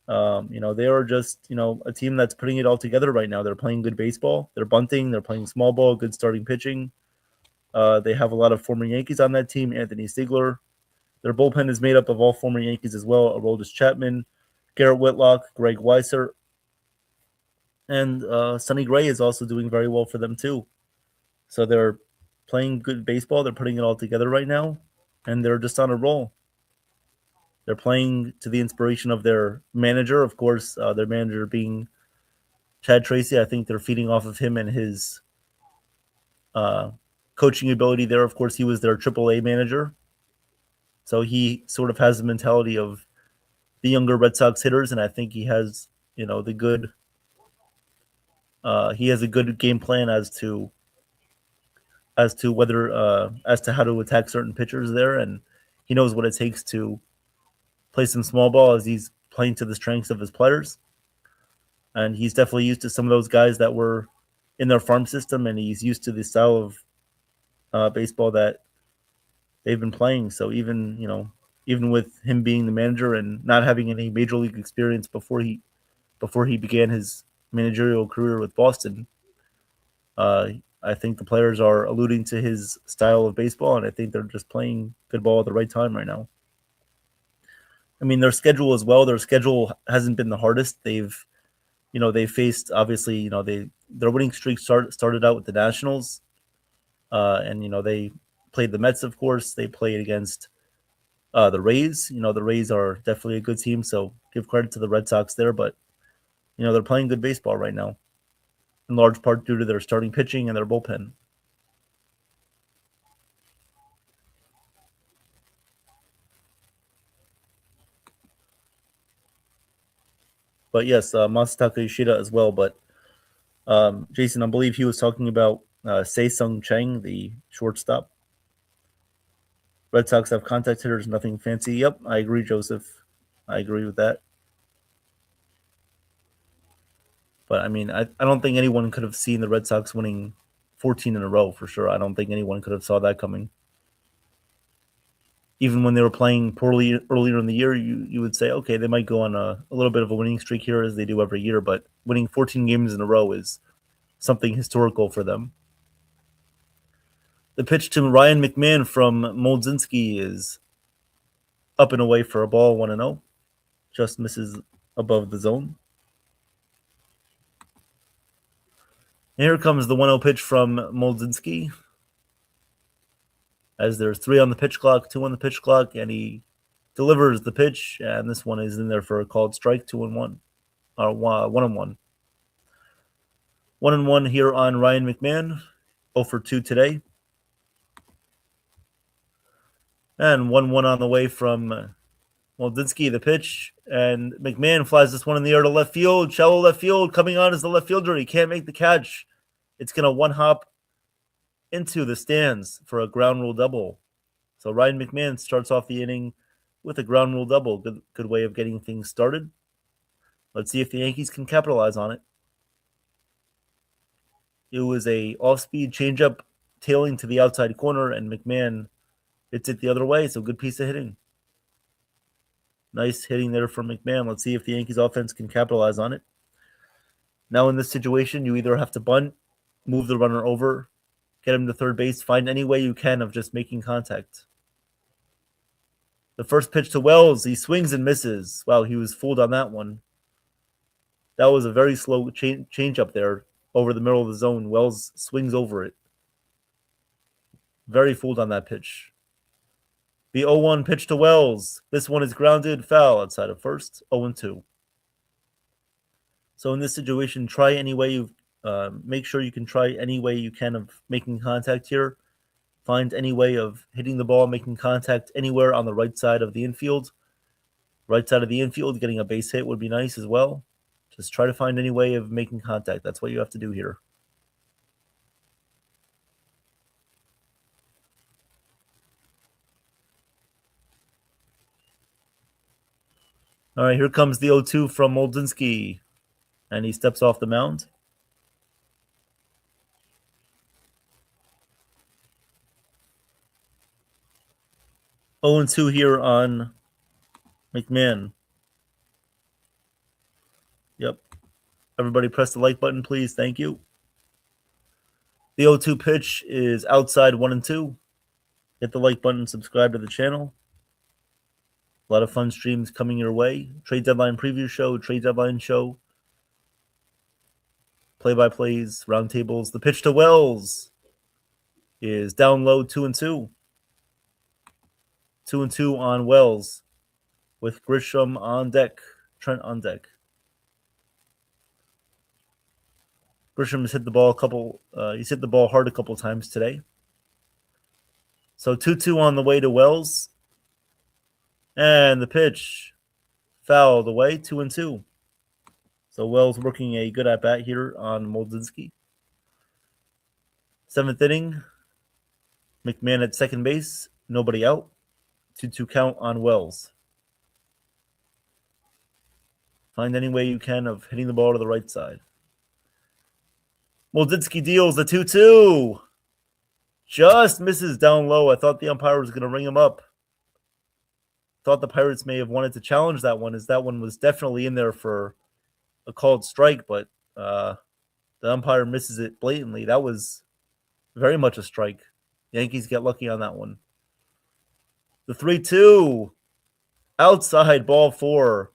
They are just, a team that's putting it all together right now. They're playing good baseball. They're bunting. They're playing small ball, good starting pitching. They have a lot of former Yankees on that team. Anthony Stiegler. Their bullpen is made up of all former Yankees as well. Aroldis Chapman, Garrett Whitlock, Greg Weiser. And Sonny Gray is also doing very well for them too. So they're playing good baseball. They're putting it all together right now. And they're just on a roll. They're playing to the inspiration of their manager. Of course, their manager being Chad Tracy. I think they're feeding off of him and his coaching ability there. Of course, he was their AAA manager. So he sort of has the mentality of the younger Red Sox hitters, and I think he has, he has a good game plan as to as to how to attack certain pitchers there, and he knows what it takes to play some small ball as he's playing to the strengths of his players. And he's definitely used to some of those guys that were in their farm system, and he's used to the style of baseball that they've been playing. So even with him being the manager and not having any major league experience before he began his managerial career with Boston, I think the players are alluding to his style of baseball, and I think they're just playing good ball at the right time right now. I mean, their schedule as well. Their schedule hasn't been the hardest. They've faced, obviously, their winning streak started out with the Nationals, and they played the Mets, of course. They played against the Rays. The Rays are definitely a good team, so give credit to the Red Sox there. But they're playing good baseball right now, in large part due to their starting pitching and their bullpen. But yes, Masataka Yoshida as well. But Jason, I believe he was talking about Se-Sung Chang, the shortstop. Red Sox have contact hitters, nothing fancy. Yep, I agree, Joseph. I agree with that. But I mean, I don't think anyone could have seen the Red Sox winning 14 in a row for sure. I don't think anyone could have saw that coming. Even when they were playing poorly earlier in the year, you would say, okay, they might go on a little bit of a winning streak here as they do every year, but winning 14 games in a row is something historical for them. The pitch to Ryan McMahon from Moldzinski is up and away for a ball, 1-0. Just misses above the zone. And here comes the 1-0 pitch from Moldzinski. As there's 3 on the pitch clock, 2 on the pitch clock, and he delivers the pitch, and this one is in there for a called strike, 2-1, or 1-1. 1-1 here on Ryan McMahon, 0 for 2 today. And 1-1 on the way from Moldzinski, the pitch, and McMahon flies this one in the air to left field, shallow left field, coming on as the left fielder. He can't make the catch. It's going to one-hop into the stands for a ground rule double. So Ryan McMahon starts off the inning with a ground rule double. Good way of getting things started. Let's see if the Yankees can capitalize on it. It was a off-speed changeup tailing to the outside corner, and McMahon hits it the other way. So good piece of hitting. Nice hitting there from McMahon. Let's see if the Yankees offense can capitalize on it. Now in this situation, you either have to bunt, move the runner over, get him to third base, find any way you can of just making contact. The first pitch to Wells, he swings and misses. Wow, he was fooled on that one. That was a very slow change up there over the middle of the zone. Wells swings over it. Very fooled on that pitch. The 0-1 pitch to Wells. This one is grounded, foul outside of first, 0-2. So in this situation, try any way you make sure you can try any way you can of making contact here. Find any way of hitting the ball, making contact anywhere on the right side of the infield. Right side of the infield, getting a base hit would be nice as well. Just try to find any way of making contact. That's what you have to do here. All right, here comes the 0-2 from Moldzinski, and he steps off the mound. Oh and 2 here on McMahon. Yep. Everybody press the like button, please. Thank you. The 0-2 pitch is outside 1-2. Hit the like button, subscribe to the channel. A lot of fun streams coming your way. Trade deadline preview show, trade deadline show. Play-by-plays, roundtables. The pitch to Wells is down low, 2-2. 2-2 on Wells with Grisham on deck, Trent on deck. Grisham has hit the ball he's hit the ball hard a couple times today. So 2-2 on the way to Wells. And the pitch fouled away, 2-2. So Wells working a good at-bat here on Moldzinski. 7th inning. McMahon at second base, nobody out. 2-2 count on Wells. Find any way you can of hitting the ball to the right side. Moldinsky deals the 2-2. Just misses down low. I thought the umpire was going to ring him up. Thought the Pirates may have wanted to challenge that one, as that one was definitely in there for a called strike, but the umpire misses it blatantly. That was very much a strike. Yankees get lucky on that one. The 3-2. Outside, ball 4.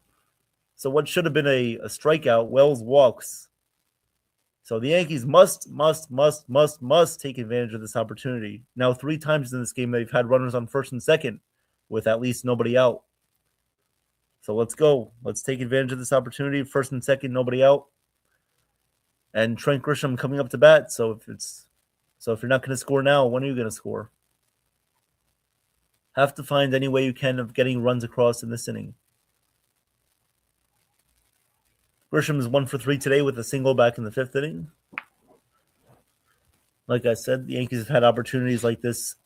So what should have been a strikeout, Wells walks. So the Yankees must take advantage of this opportunity. Now 3 times in this game they've had runners on first and second with at least nobody out. So let's go. Let's take advantage of this opportunity. First and second, nobody out. And Trent Grisham coming up to bat. So if you're not going to score now, when are you going to score? Have to find any way you can of getting runs across in this inning. Grisham is 1 for 3 today with a single back in the 5th inning. Like I said, the Yankees have had opportunities like this.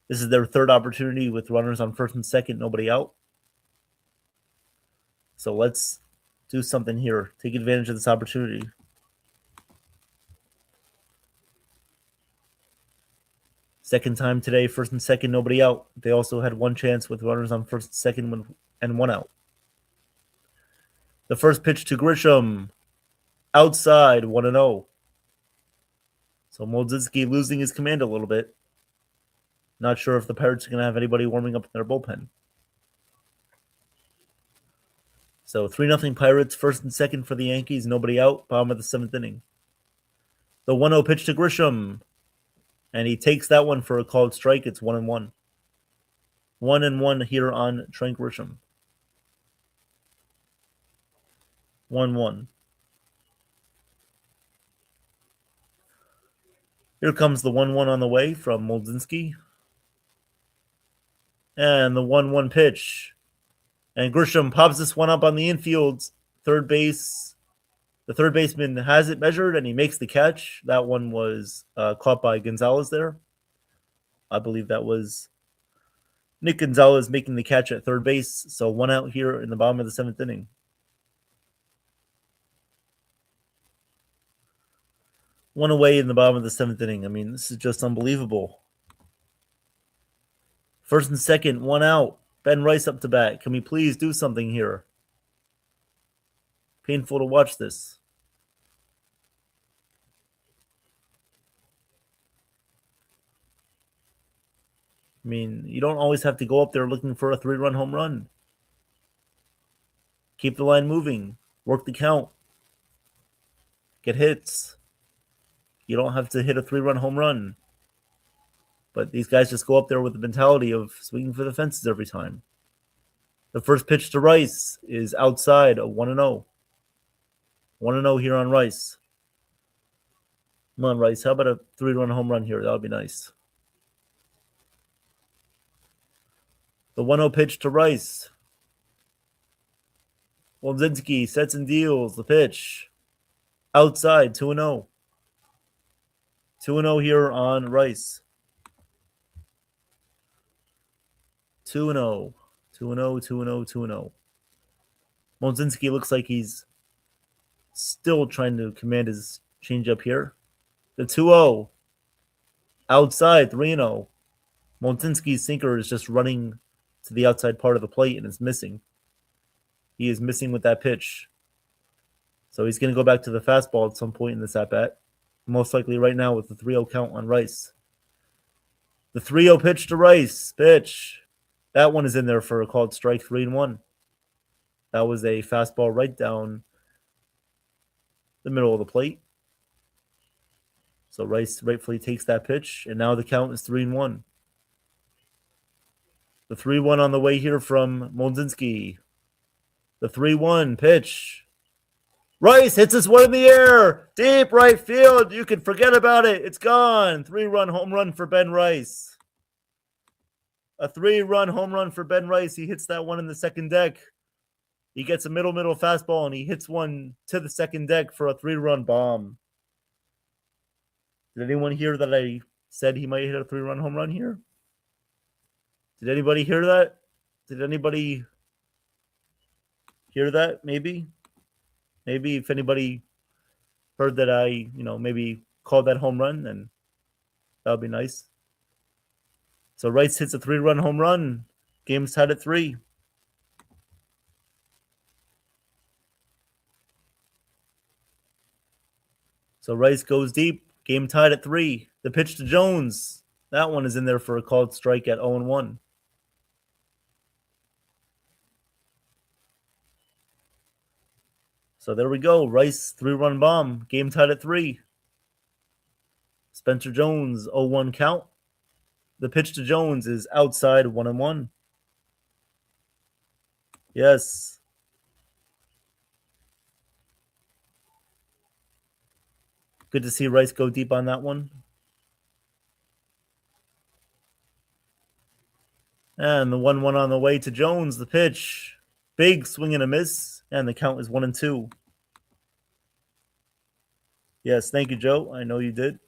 This is their 3rd opportunity with runners on first and second, nobody out. So let's do something here. Take advantage of this opportunity. Second time today, first and second, nobody out. They also had 1 chance with runners on first and second and 1 out. The first pitch to Grisham, outside, 1-0. So Moldinsky losing his command a little bit. Not sure if the Pirates are going to have anybody warming up in their bullpen. So 3-0 Pirates, first and second for the Yankees, nobody out, bottom of the 7th inning. The 1-0 pitch to Grisham, and he takes that one for a called strike. It's 1-1. 1-1 here on Trent Grisham. 1-1. Here comes the 1-1 on the way from Moldinsky. And the 1-1 pitch. And Grisham pops this one up on the infield. Third base. The third baseman has it measured, and he makes the catch. That one was caught by Gonzalez there. I believe that was Nick Gonzalez making the catch at third base. So 1 out here in the bottom of the 7th inning. 1 away in the bottom of the 7th inning. I mean, this is just unbelievable. First and second, 1 out. Ben Rice up to bat. Can we please do something here? Painful to watch this. I mean, you don't always have to go up there looking for a 3-run home run. Keep the line moving. Work the count. Get hits. You don't have to hit a 3-run home run. But these guys just go up there with the mentality of swinging for the fences every time. The first pitch to Rice is outside, a 1-0. 1-0 here on Rice. Come on, Rice. How about a 3-run home run here? That would be nice. The 1-0 pitch to Rice. Moldinsky sets and deals the pitch. Outside, 2-0. 2-0 here on Rice. 2-0. 2-0, 2-0, 2-0. Moldinsky looks like he's still trying to command his changeup here. The 2-0. Outside, 3-0. Moldinsky's sinker is just running to the outside part of the plate and it's missing. He is missing with that pitch. So he's going to go back to the fastball at some point in this at-bat. Most likely right now with the 3-0 count on Rice. The 3-0 pitch to Rice. Pitch. That one is in there for a called strike, 3-1. That was a fastball right down the middle of the plate. So Rice rightfully takes that pitch, and now the count is 3-1. The 3-1 on the way here from Moldinsky. The 3-1 pitch. Rice hits this one in the air. Deep right field. You can forget about it. It's gone. 3-run home run for Ben Rice. A 3-run home run for Ben Rice. He hits that one in the second deck. He gets a middle fastball, and he hits one to the second deck for a 3-run bomb. Did anyone hear that I said he might hit a 3-run home run here. Did anybody hear that? Did anybody hear that? Maybe if anybody heard that I, maybe called that home run, then that would be nice. So Rice hits a 3-run home run. Game's tied at 3. So Rice goes deep. Game tied at 3. The pitch to Jones. That one is in there for a called strike at 0-1. So there we go. Rice 3-run bomb. Game tied at 3. Spencer Jones 0-1 count. The pitch to Jones is outside 1-1. Yes. Good to see Rice go deep on that one. And the 1-1 on the way to Jones. The pitch. Big swing and a miss. And the count is 1-2. Yes, thank you, Joe. I know you did.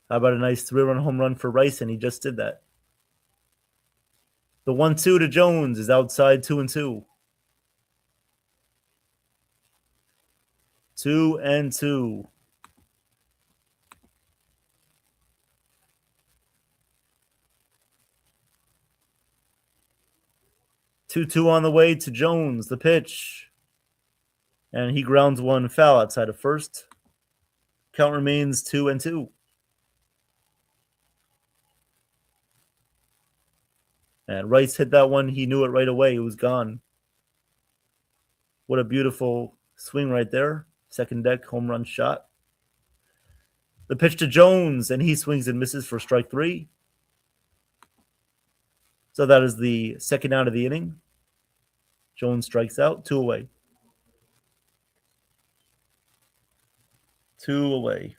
How about a nice 3-run home run for Rice? And he just did that. The 1-2 to Jones is outside 2-2. 2-2. Two on the way to Jones. The pitch. And he grounds one foul outside of first. Count remains 2-2. And Rice hit that one. He knew it right away. It was gone. What a beautiful swing right there. Second deck home run shot. The pitch to Jones, and he swings and misses for strike 3. So that is the second out of the inning. Jones strikes out. 2 away. 2 away.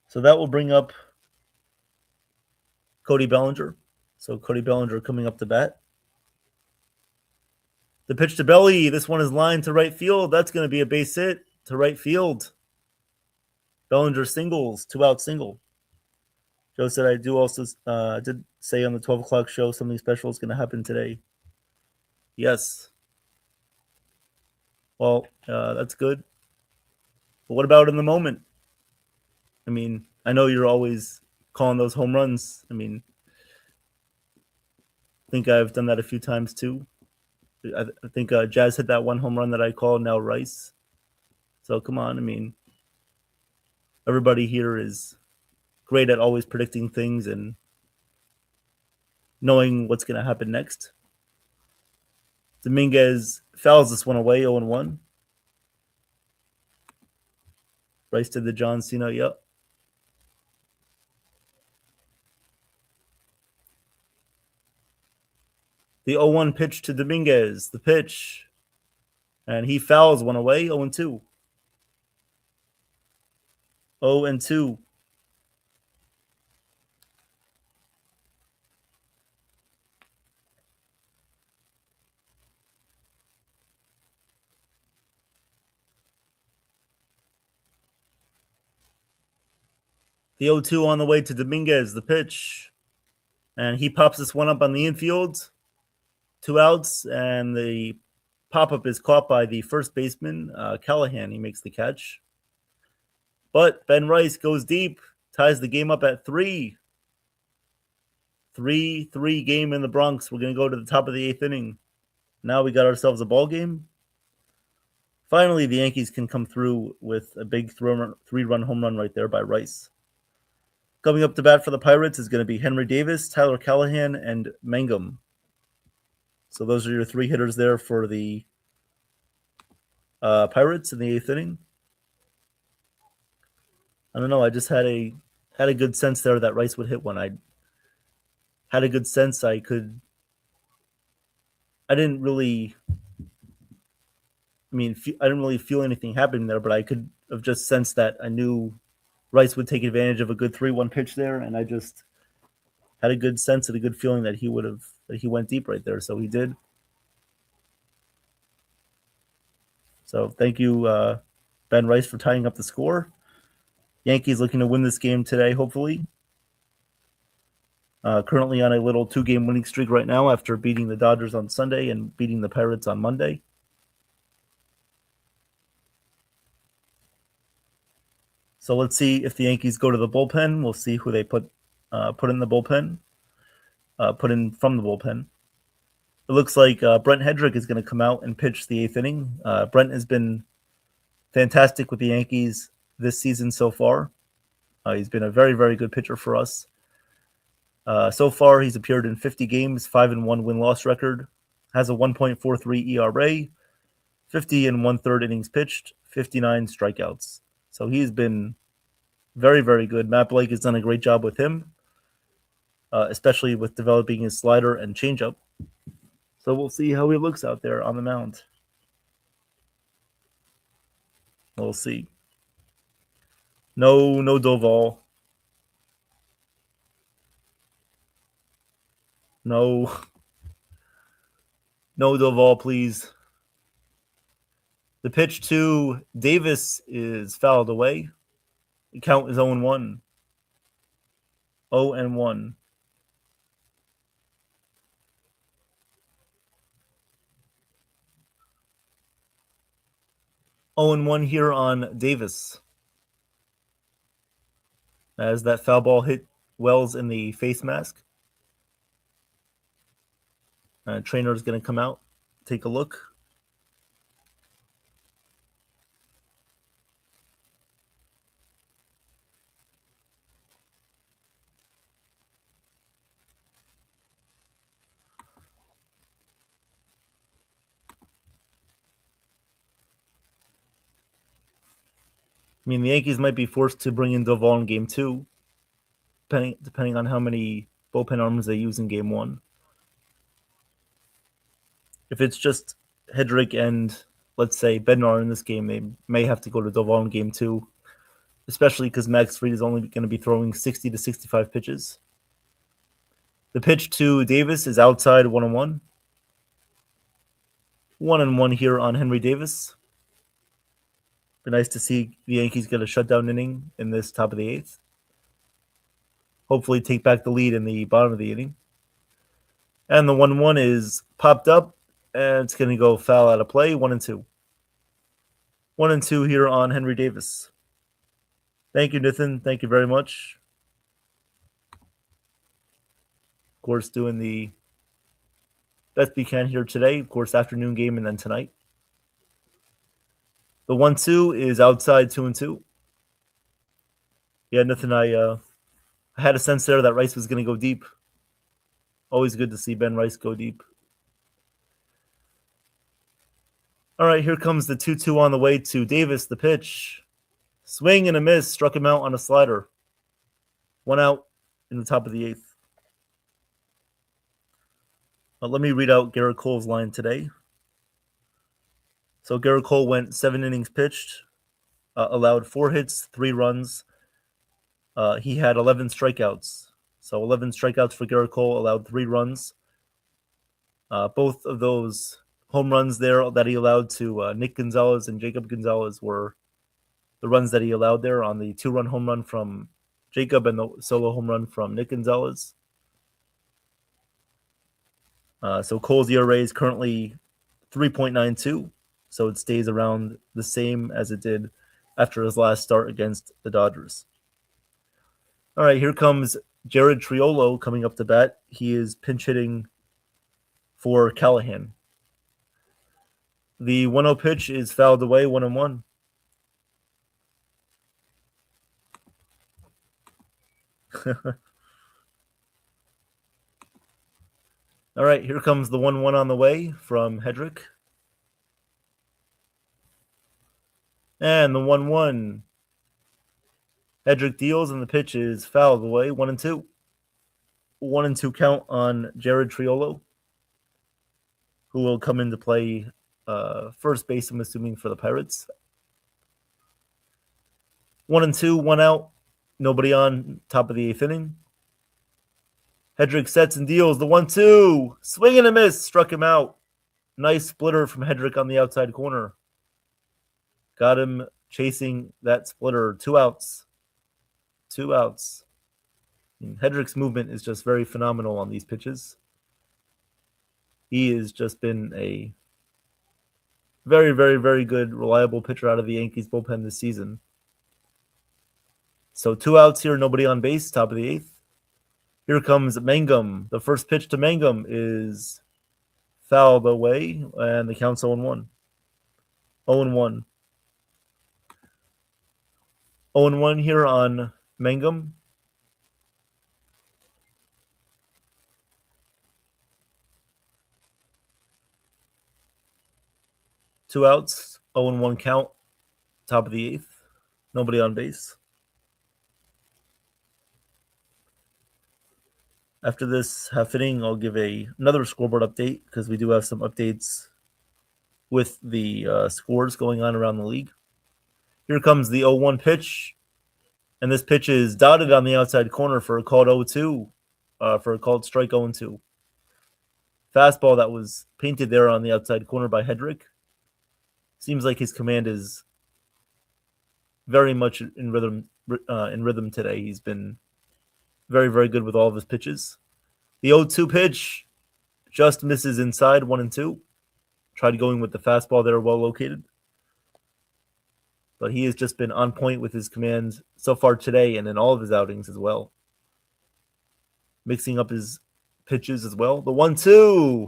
So that will bring up Cody Bellinger. So Cody Bellinger coming up to bat. The pitch to Belly. This one is lined to right field. That's going to be a base hit to right field. Bellinger singles, 2-out single. Joe said I do also did say on the 12 o'clock show something special is going to happen today. Yes. Well, that's good. But what about in the moment? I mean, I know you're always calling those home runs. I mean, I think I've done that a few times too. I think Jazz hit that one home run that I called, now Rice. So come on. I mean, everybody here is great at always predicting things and knowing what's going to happen next. Dominguez fouls this one away, 0-1. Rice did the John Cena, yep. The 0-1 pitch to Dominguez. The pitch. And he fouls one away. 0-2. 0-2. The 0-2 on the way to Dominguez. The pitch. And he pops this one up on the infield. 2 outs, and the pop-up is caught by the first baseman, Callahan. He makes the catch. But Ben Rice goes deep, ties the game up at 3. 3-3 game in the Bronx. We're going to go to the top of the 8th inning. Now we got ourselves a ball game. Finally, the Yankees can come through with a big 3-run home run right there by Rice. Coming up to bat for the Pirates is going to be Henry Davis, Tyler Callahan, and Mangum. So those are your 3 hitters there for the Pirates in the 8th inning. I don't know. I just had a good sense there that Rice would hit one. I had a good sense I didn't really feel anything happening there, but I could have just sensed that I knew Rice would take advantage of a good 3-1 pitch there, and I had a good sense and a good feeling that he went deep right there. So he did. So thank you, Ben Rice, for tying up the score. Yankees looking to win this game today, hopefully. Currently on a little 2-game winning streak right now after beating the Dodgers on Sunday and beating the Pirates on Monday. So let's see if the Yankees go to the bullpen. We'll see who they put in the bullpen, put in from the bullpen. It looks like Brent Hedrick is going to come out and pitch the 8th inning. Brent has been fantastic with the Yankees this season so far. He's been a very, very good pitcher for us. So far, he's appeared in 50 games, 5-1 win-loss record, has a 1.43 ERA, 50 1/3 innings pitched, 59 strikeouts. So he's been very, very good. Matt Blake has done a great job with him, especially with developing his slider and changeup. So we'll see how he looks out there on the mound. We'll see. No Doval. No Doval, please. The pitch to Davis is fouled away. The count is 0-1. 0-1. Oh and 1 here on Davis. As that foul ball hit Wells in the face mask. Trainer is going to come out, take a look. I mean, the Yankees might be forced to bring in Doval in Game 2, depending on how many bullpen arms they use in Game 1. If it's just Hedrick and, let's say, Bednar in this game, they may have to go to Doval in Game 2, especially because Max Fried is only going to be throwing 60 to 65 pitches. The pitch to Davis is outside 1-1. 1-1 here on Henry Davis. Be nice to see the Yankees get a shutdown inning in this top of the 8th. Hopefully take back the lead in the bottom of the inning. And the 1-1 is popped up, and it's going to go foul out of play, 1-2. 1-2 here on Henry Davis. Thank you, Nathan. Thank you very much. Of course, doing the best we can here today. Of course, afternoon game and then tonight. The 1-2 is outside 2-2. Yeah, Nathan, I had a sense there that Rice was going to go deep. Always good to see Ben Rice go deep. All right, here comes the 2-2 on the way to Davis. The pitch. Swing and a miss. Struck him out on a slider. 1 out in the top of the 8th. Let me read out Garrett Cole's line today. So Garrett Cole went 7 innings pitched, allowed 4 hits, 3 runs. He had 11 strikeouts. So 11 strikeouts for Garrett Cole, allowed 3 runs. Both of those home runs there that he allowed to Nick Gonzalez and Jacob Gonzalez were the runs that he allowed there on the 2-run home run from Jacob and the solo home run from Nick Gonzalez. So Cole's ERA is currently 3.92. So it stays around the same as it did after his last start against the Dodgers. All right, here comes Jared Triolo coming up to bat. He is pinch hitting for Callahan. The 1-0 pitch is fouled away, 1-1. All right, here comes the 1-1 on the way from Hedrick. And the 1-1. Hedrick deals, and the pitch is fouled away, 1-2. 1-2 count on Jared Triolo, who will come into play first base, I'm assuming, for the Pirates. 1-2, 1 out. Nobody on, top of the 8th inning. Hedrick sets and deals the 1-2. Swing and a miss. Struck him out. Nice splitter from Hedrick on the outside corner. Got him chasing that splitter. 2 outs. 2 outs. And Hedrick's movement is just very phenomenal on these pitches. He has just been a very, very, very good, reliable pitcher out of the Yankees bullpen this season. So 2 outs here, nobody on base, top of the 8th. Here comes Mangum. The first pitch to Mangum is fouled away, and the count's 0-1. 0-1. 0-1 here on Mangum. Two outs, 0-1 count, top of the 8th. Nobody on base. After this half inning, I'll give another scoreboard update because we do have some updates with the scores going on around the league. Here comes the 0-1 pitch, and this pitch is dotted on the outside corner for a called 0-2, for a called strike 0-2. Fastball that was painted there on the outside corner by Hedrick. Seems like his command is very much in rhythm today. He's been very, very good with all of his pitches. The 0-2 pitch just misses inside, 1-2. Tried going with the fastball there, well located. But he has just been on point with his commands so far today and in all of his outings as well. Mixing up his pitches as well. The 1-2.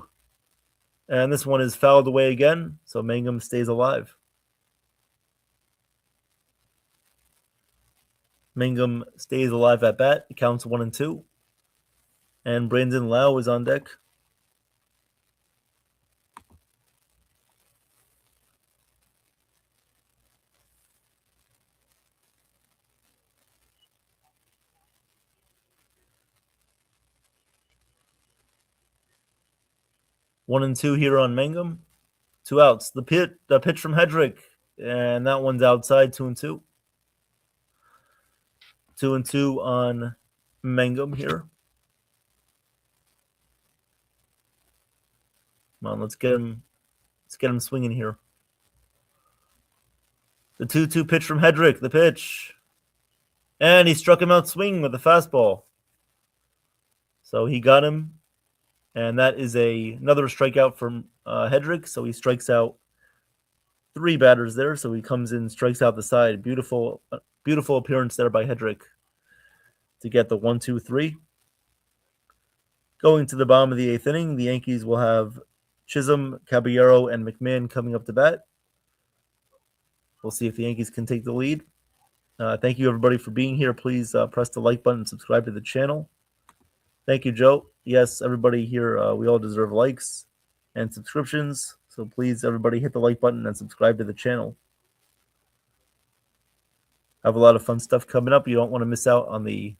And this one is fouled away again, so Mangum stays alive. Mangum stays alive at bat. It counts 1-2. And Brandon Lau is on deck. One and two here on Mangum. 2 outs. The pitch from Hedrick, and that one's outside. 2-2. 2-2 on Mangum here. Come on, let's get him swinging here. The 2-2 pitch from Hedrick. The pitch, and he struck him out swinging with a fastball. So he got him, and that is another strikeout from Hedrick. So he strikes out 3 batters there. So he comes in, strikes out the side. Beautiful appearance there by Hedrick to get the 1-2-3. Going to the bottom of the 8th inning, the Yankees will have Chisholm, Caballero, and McMahon coming up to bat. We'll see if the Yankees can take the lead. Thank you, everybody, for being here. Please press the like button and subscribe to the channel. Thank you, Joe. Yes, everybody here, we all deserve likes and subscriptions. So please, everybody, hit the like button and subscribe to the channel. Have a lot of fun stuff coming up. You don't want to miss out on the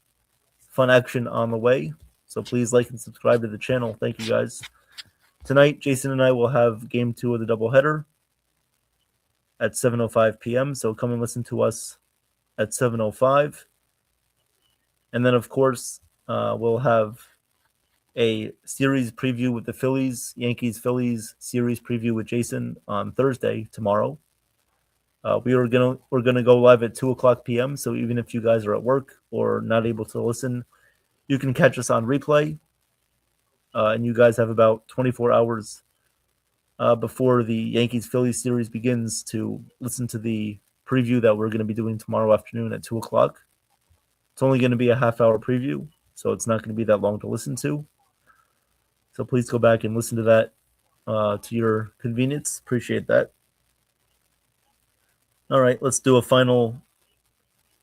fun action on the way. So please like and subscribe to the channel. Thank you, guys. Tonight, Jason and I will have Game 2 of the doubleheader at 7:05 p.m. So come and listen to us at 7:05. And then, of course, we'll have a series preview with the Phillies, Yankees-Phillies series preview with Jason on Thursday, tomorrow. We're gonna go live at 2:00 p.m. So even if you guys are at work or not able to listen, you can catch us on replay. And you guys have about 24 hours before the Yankees-Phillies series begins to listen to the preview that we're going to be doing tomorrow afternoon at 2:00. It's only going to be a half-hour preview, so it's not going to be that long to listen to. So please go back and listen to that to your convenience. Appreciate that. All right, let's do a final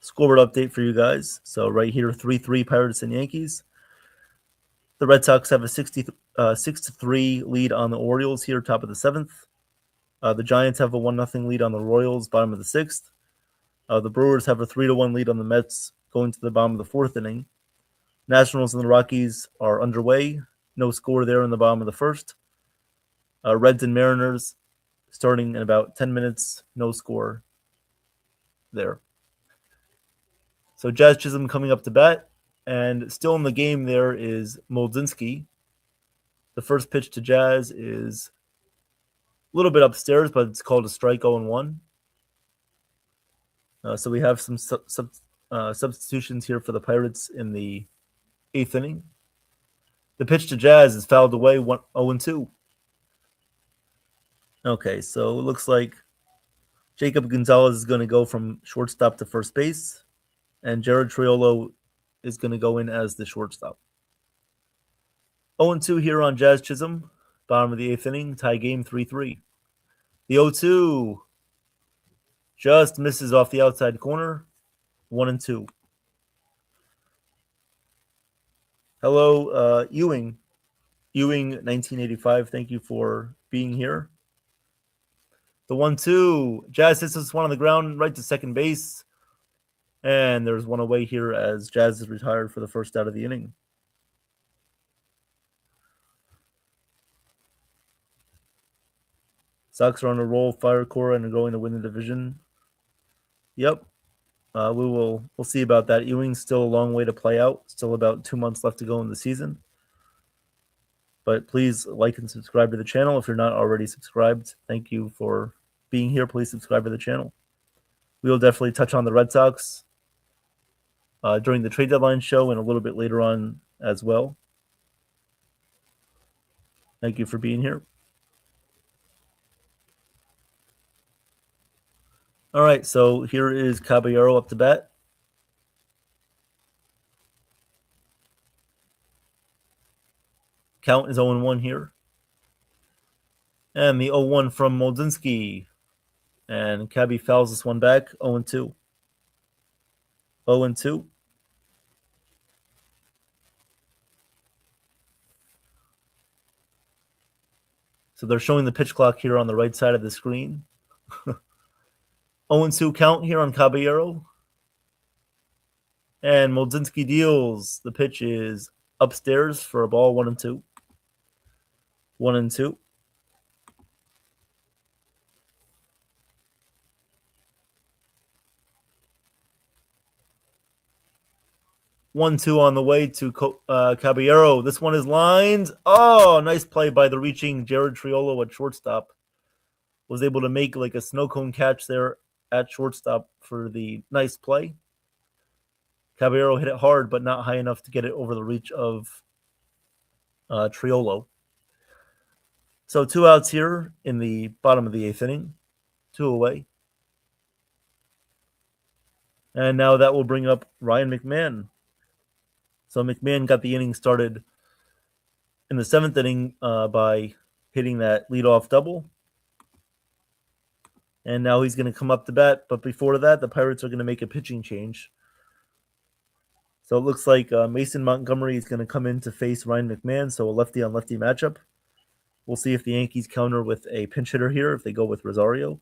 scoreboard update for you guys. So right here, 3-3 Pirates and Yankees. The Red Sox have a 6-3 lead on the Orioles here, top of the 7th. The Giants have a 1-0 lead on the Royals, bottom of the 6th. The Brewers have a 3-1 lead on the Mets, going to the bottom of the 4th inning. Nationals and the Rockies are underway. No score there in the bottom of the 1st. Reds and Mariners starting in about 10 minutes. No score there. So Jazz Chisholm coming up to bat. And still in the game there is Moldzinski. The first pitch to Jazz is a little bit upstairs, but it's called a strike 0-1. So we have some substitutions here for the Pirates in the 8th inning. The pitch to Jazz is fouled away 0-2. Okay, so it looks like Jacob Gonzalez is going to go from shortstop to first base, and Jared Triolo is going to go in as the shortstop. 0-2 here on Jazz Chisholm, bottom of the 8th inning, tie game 3-3. The 0-2 just misses off the outside corner, 1-2. Hello, Ewing, 1985. Thank you for being here. The 1-2, Jazz hits this one on the ground right to second base. And there's one away here as Jazz is retired for the first out of the inning. Sox are on a roll, Fire Corps, and are going to win the division. Yep. We'll see about that. Ewing's still a long way to play out. Still about 2 months left to go in the season. But please like and subscribe to the channel if you're not already subscribed. Thank you for being here. Please subscribe to the channel. We will definitely touch on the Red Sox during the trade deadline show and a little bit later on as well. Thank you for being here. All right, so here is Caballero up to bat. Count is 0-1 here. And the 0-1 from Moldzinski. And Cabby fouls this one back, 0-2. 0-2. So they're showing the pitch clock here on the right side of the screen. 0-2 count here on Caballero. And Moldzinski deals. The pitch is upstairs for a ball, 1-2. 1-2. One, two on the way to Caballero. This one is lined. Oh, nice play by the reaching Jared Triolo at shortstop. Was able to make like a snow cone catch there at shortstop for the nice play. Caballero hit it hard, but not high enough to get it over the reach of Triolo. So 2 outs here in the bottom of the 8th inning. 2 away. And now that will bring up Ryan McMahon. So McMahon got the inning started in the 7th inning by hitting that leadoff double. And now he's going to come up to bat. But before that, the Pirates are going to make a pitching change. So it looks like Mason Montgomery is going to come in to face Ryan McMahon. So a lefty-on-lefty matchup. We'll see if the Yankees counter with a pinch hitter here, if they go with Rosario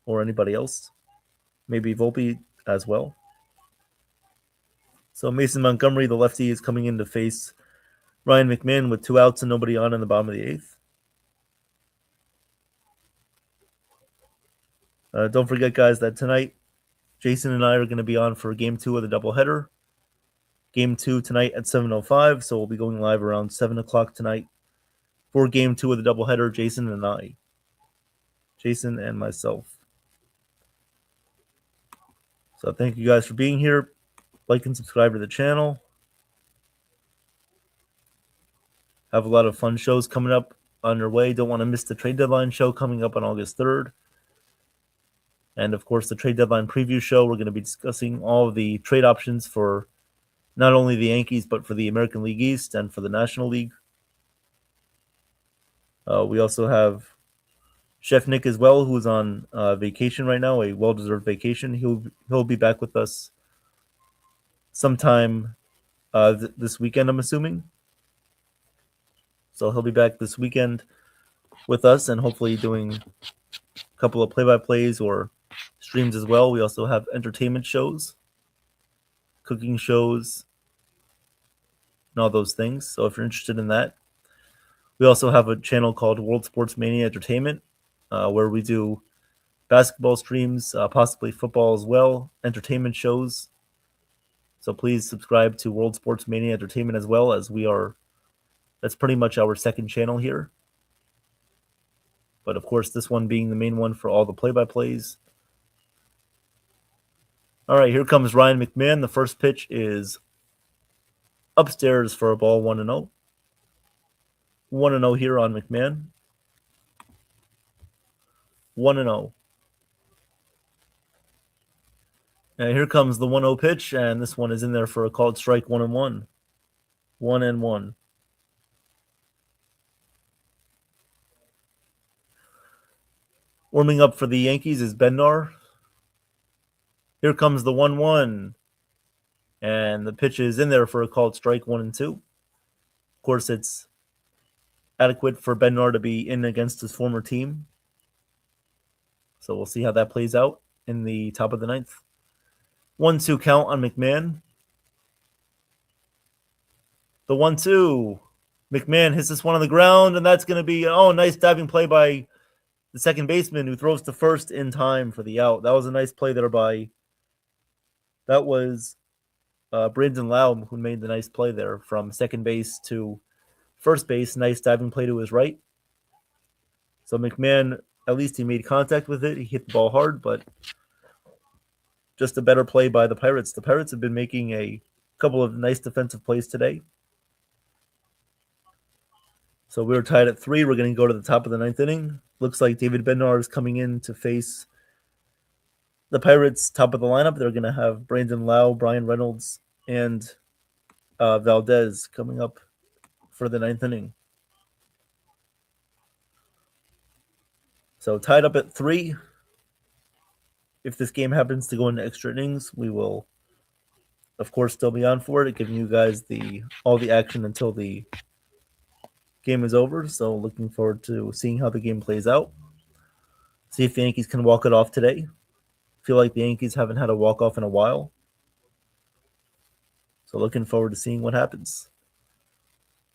or anybody else. Maybe Volpe as well. So Mason Montgomery, the lefty, is coming in to face Ryan McMahon with 2 outs and nobody on in the bottom of the 8th. Don't forget, guys, that tonight Jason and I are going to be on for Game 2 of the doubleheader. Game 2 tonight at 7:05, so we'll be going live around 7 o'clock tonight for Game 2 of the doubleheader, Jason and I. Jason and myself. So thank you guys for being here. Like and subscribe to the channel. Have a lot of fun shows coming up on your way. Don't want to miss the trade deadline show coming up on August 3rd. And of course, the trade deadline preview show. We're going to be discussing all of the trade options for not only the Yankees, but for the American League East and for the National League. We also have Chef Nick as well, who's on vacation right now, a well-deserved vacation. He'll be back with us sometime this weekend, I'm assuming. So he'll be back this weekend with us and hopefully doing a couple of play-by-plays or streams as well. We also have entertainment shows, cooking shows, and all those things. So if you're interested in that, we also have a channel called World Sports Mania Entertainment, where we do basketball streams, possibly football as well, entertainment shows, So please subscribe to World Sports Mania Entertainment as well, as that's pretty much our second channel here. But of course, this one being the main one for all the play-by-plays. All right, here comes Ryan McMahon. The first pitch is upstairs for a ball, 1-0. 1-0 here on McMahon. 1-0. And here comes the 1-0 pitch, and this one is in there for a called strike, 1-1. 1-1. Warming up for the Yankees is Bednar. Here comes the 1-1. And the pitch is in there for a called strike, 1-2. Of course, it's adequate for Bednar to be in against his former team. So we'll see how that plays out in the top of the ninth. 1-2 count on McMahon. The 1-2. McMahon hits this one on the ground, and that's going to be, nice diving play by the second baseman, who throws to first in time for the out. That was a nice play there that was Brandon Lau, who made the nice play there from second base to first base. Nice diving play to his right. So McMahon, at least he made contact with it. He hit the ball hard, but just a better play by the Pirates. The Pirates have been making a couple of nice defensive plays today. So we're tied at 3. We're going to go to the top of the ninth inning. Looks like David Bednar is coming in to face the Pirates' top of the lineup. They're going to have Brandon Lau, Brian Reynolds, and Valdez coming up for the ninth inning. So tied up at 3. If this game happens to go into extra innings, we will, of course, still be on for it, giving you guys all the action until the game is over. So looking forward to seeing how the game plays out. See if the Yankees can walk it off today. Feel like the Yankees haven't had a walk-off in a while. So looking forward to seeing what happens.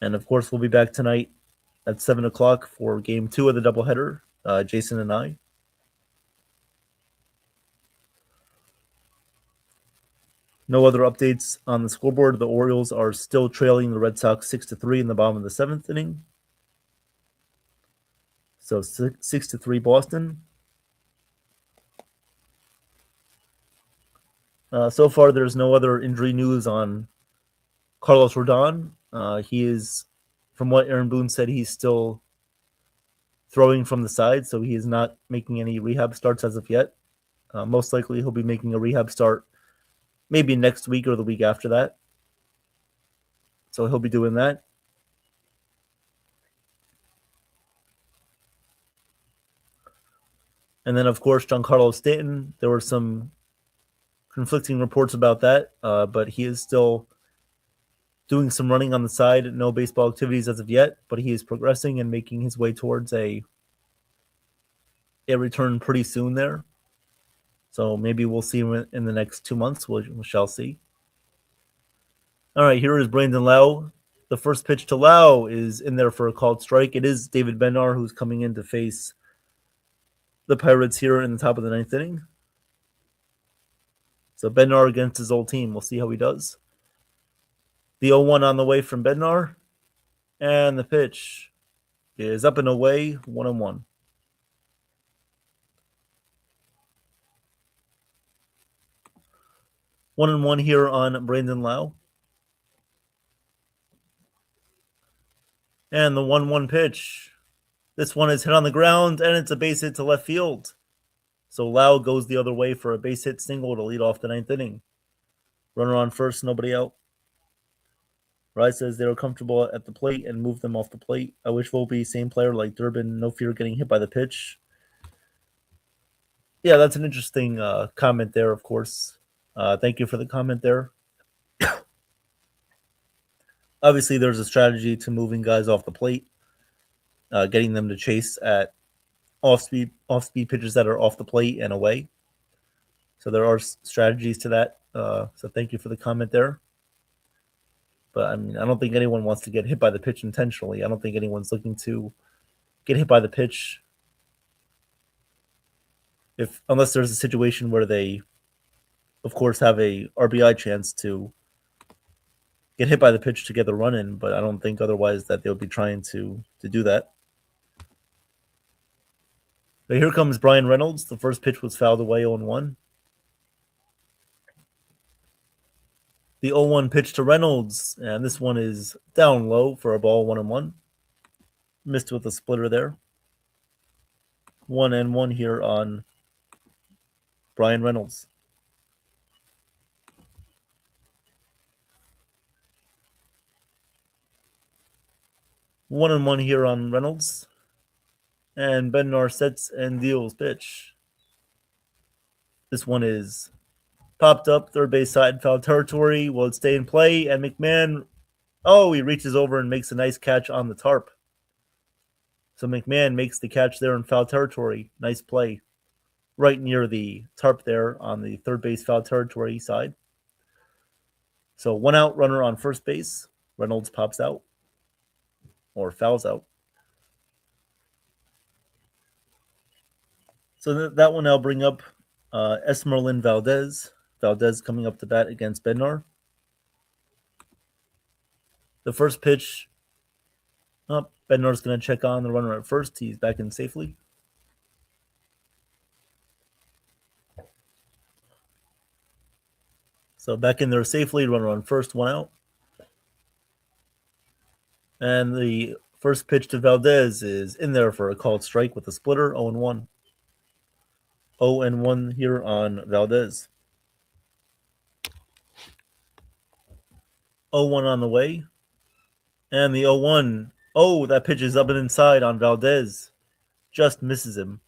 And of course, we'll be back tonight at 7 o'clock for game 2 of the doubleheader, Jason and I. No other updates on the scoreboard. The Orioles are still trailing the Red Sox 6-3 in the bottom of the 7th inning. So 6-3 Boston. So far, there's no other injury news on Carlos Rodon. He is, from what Aaron Boone said, he's still throwing from the side, so he is not making any rehab starts as of yet. Most likely, he'll be making a rehab start maybe next week or the week after that. So he'll be doing that. And then, of course, Giancarlo Stanton. There were some conflicting reports about that, but he is still doing some running on the side. No baseball activities as of yet, but he is progressing and making his way towards a return pretty soon there. So maybe we'll see him in the next 2 months. We shall see. All right, here is Brandon Lau. The first pitch to Lau is in there for a called strike. It is David Bednar who's coming in to face the Pirates here in the top of the ninth inning. So Bednar against his old team. We'll see how he does. The 0-1 on the way from Bednar. And the pitch is up and away, 1-1. 1-1 here on Brandon Lau. And the 1-1 pitch. This one is hit on the ground, and it's a base hit to left field. So Lau goes the other way for a base hit single to lead off the ninth inning. Runner on first, nobody out. Rye says they were comfortable at the plate and moved them off the plate. I wish Volpe, same player like Durbin, no fear getting hit by the pitch. Yeah, that's an interesting comment there, of course. Thank you for the comment there. Obviously, there's a strategy to moving guys off the plate, getting them to chase at off-speed pitches that are off the plate and away. So there are strategies to that. So thank you for the comment there. But I mean, I don't think anyone wants to get hit by the pitch intentionally. I don't think anyone's looking to get hit by the pitch unless there's a situation where they of course, have a RBI chance to get hit by the pitch to get the run in, but I don't think otherwise that they'll be trying to do that. But here comes Brian Reynolds. The first pitch was fouled away 0-1. The 0-1 pitch to Reynolds, and this one is down low for a ball 1-1. Missed with a splitter there. 1-1 here on Brian Reynolds. One and one here on Reynolds. And Bednar sets and deals pitch. This one is popped up, third base side, foul territory. Will it stay in play? And McMahon, he reaches over and makes a nice catch on the tarp. So McMahon makes the catch there in foul territory. Nice play. Right near the tarp there on the third base foul territory side. So 1 out, runner on first base. Reynolds pops out. Or fouls out. So that will now bring up Esmeralyn Valdez. Valdez coming up to bat against Bednar. The first pitch. Bednar's going to check on the runner at first. He's back in safely. So back in there safely, runner on first, 1 out. And the first pitch to Valdez is in there for a called strike with a splitter, 0-1. 0-1 here on Valdez. 0-1 on the way. And the 0-1. That pitch is up and inside on Valdez. Just misses him.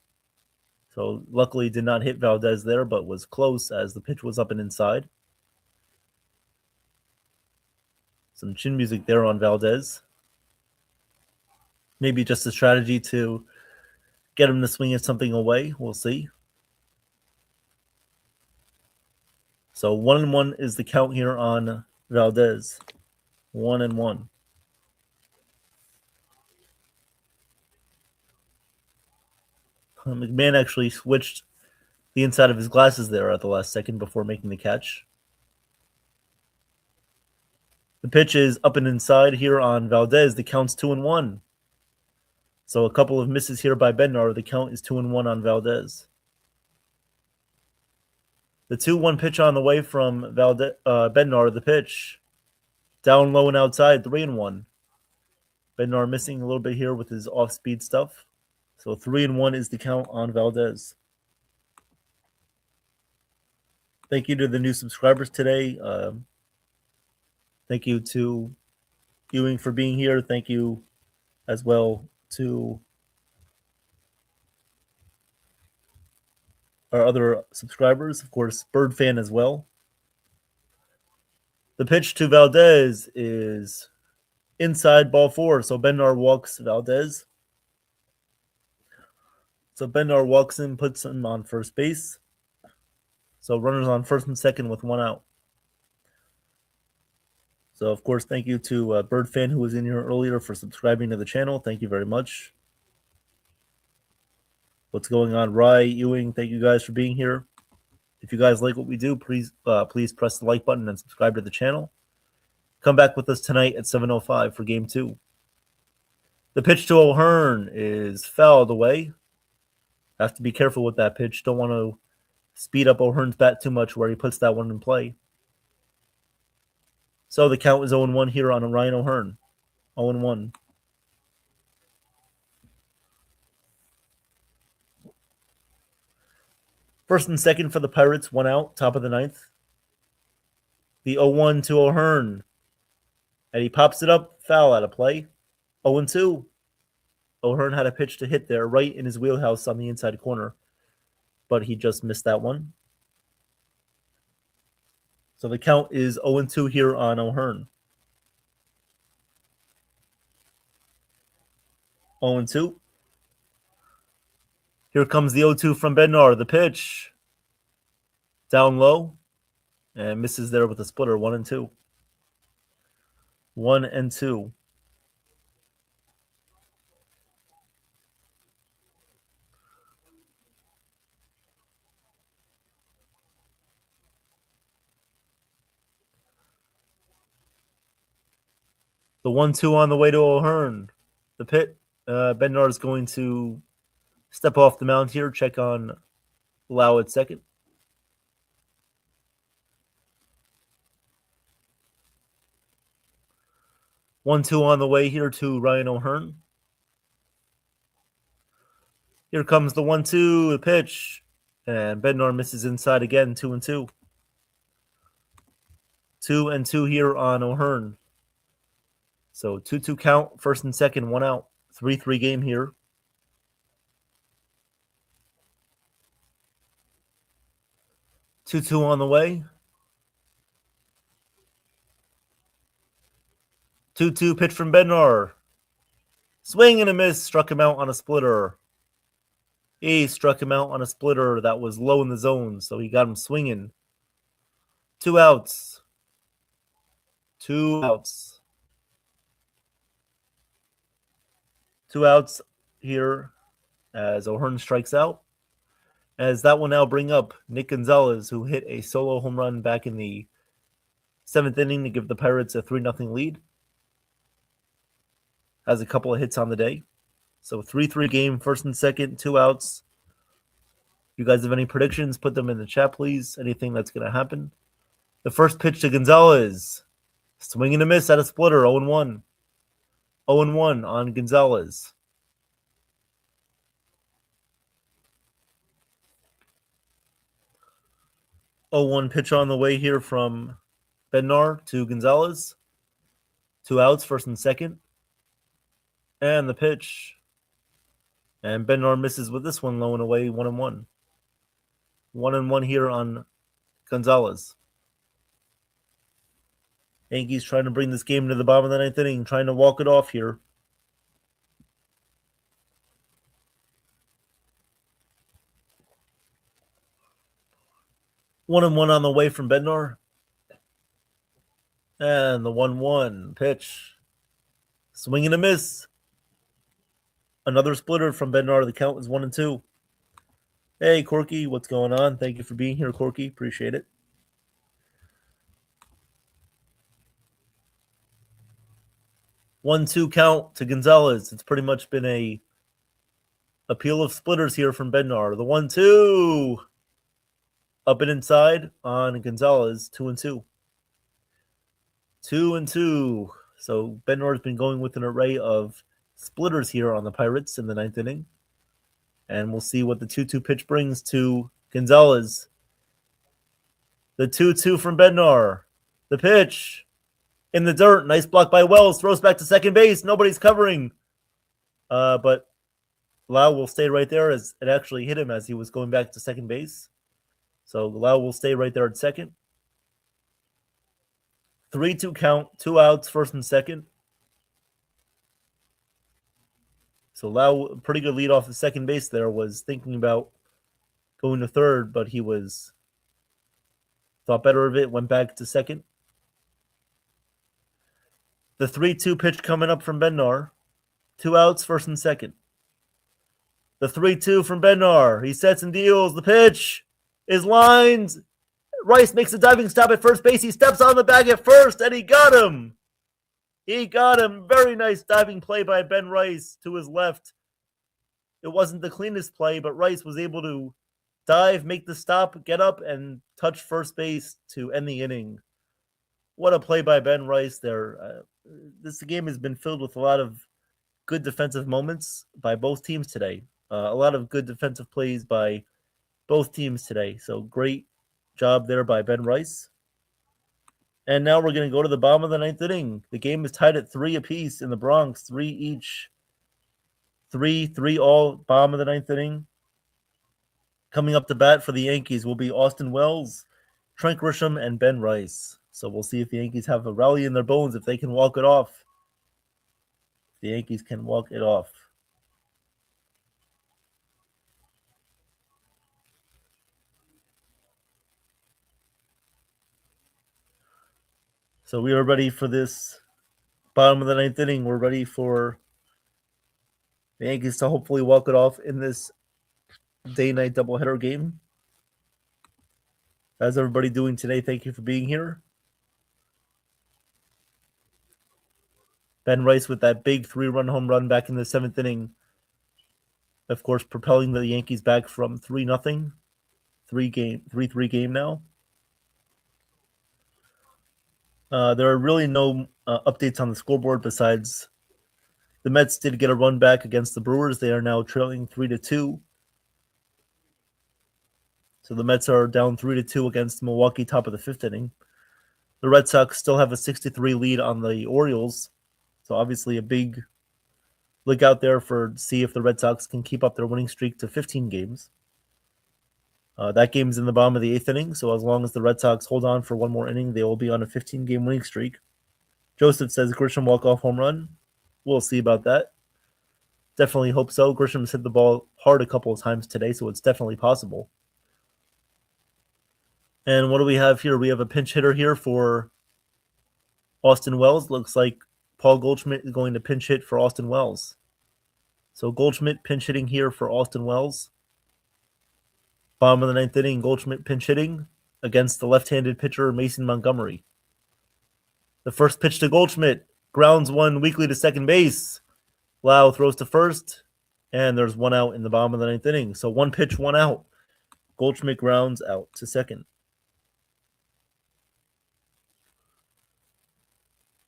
So luckily did not hit Valdez there, but was close as the pitch was up and inside. Some chin music there on Valdez. Maybe just a strategy to get him to swing at something away. We'll see. So 1-1 is the count here on Valdez. 1-1. McMahon actually switched the inside of his glasses there at the last second before making the catch. The pitch is up and inside here on Valdez. The count's 2-1. So a couple of misses here by Bednar. The count is 2-1 on Valdez. The 2-1 pitch on the way from Bednar. The pitch down low and outside, 3-1. Bednar missing a little bit here with his off-speed stuff. So 3-1 is the count on Valdez. Thank you to the new subscribers today. Thank you to Ewing for being here. Thank you as well to our other subscribers. Of course, Bird Fan as well. The pitch to Valdez is inside, ball 4. So Bednar walks Valdez. So Bednar walks in, puts him on first base. So runners on first and second with 1 out. So, of course, thank you to Bird Fan who was in here earlier for subscribing to the channel. Thank you very much. What's going on, Rye, Ewing? Thank you guys for being here. If you guys like what we do, please press the like button and subscribe to the channel. Come back with us tonight at 7:05 for Game 2. The pitch to O'Hearn is fouled away. Have to be careful with that pitch. Don't want to speed up O'Hearn's bat too much where he puts that one in play. So the count is 0-1 here on Ryan O'Hearn. 0-1. First and second for the Pirates, 1 out, top of the 9th. The 0-1 to O'Hearn. And he pops it up, foul out of play. 0-2. O'Hearn had a pitch to hit there right in his wheelhouse on the inside corner. But he just missed that one. So the count is 0-2 here on O'Hearn. 0-2. Here comes the 0-2 from Bednar. The pitch. Down low. And misses there with a splitter. 1-2. 1-2. The 1-2 on the way to O'Hearn. The pit. Bednar is going to step off the mound here. Check on Lau at second. One, two on the way here to Ryan O'Hearn. Here comes the 1-2, the pitch. And Bednar misses inside again, 2-2. 2-2 here on O'Hearn. So 2-2 count, first and second, 1 out. 3-3 game here. Two on the way. 2-2 pitch from Bednar. Swing and a miss, struck him out on a splitter. He struck him out on a splitter that was low in the zone, so he got him swinging. 2 outs. 2 outs. 2 outs here as O'Hearn strikes out. As that will now bring up Nick Gonzalez, who hit a solo home run back in the 7th inning to give the Pirates a 3-0 lead. Has a couple of hits on the day. So 3-3 game, first and second, 2 outs. If you guys have any predictions, put them in the chat, please. Anything that's going to happen. The first pitch to Gonzalez. Swing and a miss at a splitter, 0-1. 0-1 on Gonzalez. Oh, 1 pitch on the way here from Bednar to Gonzalez. 2 outs, first and second. And the pitch. And Bednar misses with this one, low and away, 1-1. 1-1 here on Gonzalez. Yankees trying to bring this game to the bottom of the 9th inning, trying to walk it off here. One on the way from Bednar. And the 1-1 pitch. Swing and a miss. Another splitter from Bednar. The count is 1-2. Hey, Corky, what's going on? Thank you for being here, Corky. Appreciate it. 1-2 count to Gonzalez. It's pretty much been a appeal of splitters here from Bednar. The 1-2. Up and inside on Gonzalez, 2-2. 2-2. So Bednar has been going with an array of splitters here on the Pirates in the 9th inning. And we'll see what the 2-2 pitch brings to Gonzalez. The 2-2 from Bednar. The pitch. In the dirt. Nice block by Wells. Throws back to second base. Nobody's covering. But Lau will stay right there as it actually hit him as he was going back to second base. So Lau will stay right there at second. 3-2 count. 2 outs, first and second. So Lau, pretty good lead off the second base there, was thinking about going to third, but he thought better of it, went back to second. The 3-2 pitch coming up from Bednar. 2 outs, first and second. The 3-2 from Bednar. He sets and deals. The pitch is lined. Rice makes a diving stop at first base. He steps on the bag at first, and he got him. He got him. Very nice diving play by Ben Rice to his left. It wasn't the cleanest play, but Rice was able to dive, make the stop, get up, and touch first base to end the inning. What a play by Ben Rice there. This game has been filled with a lot of good defensive moments by both teams today. A lot of good defensive plays by both teams today. So great job there by Ben Rice. And now we're going to go to the bottom of the 9th inning. The game is tied at 3 apiece in the Bronx, 3 each. 3 all, bottom of the 9th inning. Coming up to bat for the Yankees will be Austin Wells, Trent Grisham, and Ben Rice. So we'll see if the Yankees have a rally in their bones, if they can walk it off. The Yankees can walk it off. So we are ready for this bottom of the 9th inning. We're ready for the Yankees to hopefully walk it off in this day-night doubleheader game. How's everybody doing today? Thank you for being here. Ben Rice with that big 3-run home run back in the 7th inning. Of course, propelling the Yankees back from 3-0, 3-3 game now. There are really no updates on the scoreboard besides the Mets did get a run back against the Brewers. They are now trailing 3-2. So the Mets are down 3-2 against Milwaukee, top of the 5th inning. The Red Sox still have a 6-3 lead on the Orioles. So obviously a big look out there for see if the Red Sox can keep up their winning streak to 15 games. That game's in the bottom of the 8th inning. So as long as the Red Sox hold on for one more inning, they will be on a 15-game winning streak. Joseph says Grisham walk-off home run. We'll see about that. Definitely hope so. Grisham's hit the ball hard a couple of times today, so it's definitely possible. And what do we have here? We have a pinch hitter here for Austin Wells. Looks like Paul Goldschmidt is going to pinch hit for Austin Wells. So Goldschmidt pinch hitting here for Austin Wells. Bottom of the 9th inning, Goldschmidt pinch hitting against the left-handed pitcher Mason Montgomery. The first pitch to Goldschmidt. Grounds one weakly to second base. Lau throws to first. And there's one out in the bottom of the 9th inning. So one pitch, one out. Goldschmidt grounds out to second.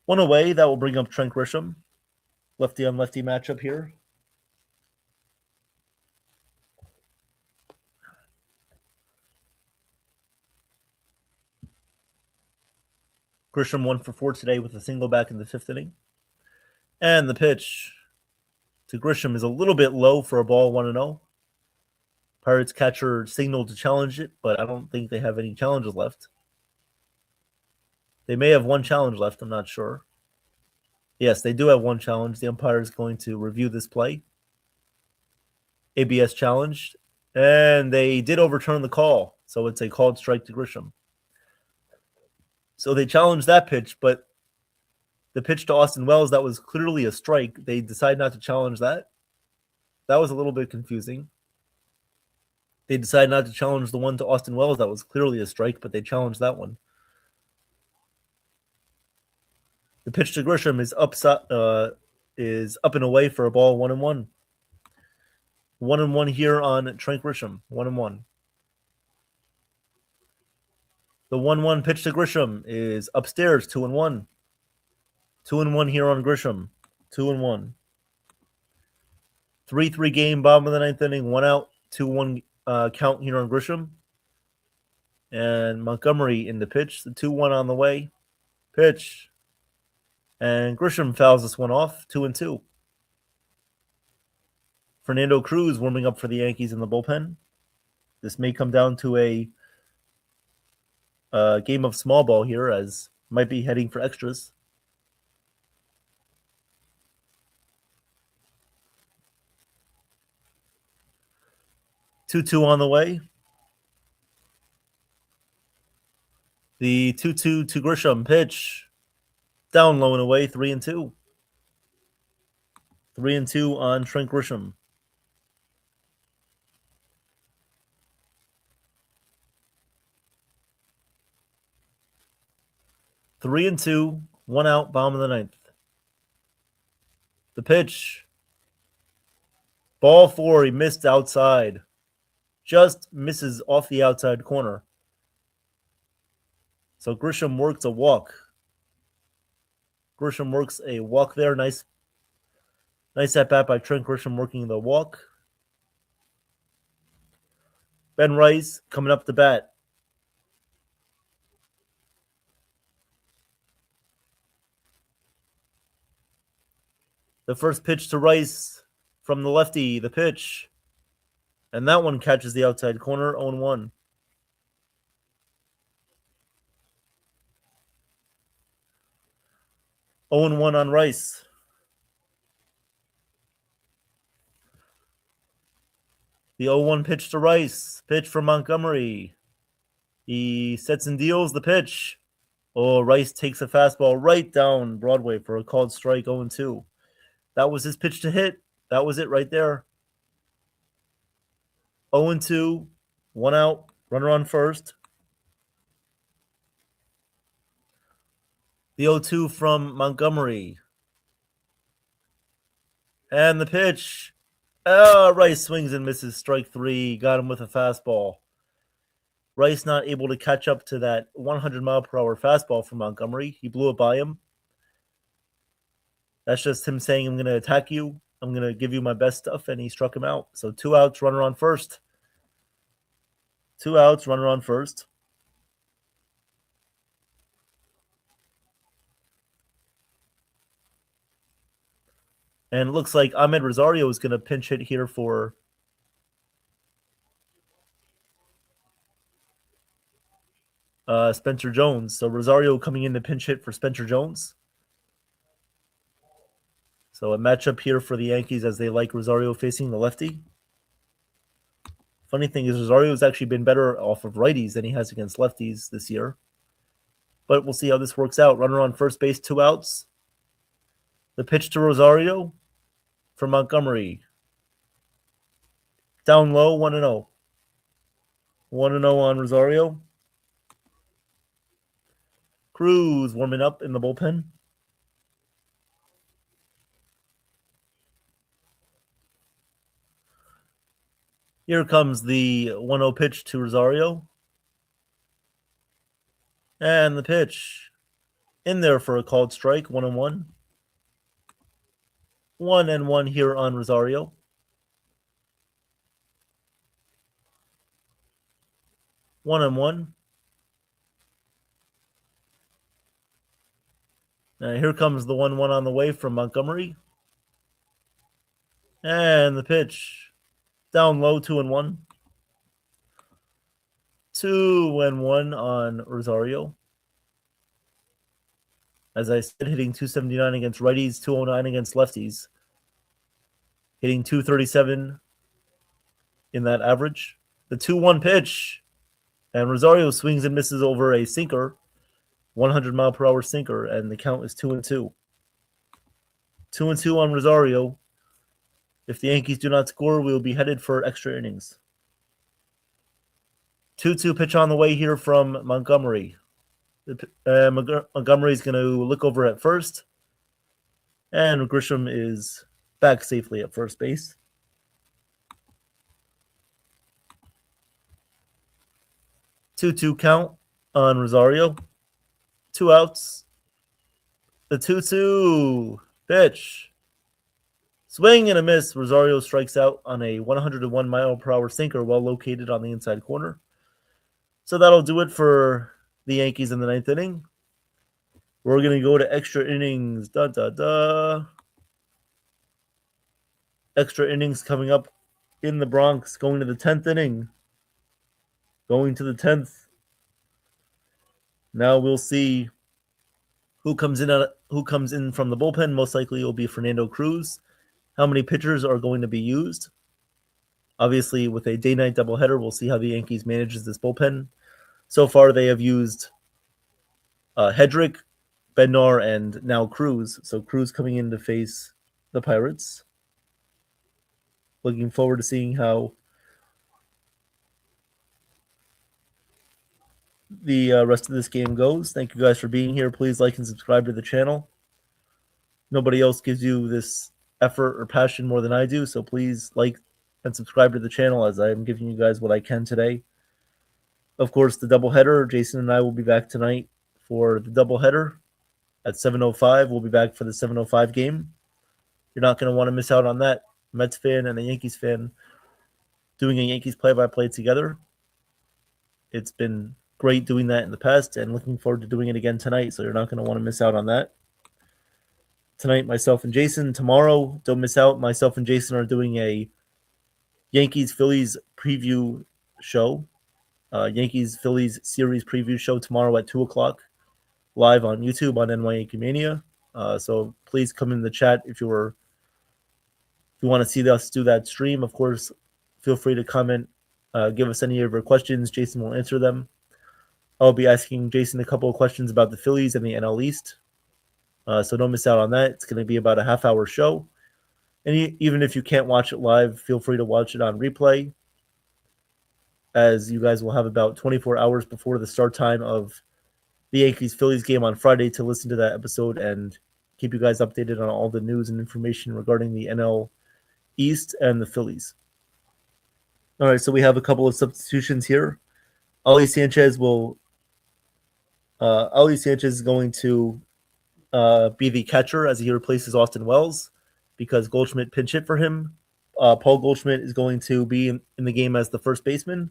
One away, that will bring up Trent Grisham. Lefty on lefty matchup here. Grisham 1 for 4 today with a single back in the 5th inning. And the pitch to Grisham is a little bit low for a ball 1-0. Pirates catcher signaled to challenge it, but I don't think they have any challenges left. They may have one challenge left, I'm not sure. Yes, they do have one challenge. The umpire is going to review this play. ABS challenged, and they did overturn the call, so it's a called strike to Grisham. So they challenged that pitch, but the pitch to Austin Wells, that was clearly a strike. They decided not to challenge that. That was a little bit confusing. They decided not to challenge the one to Austin Wells. That was clearly a strike, but they challenged that one. The pitch to Grisham is up and away for a ball 1-1. 1-1 here on Trent Grisham. 1-1. The 1-1 pitch to Grisham is upstairs. 2-1. 2-1 here on Grisham. 2-1. 3-3 game, bottom of the 9th inning. 1 out. 2-1 count here on Grisham. And Montgomery in the pitch. The 2-1 on the way. Pitch. And Grisham fouls this one off. 2-2. Fernando Cruz warming up for the Yankees in the bullpen. This may come down to a game of small ball here, as might be heading for extras. Two-two on the way. The 2-2 to Grisham pitch. Down low and away, 3-2. 3-2 on Trent Grisham. Three and two, 1 out, bottom of the 9th. The pitch. Ball 4, he missed outside. Just misses off the outside corner. So Grisham works a walk. Grisham works a walk there. Nice at bat by Trent Grisham working the walk. Ben Rice coming up to bat. The first pitch to Rice from the lefty, the pitch. And that one catches the outside corner, 0-1. On Rice. The 0-1 pitch to Rice. Pitch from Montgomery. He sets and deals the pitch. Oh, Rice takes a fastball right down Broadway for a called strike, 0-2. That was his pitch to hit. That was it right there. 0-2, 1 out, runner on first. The 0-2 from Montgomery. And the pitch. Oh, Rice swings and misses. Strike 3. Got him with a fastball. Rice not able to catch up to that 100-mile-per-hour fastball from Montgomery. He blew it by him. That's just him saying, I'm going to attack you. I'm going to give you my best stuff, and he struck him out. So 2 outs, runner on first. 2 outs, runner on first. And it looks like Ahmed Rosario is going to pinch hit here for Spencer Jones. So Rosario coming in to pinch hit for Spencer Jones. So a matchup here for the Yankees as they like Rosario facing the lefty. Funny thing is Rosario's actually been better off of righties than he has against lefties this year. But we'll see how this works out. Runner on first base, 2 outs. The pitch to Rosario from Montgomery. Down low, 1-0. 1-0 on Rosario. Cruz warming up in the bullpen. Here comes the 1-0 pitch to Rosario. And the pitch in there for a called strike, 1-1. 1-1 here on Rosario. One and one. Here comes the 1-1 on the way from Montgomery. And the pitch. Down low, 2-1. 2-1 on Rosario. As I said, hitting 279 against righties, 209 against lefties. Hitting 237 in that average. The 2-1 pitch. And Rosario swings and misses over a sinker. 100-mile-per-hour sinker, and the count is 2-2. 2-2 on Rosario. If the Yankees do not score, we will be headed for extra innings. 2-2 pitch on the way here from Montgomery. Montgomery is going to look over at first, and Grisham is back safely at first base. 2-2 count on Rosario. 2 outs. The 2-2 pitch. Swing and a miss. Rosario strikes out on a 101-mile-per-hour sinker well located on the inside corner. So that'll do it for the Yankees in the 9th inning. We're going to go to extra innings. Extra innings coming up in the Bronx. Going to the 10th inning. Going to the 10th. Now we'll see who comes in from the bullpen. Most likely it will be Fernando Cruz. How many pitchers are going to be used? Obviously, with a day-night doubleheader, we'll see how the Yankees manages this bullpen. So far, they have used Hedrick, Bednar, and now Cruz. So Cruz coming in to face the Pirates. Looking forward to seeing how the rest of this game goes. Thank you guys for being here. Please like and subscribe to the channel. Nobody else gives you this effort or passion more than I do, so please like and subscribe to the channel as I am giving you guys what I can today. Of course, the doubleheader, Jason and I will be back tonight for the doubleheader at 7:05. We'll be back for the 7:05 game. You're not going to want to miss out on that. Mets fan and a Yankees fan doing a Yankees play-by-play together. It's been great doing that in the past and looking forward to doing it again tonight, so you're not going to want to miss out on that. Tonight, myself and Jason. Tomorrow, don't miss out. Myself and Jason are doing a Yankees-Phillies preview show. Yankees-Phillies series preview show tomorrow at 2 o'clock live on YouTube on NY YankeeMania. So please come in the chat if you want to see us do that stream. Of course, feel free to comment. Give us any of your questions. Jason will answer them. I'll be asking Jason a couple of questions about the Phillies and the NL East. So don't miss out on that. It's going to be about a half-hour show. And even if you can't watch it live, feel free to watch it on replay, as you guys will have about 24 hours before the start time of the Yankees-Phillies game on Friday to listen to that episode and keep you guys updated on all the news and information regarding the NL East and the Phillies. All right, so we have a couple of substitutions here. Ali Sanchez is going to be the catcher as he replaces Austin Wells because Goldschmidt pinch hit for him. Paul Goldschmidt is going to be in the game as the first baseman.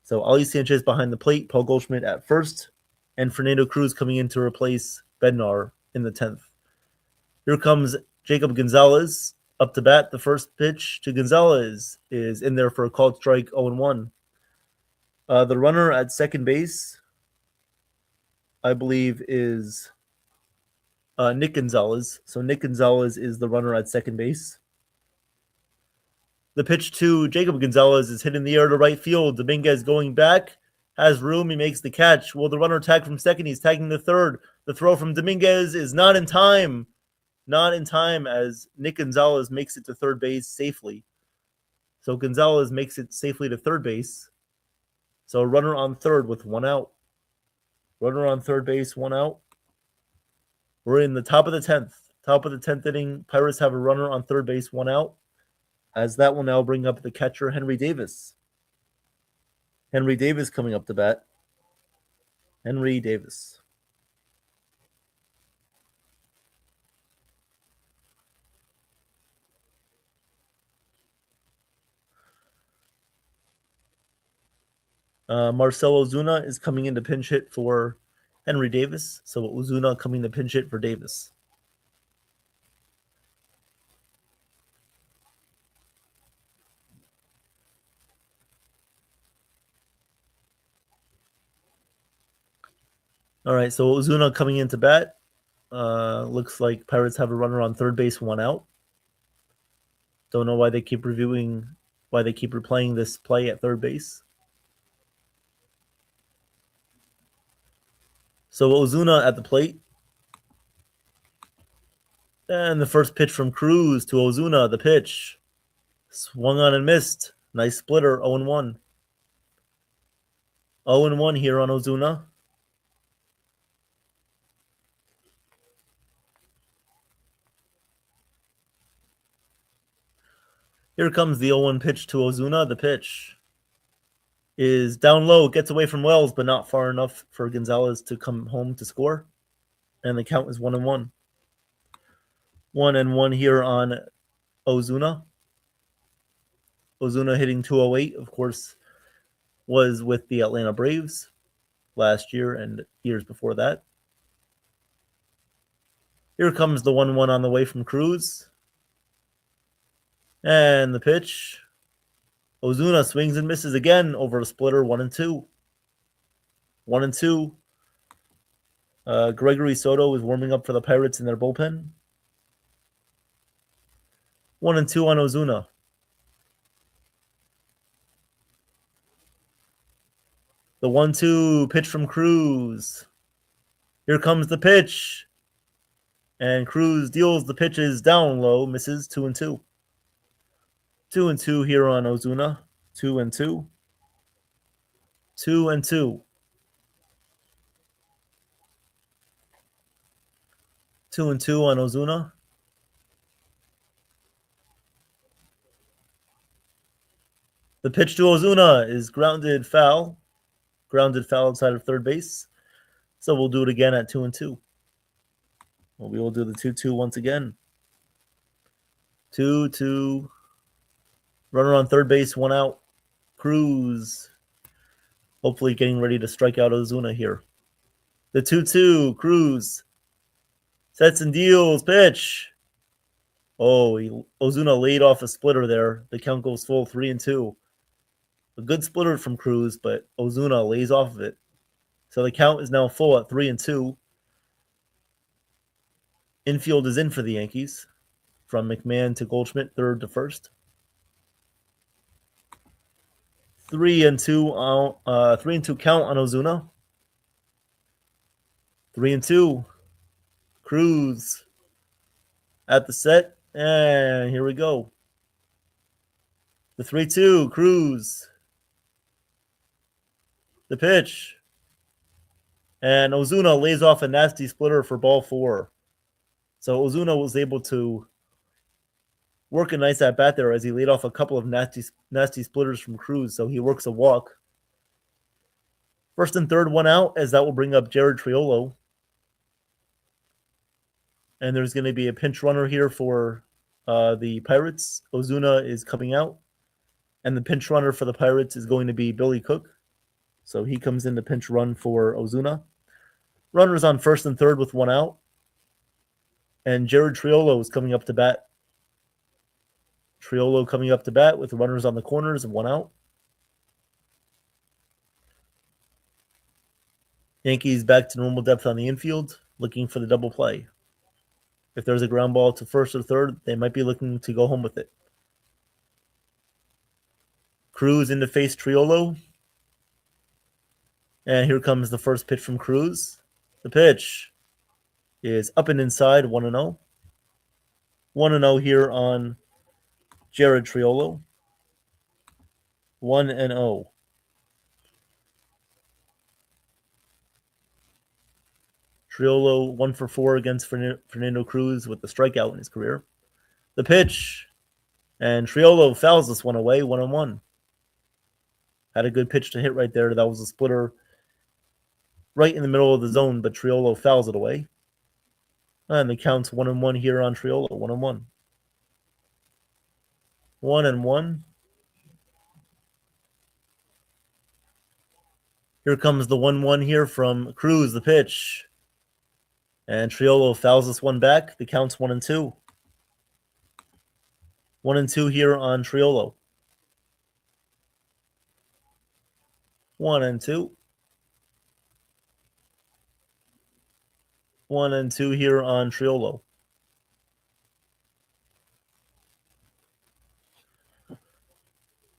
So Ali Sanchez behind the plate, Paul Goldschmidt at first, and Fernando Cruz coming in to replace Bednar in the 10th. Here comes Jacob Gonzalez up to bat. The first pitch to Gonzalez is in there for a called strike 0-1. The runner at second base, I believe, is Nick Gonzalez. So Nick Gonzalez is the runner at second base. The pitch to Jacob Gonzalez is hit in the air to right field. Dominguez going back, has room. He makes the catch. Will the runner tag from second? He's tagging the third. The throw from Dominguez is not in time. Not in time as Nick Gonzalez makes it to third base safely. So Gonzalez makes it safely to third base. So a runner on third with one out. Runner on third base, one out. We're in the top of the 10th. Top of the 10th inning. Pirates have a runner on third base, one out. As that will now bring up the catcher, Henry Davis. Henry Davis coming up to bat. Henry Davis. Marcelo Ozuna is coming in to pinch hit for Henry Davis. So Ozuna coming to pinch hit for Davis. All right, so Ozuna coming into bat. Looks like Pirates have a runner on third base, one out. Don't know why they keep replaying this play at third base. So Ozuna at the plate. And the first pitch from Cruz to Ozuna, the pitch. Swung on and missed. Nice splitter, 0-1. 0-1 here on Ozuna. Here comes the 0-1 pitch to Ozuna. The pitch is down low, gets away from Wells, but not far enough for Gonzalez to come home to score. And the count is 1-1. 1-1 here on Ozuna. Ozuna hitting 208, of course, was with the Atlanta Braves last year and years before that. Here comes the 1-1 on the way from Cruz. And the pitch. Ozuna swings and misses again over a splitter, 1-2. 1-2. Gregory Soto is warming up for the Pirates in their bullpen. 1-2 on Ozuna. The 1-2 pitch from Cruz. Here comes the pitch. And Cruz deals the pitches down low, misses 2-2. 2-2 here on Ozuna. 2-2. 2-2. 2-2 on Ozuna. The pitch to Ozuna is grounded foul. Grounded foul outside of third base. So we'll do it again at 2-2. Well, we will do the 2-2 once again. 2-2. Runner on third base, one out. Cruz. Hopefully getting ready to strike out Ozuna here. The 2-2. Cruz. Sets and deals. Pitch. Oh, Ozuna laid off a splitter there. The count goes full, 3-2. A good splitter from Cruz, but Ozuna lays off of it. So the count is now full at 3-2. Infield is in for the Yankees. From McMahon to Goldschmidt, third to first. 3-2 count on Ozuna. 3-2. Cruz at the set. And here we go. The 3-2. Cruz. The pitch. And Ozuna lays off a nasty splitter for ball 4. So Ozuna was able to work a nice at bat there as he laid off a couple of nasty splitters from Cruz. So he works a walk. First and third, one out, as that will bring up Jared Triolo. And there's going to be a pinch runner here for the Pirates. Ozuna is coming out. And the pinch runner for the Pirates is going to be Billy Cook. So he comes in to pinch run for Ozuna. Runners on first and third with one out. And Jared Triolo is coming up to bat. Triolo coming up to bat with runners on the corners and one out. Yankees back to normal depth on the infield, looking for the double play. If there's a ground ball to first or third, they might be looking to go home with it. Cruz in to face Triolo. And here comes the first pitch from Cruz. The pitch is up and inside, 1-0. 1-0 here on Jared Triolo. 1-0. Triolo 1 for 4 against Fernando Cruz with the strikeout in his career. The pitch. And Triolo fouls this one away, 1-1. Had a good pitch to hit right there. That was a splitter right in the middle of the zone, but Triolo fouls it away. And the count's 1-1 here on Triolo, 1-1. 1-1. Here comes the 1-1 here from Cruz, the pitch. And Triolo fouls this one back. The count's 1-2. 1-2 here on Triolo. 1-2. 1-2 here on Triolo.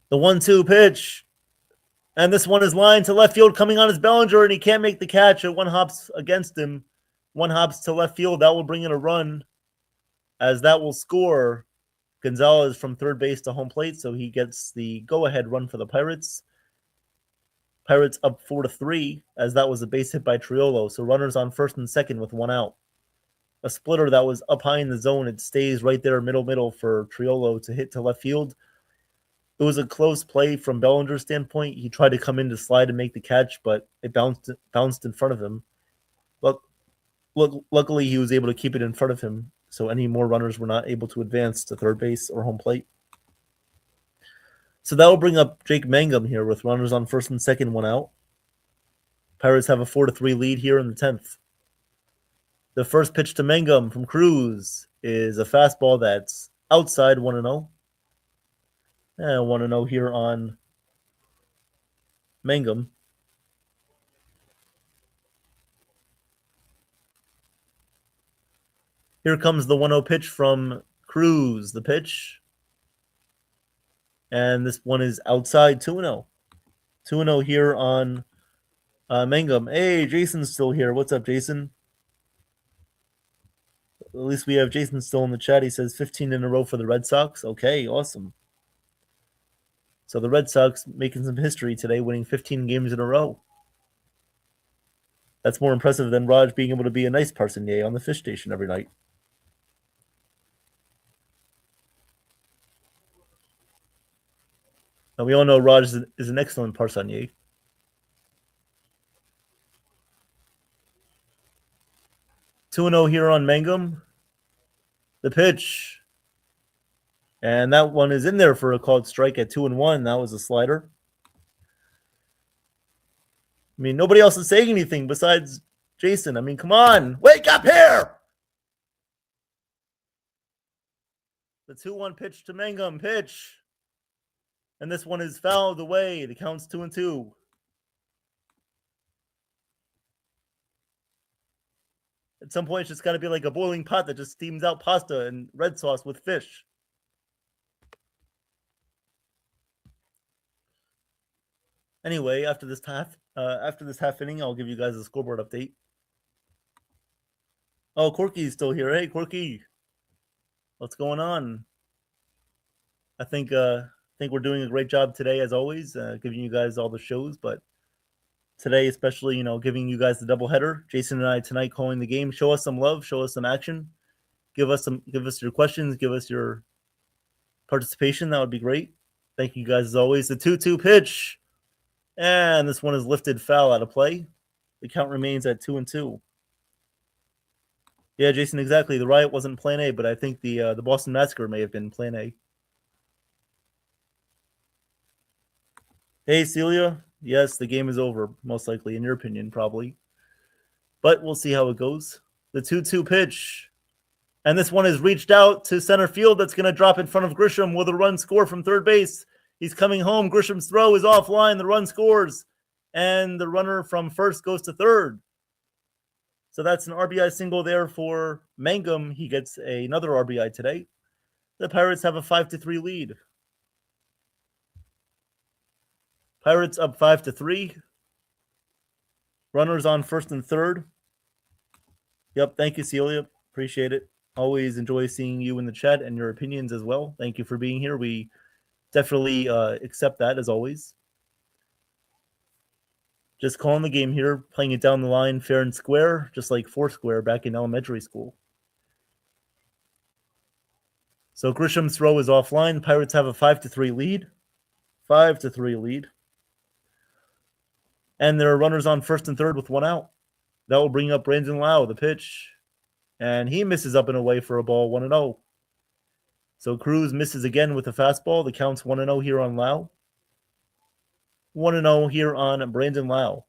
The 1-2 pitch. And this one is lined to left field coming on his Bellinger, and he can't make the catch. One hops against him. One hops to left field. That will bring in a run, as that will score Gonzalez from third base to home plate. So he gets the go-ahead run for the Pirates. Pirates up 4-3, as that was a base hit by Triolo. So runners on first and second with one out. A splitter that was up high in the zone. It stays right there middle for Triolo to hit to left field. It was a close play from Bellinger's standpoint. He tried to come in to slide and make the catch, but it bounced in front of him. Luckily, he was able to keep it in front of him, so any more runners were not able to advance to third base or home plate. So that will bring up Jake Mangum here with runners on first and second, one out. Pirates have a 4-3 lead here in the 10th. The first pitch to Mangum from Cruz is a fastball that's outside, 1-0. And 1-0 here on Mangum. Here comes the 1-0 pitch from Cruz, the pitch. And this one is outside, 2-0. 2-0 here on Mangum. Hey, Jason's still here. What's up, Jason? At least we have Jason still in the chat. He says 15 in a row for the Red Sox. Okay, awesome. So the Red Sox making some history today, winning 15 games in a row. That's more impressive than Raj being able to be a nice parsonier on the fish station every night. And we all know Raj is an excellent parsonier. Two 2-0 here on Mangum. The pitch. And that one is in there for a called strike at 2-1. That was a slider. I mean, nobody else is saying anything besides Jason. I mean, come on. Wake up here! The 2-1 pitch to Mangum. Pitch. And this one is fouled away. The count's 2-2. At some point, it's just got to be like a boiling pot that just steams out pasta and red sauce with fish. Anyway, after this half inning, I'll give you guys a scoreboard update. Oh, Corky's still here. Hey, Corky, what's going on? I think we're doing a great job today, as always, giving you guys all the shows. But today, especially, giving you guys the doubleheader. Jason and I tonight calling the game. Show us some love. Show us some action. give us your questions, give us your participation. That would be great. Thank you guys as always. The 2-2 pitch. And this one is lifted foul out of play. The count remains at 2-2. Yeah, Jason, exactly. The riot wasn't plan A, but I think the Boston Massacre may have been plan A. Hey, Celia. Yes, the game is over, most likely, in your opinion, probably. But we'll see how it goes. The 2-2 pitch. And this one is reached out to center field. That's going to drop in front of Grisham with a run score from third base. He's coming home. Grisham's throw is offline. The run scores. And the runner from first goes to third. So that's an RBI single there for Mangum. He gets another RBI today. The Pirates have a 5-3 lead. Pirates up 5-3. Runners on first and third. Yep, thank you, Celia. Appreciate it. Always enjoy seeing you in the chat and your opinions as well. Thank you for being here. We definitely accept that as always. Just calling the game here, playing it down the line, fair and square, just like Foursquare back in elementary school. So Grisham's throw is offline. Pirates have a 5-3 lead. 5-3 lead. And there are runners on first and third with one out. That will bring up Brandon Lau, the pitch. And he misses up and away for a ball, 1-0. So Cruz misses again with a fastball. The count's 1-0 here on Lau. 1-0 here on Brandon Lau.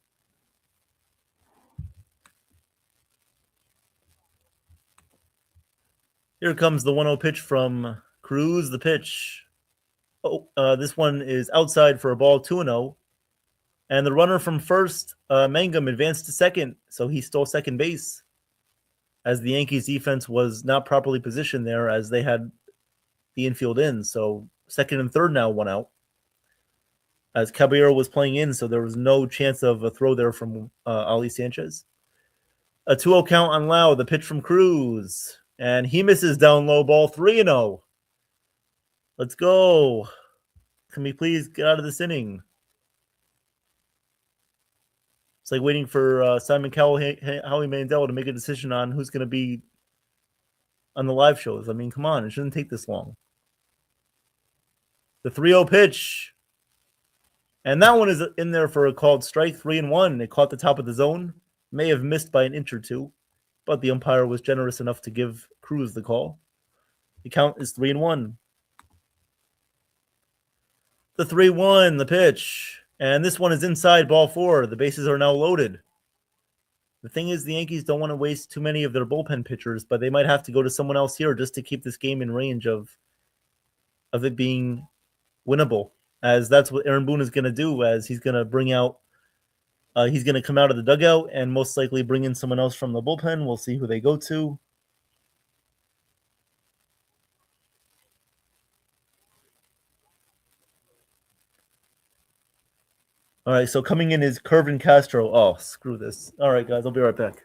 Here comes the 1-0 pitch from Cruz, the pitch. This one is outside for a ball, 2-0. And the runner from first, Mangum, advanced to second, so he stole second base, as the Yankees defense was not properly positioned there as they had the infield in. So second and third now, one out, as Caballero was playing in, so there was no chance of a throw there from Ali Sanchez. A 2-0 count on Lau, the pitch from Cruz, and he misses down low, ball, 3-0. Let's go. Can we please get out of this inning? It's like waiting for Simon Cowell, Howie Mandel to make a decision on who's going to be on the live shows. I mean, come on. It shouldn't take this long. The 3-0 pitch. And that one is in there for a called strike, 3-1. It caught the top of the zone. May have missed by an inch or two, but the umpire was generous enough to give Cruz the call. The count is 3-1. The 3-1, the pitch. And this one is inside, ball 4. The bases are now loaded. The thing is, the Yankees don't want to waste too many of their bullpen pitchers, but they might have to go to someone else here just to keep this game in range of it being winnable, as that's what Aaron Boone is going to do, as he's going to bring out he's going to come out of the dugout and most likely bring in someone else from the bullpen. We'll see who they go to. All right, so coming in is Kervin Castro. Oh, screw this. All right, guys, I'll be right back.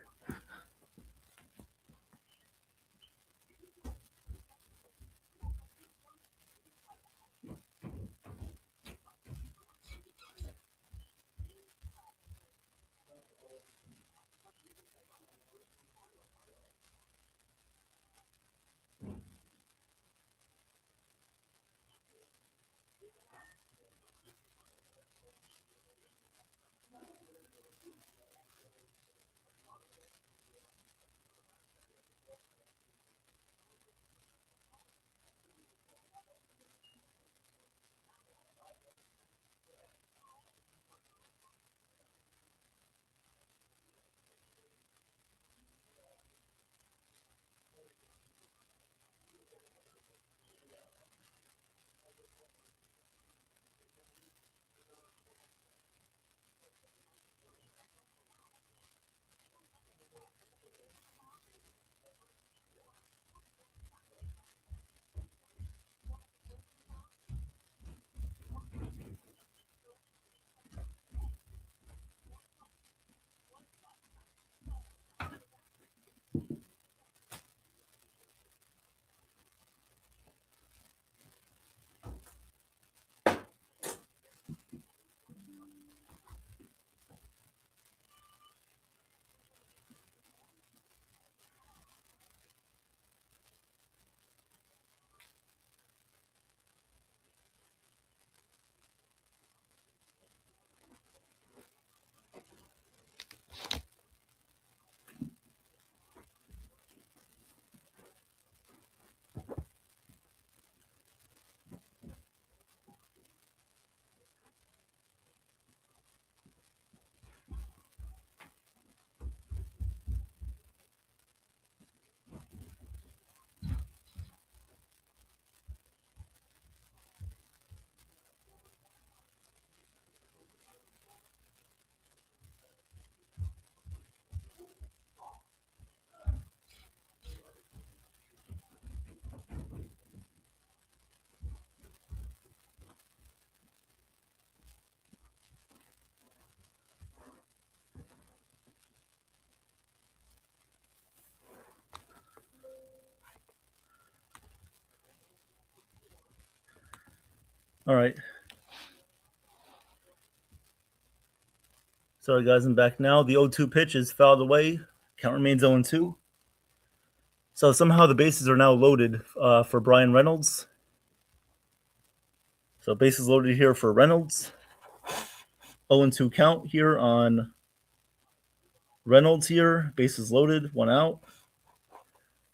All right. Sorry, guys, I'm back now. The 0-2 pitch is fouled away. Count remains 0-2. So somehow the bases are now loaded for Brian Reynolds. So bases loaded here for Reynolds. 0-2 count here on Reynolds here. Bases loaded, 1 out.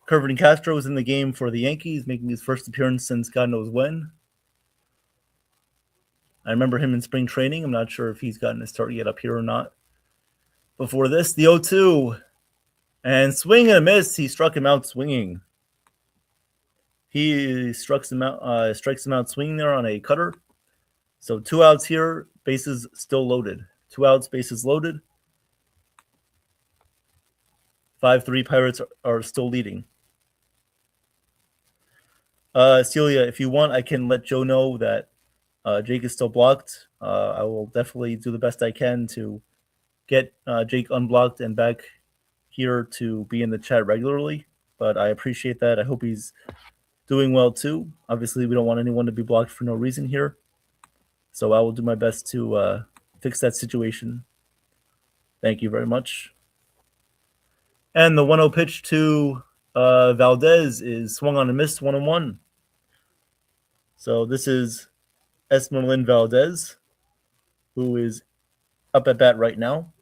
Kervin Castro is in the game for the Yankees, making his first appearance since God knows when. I remember him in spring training. I'm not sure if he's gotten his start yet up here or not. Before this, the 0-2. And swing and a miss. He struck him out swinging. He strikes him out swinging there on a cutter. So 2 outs here. Bases still loaded. 2 outs, bases loaded. 5-3 Pirates are still leading. Celia, if you want, I can let Joe know that Jake is still blocked. I will definitely do the best I can to get Jake unblocked and back here to be in the chat regularly. But I appreciate that. I hope he's doing well too. Obviously, we don't want anyone to be blocked for no reason here. So I will do my best to fix that situation. Thank you very much. And the 1-0 pitch to Valdez is swung on and missed, 1-1. So this is Esmeralyn Valdez, who is up at bat right now.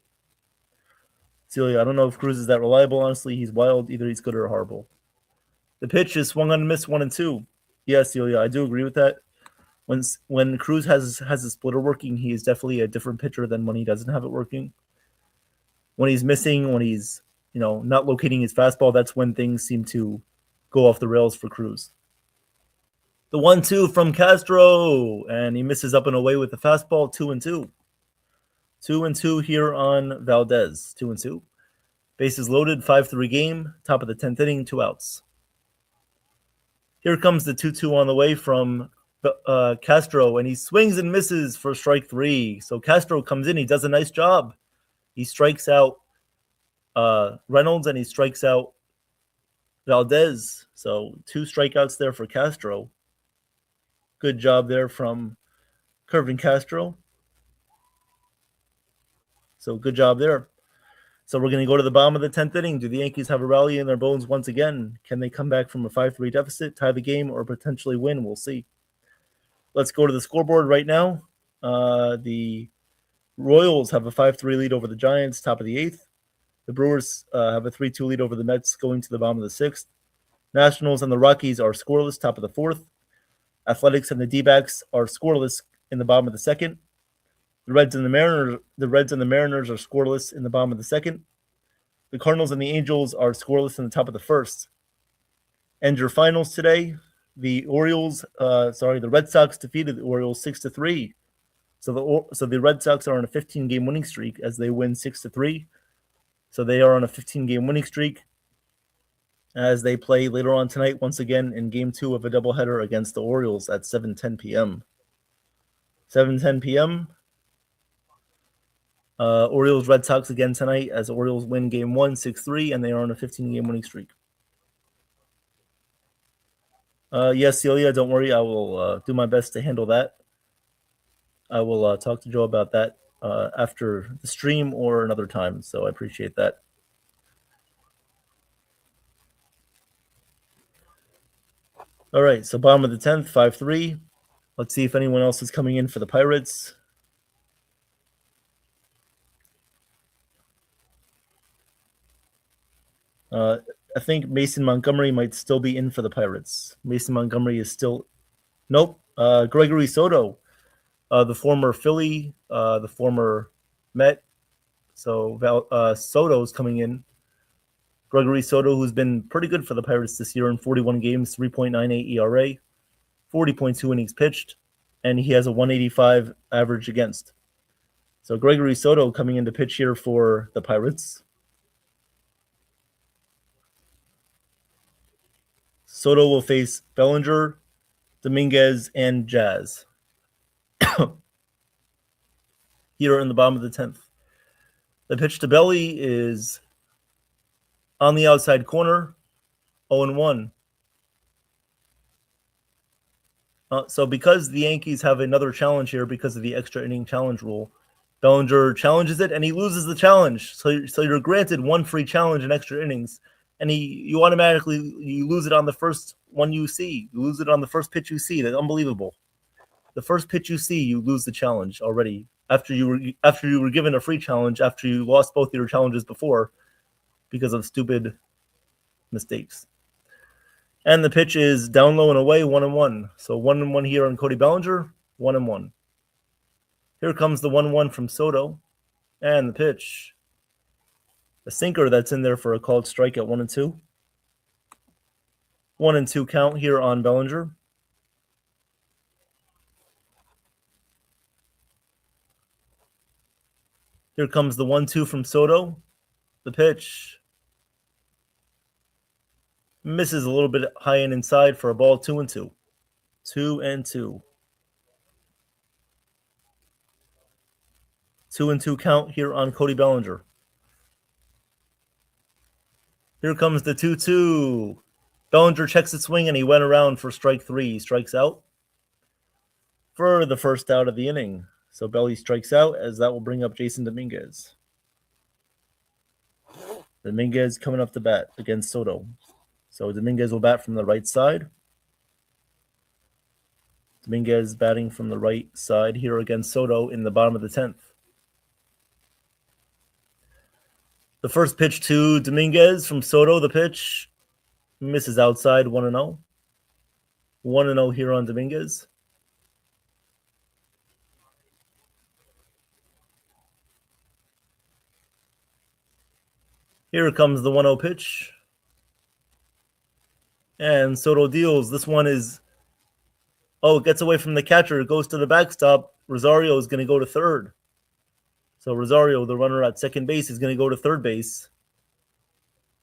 Celia, I don't know if Cruz is that reliable. Honestly, he's wild. Either he's good or horrible. The pitch is swung on and missed, 1-2. Yeah, Celia, I do agree with that. When Cruz has a splitter working, he is definitely a different pitcher than when he doesn't have it working. When he's missing, when he's not locating his fastball, that's when things seem to go off the rails for Cruz. The 1-2 from Castro, and he misses up and away with the fastball, 2-2. 2-2 here on Valdez, 2-2. Bases loaded, 5-3 game, top of the 10th inning, 2 outs. Here comes the 2-2 on the way from Castro, and he swings and misses for strike 3. So Castro comes in, he does a nice job. He strikes out Reynolds, and he strikes out Valdez. So 2 strikeouts there for Castro. Good job there from Kervin Castro. So good job there. So we're going to go to the bottom of the 10th inning. Do the Yankees have a rally in their bones once again? Can they come back from a 5-3 deficit, tie the game, or potentially win? We'll see. Let's go to the scoreboard right now. The Royals have a 5-3 lead over the Giants, top of the 8th. The Brewers have a 3-2 lead over the Mets, going to the bottom of the 6th. Nationals and the Rockies are scoreless, top of the 4th. Athletics and the D-backs are scoreless in the bottom of the 2nd. The Reds and the Mariners are scoreless in the bottom of the 2nd. The Cardinals and the Angels are scoreless in the top of the 1st. And your finals today, the Red Sox defeated the Orioles 6-3. So the Red Sox are on a 15-game winning streak as they win 6-3. So they are on a 15-game winning streak as they play later on tonight once again in Game 2 of a doubleheader against the Orioles at 7:10 p.m. 7:10 p.m. Orioles Red Sox again tonight as the Orioles win Game 1 6-3, and they are on a 15-game winning streak. Yes, Celia, don't worry. I will do my best to handle that. I will talk to Joe about that after the stream or another time, so I appreciate that. All right, so bottom of the 10th, 5-3. Let's see if anyone else is coming in for the Pirates. I think Mason Montgomery might still be in for the Pirates. Mason Montgomery is still... Nope. Gregory Soto, the former Philly, the former Met. So Soto's coming in. Gregory Soto, who's been pretty good for the Pirates this year in 41 games, 3.98 ERA, 40.2 innings pitched, and he has a 185 average against. So Gregory Soto coming in to pitch here for the Pirates. Soto will face Bellinger, Dominguez, and Jazz here in the bottom of the 10th. The pitch to Belly is on the outside corner, 0-1. So because the Yankees have another challenge here because of the extra inning challenge rule, Bellinger challenges it and he loses the challenge. So you're granted one free challenge in extra innings, and you automatically lose it on the first one you see. You lose it on the first pitch you see. That's unbelievable. The first pitch you see, you lose the challenge already after you were given a free challenge after you lost both your challenges before because of stupid mistakes. And the pitch is down low and away, 1-1. So 1-1 here on Cody Bellinger, 1-1. Here comes the 1-1 from Soto. And the pitch. A sinker that's in there for a called strike at 1-2. 1-2 count here on Bellinger. Here comes the 1-2 from Soto. The pitch. Misses a little bit high and inside for a ball, 2-2. 2-2. 2-2 count here on Cody Bellinger. Here comes the 2-2. Bellinger checks the swing and he went around for strike 3. He strikes out for the first out of the inning. So Belly strikes out, as that will bring up Jason Dominguez. Dominguez coming up to bat against Soto. So Dominguez will bat from the right side. Dominguez batting from the right side here against Soto in the bottom of the 10th. The first pitch to Dominguez from Soto, the pitch misses outside, 1-0. 1-0 here on Dominguez. Here comes the 1-0 pitch. And Soto deals. This one is, it gets away from the catcher. It goes to the backstop. Rosario is going to go to third. So Rosario, the runner at second base, is going to go to third base.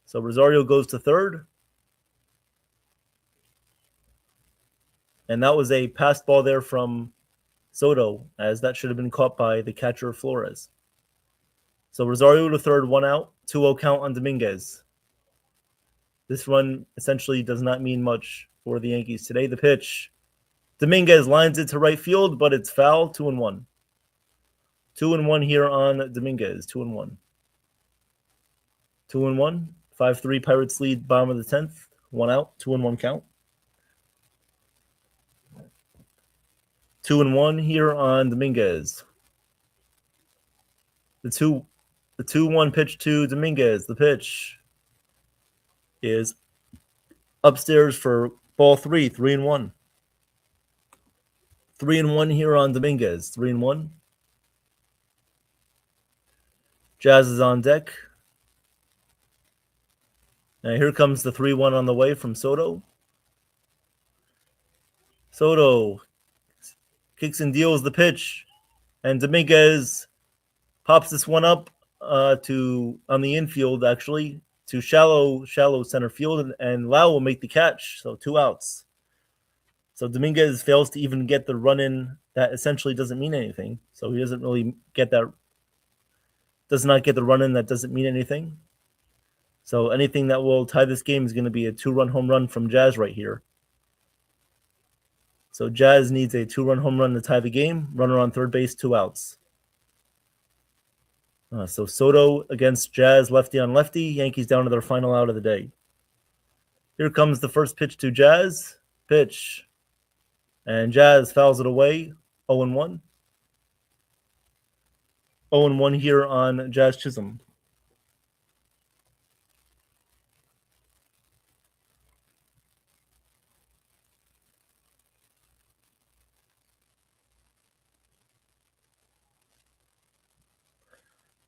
So Rosario goes to third. And that was a passed ball there from Soto, as that should have been caught by the catcher Flores. So Rosario to third, 1 out, 2-0 count on Dominguez. This run essentially does not mean much for the Yankees today. The pitch. Dominguez lines it to right field, but it's foul, 2-1. 2-1 here on Dominguez, 2-1. 2-1, 5-3 Pirates lead, bottom of the 10th, 1 out, 2-1 count. 2-1 here on Dominguez. The 2-1 pitch to Dominguez. The pitch is upstairs for ball 3, 3-1. 3-1 here on Dominguez, 3-1. Jazz is on deck. Now here comes the 3-1 on the way from Soto. Soto kicks and deals the pitch, and Dominguez pops this one up on the infield, actually, to shallow center field, and Lau will make the catch. So 2 outs. So Dominguez fails to even get the run in that essentially doesn't mean anything. So he doesn't really does not get the run in that doesn't mean anything. So anything that will tie this game is going to be a 2-run home run from Jazz right here. So Jazz needs a 2-run home run to tie the game. Runner on third base, 2 outs. So Soto against Jazz, lefty on lefty. Yankees down to their final out of the day. Here comes the first pitch to Jazz. Pitch. And Jazz fouls it away. 0-1. 0-1 here on Jazz Chisholm.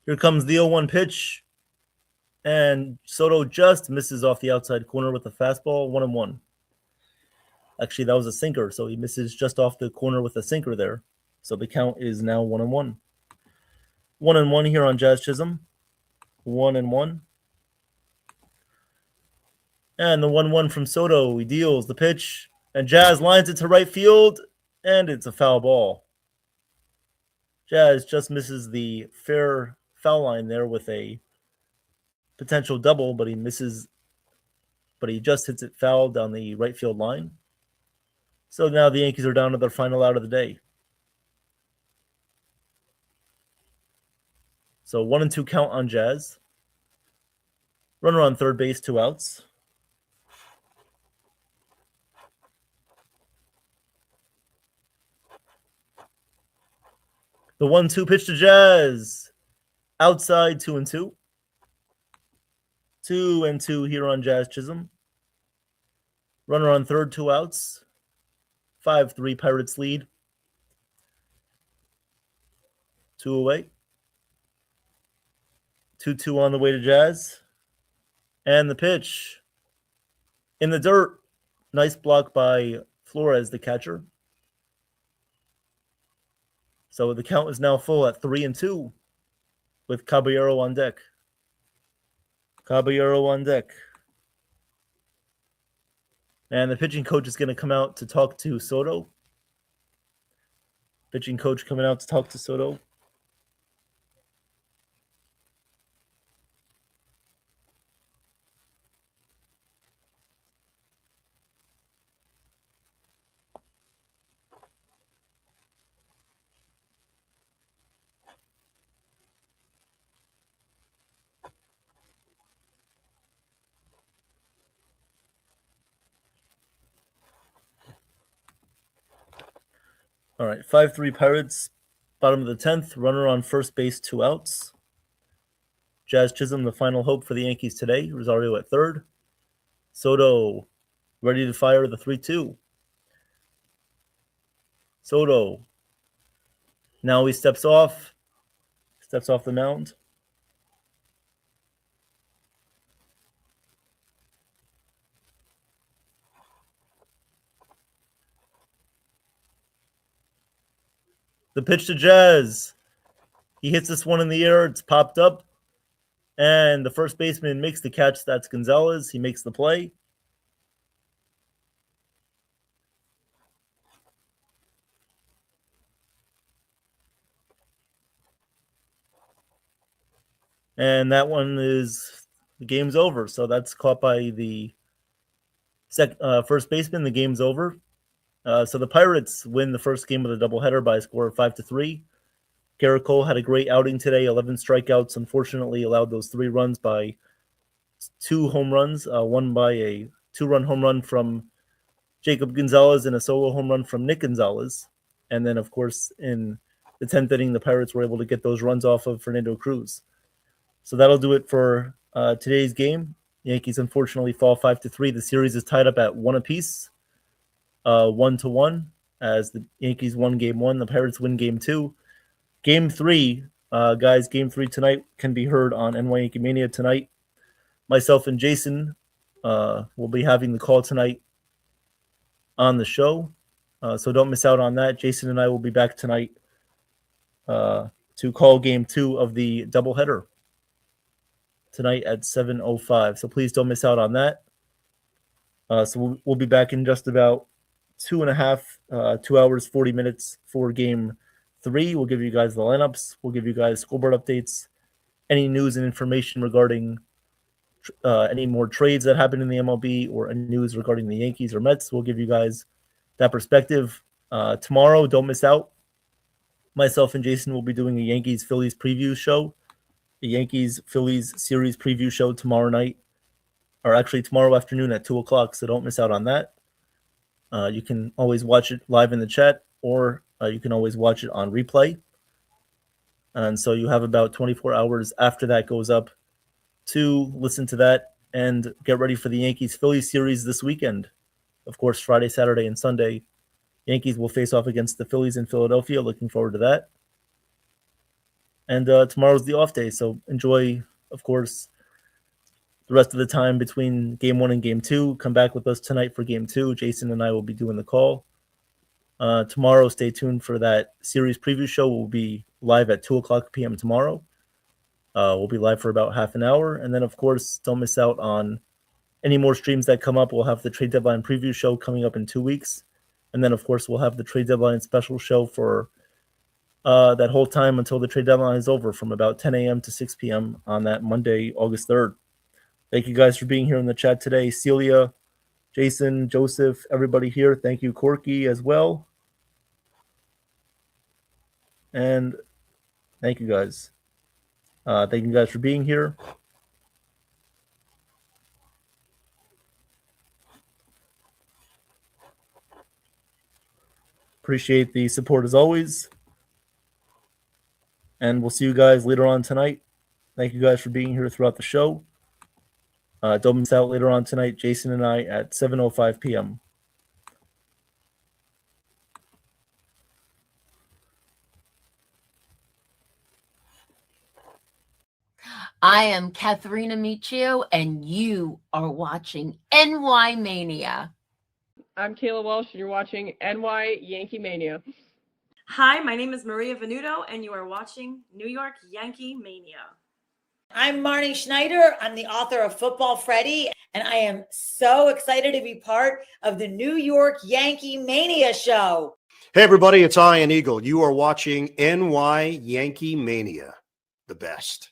Here comes the 0-1 pitch. And Soto just misses off the outside corner with a fastball, 1-1. Actually, that was a sinker, so he misses just off the corner with a sinker there. So the count is now 1-1. 1-1 here on Jazz Chisholm. 1-1. And the 1-1 from Soto. He deals the pitch. And Jazz lines it to right field. And it's a foul ball. Jazz just misses the fair foul line there with a potential double, but he misses. But he just hits it foul down the right field line. So now the Yankees are down to their final out of the day. So 1-2 count on Jazz. Runner on third base, 2 outs. The 1-2 pitch to Jazz. Outside, 2-2. 2-2 here on Jazz Chisholm. Runner on third, 2 outs. 5-3 Pirates lead. 2 away. 2-2 on the way to Jazz. And the pitch. In the dirt. Nice block by Flores, the catcher. So the count is now full at 3-2 with Caballero on deck. Caballero on deck. And the pitching coach is going to come out to talk to Soto. Pitching coach coming out to talk to Soto. All right, 5-3 Pirates, bottom of the 10th. Runner on first base, 2 outs. Jazz Chisholm, the final hope for the Yankees today. Rosario at third. Soto ready to fire the 3-2. Soto. Now he steps off the mound. The pitch to Jazz. He hits this one in the air. It's popped up. And the first baseman makes the catch. That's Gonzalez. He makes the play. And that one is, the game's over. So that's caught by the first baseman. The game's over. So the Pirates win the first game of the doubleheader by a score of 5-3. Garrett Cole had a great outing today, 11 strikeouts. Unfortunately, allowed those 3 runs by 2 home runs, one by a 2-run home run from Jacob Gonzalez and a solo home run from Nick Gonzalez. And then, of course, in the 10th inning, the Pirates were able to get those runs off of Fernando Cruz. So that'll do it for today's game. The Yankees unfortunately fall 5-3. The series is tied up at 1 apiece, 1-1, as the Yankees won game 1, the Pirates win game 2. Game 3, guys, game 3 tonight can be heard on NY YankeeMania tonight. Myself and Jason will be having the call tonight on the show. So don't miss out on that. Jason and I will be back tonight to call game 2 of the doubleheader tonight at 7:05. So please don't miss out on that. So we'll be back in just about 2 hours, 40 minutes for game 3. We'll give you guys the lineups. We'll give you guys scoreboard updates, any news and information regarding any more trades that happen in the MLB or any news regarding the Yankees or Mets. We'll give you guys that perspective. Tomorrow, don't miss out. Myself and Jason will be doing a Yankees-Phillies preview show, a Yankees-Phillies series preview show tomorrow night, or actually tomorrow afternoon at 2 o'clock, so don't miss out on that. You can always watch it live in the chat, or you can always watch it on replay. And so you have about 24 hours after that goes up to listen to that and get ready for the Yankees-Phillies series this weekend. Of course, Friday, Saturday, and Sunday, Yankees will face off against the Phillies in Philadelphia. Looking forward to that. And tomorrow's the off day, so enjoy, of course, the rest of the time between game 1 and game 2. Come back with us tonight for game 2. Jason and I will be doing the call. Tomorrow, stay tuned for that series preview show. We'll be live at 2 o'clock p.m. tomorrow. We'll be live for about half an hour. And then, of course, don't miss out on any more streams that come up. We'll have the trade deadline preview show coming up in 2 weeks. And then, of course, we'll have the trade deadline special show for that whole time until the trade deadline is over, from about 10 a.m. to 6 p.m. on that Monday, August 3rd. Thank you guys for being here in the chat today. Celia, Jason, Joseph, everybody here. Thank you, Corky, as well. And thank you guys. Thank you guys for being here. Appreciate the support as always. And we'll see you guys later on tonight. Thank you guys for being here throughout the show. Don't miss out later on tonight, Jason and I at 7:05 p.m. I am Katharina Michio, and you are watching NY Mania. I'm Kayla Welsh, and you're watching NY Yankee Mania. Hi, my name is Maria Venuto, and you are watching New York Yankee Mania. I'm Marnie Schneider. I'm the author of Football Freddy, and I am so excited to be part of the New York Yankee Mania show. Hey, everybody, it's Ian Eagle. You are watching NY Yankee Mania, the best.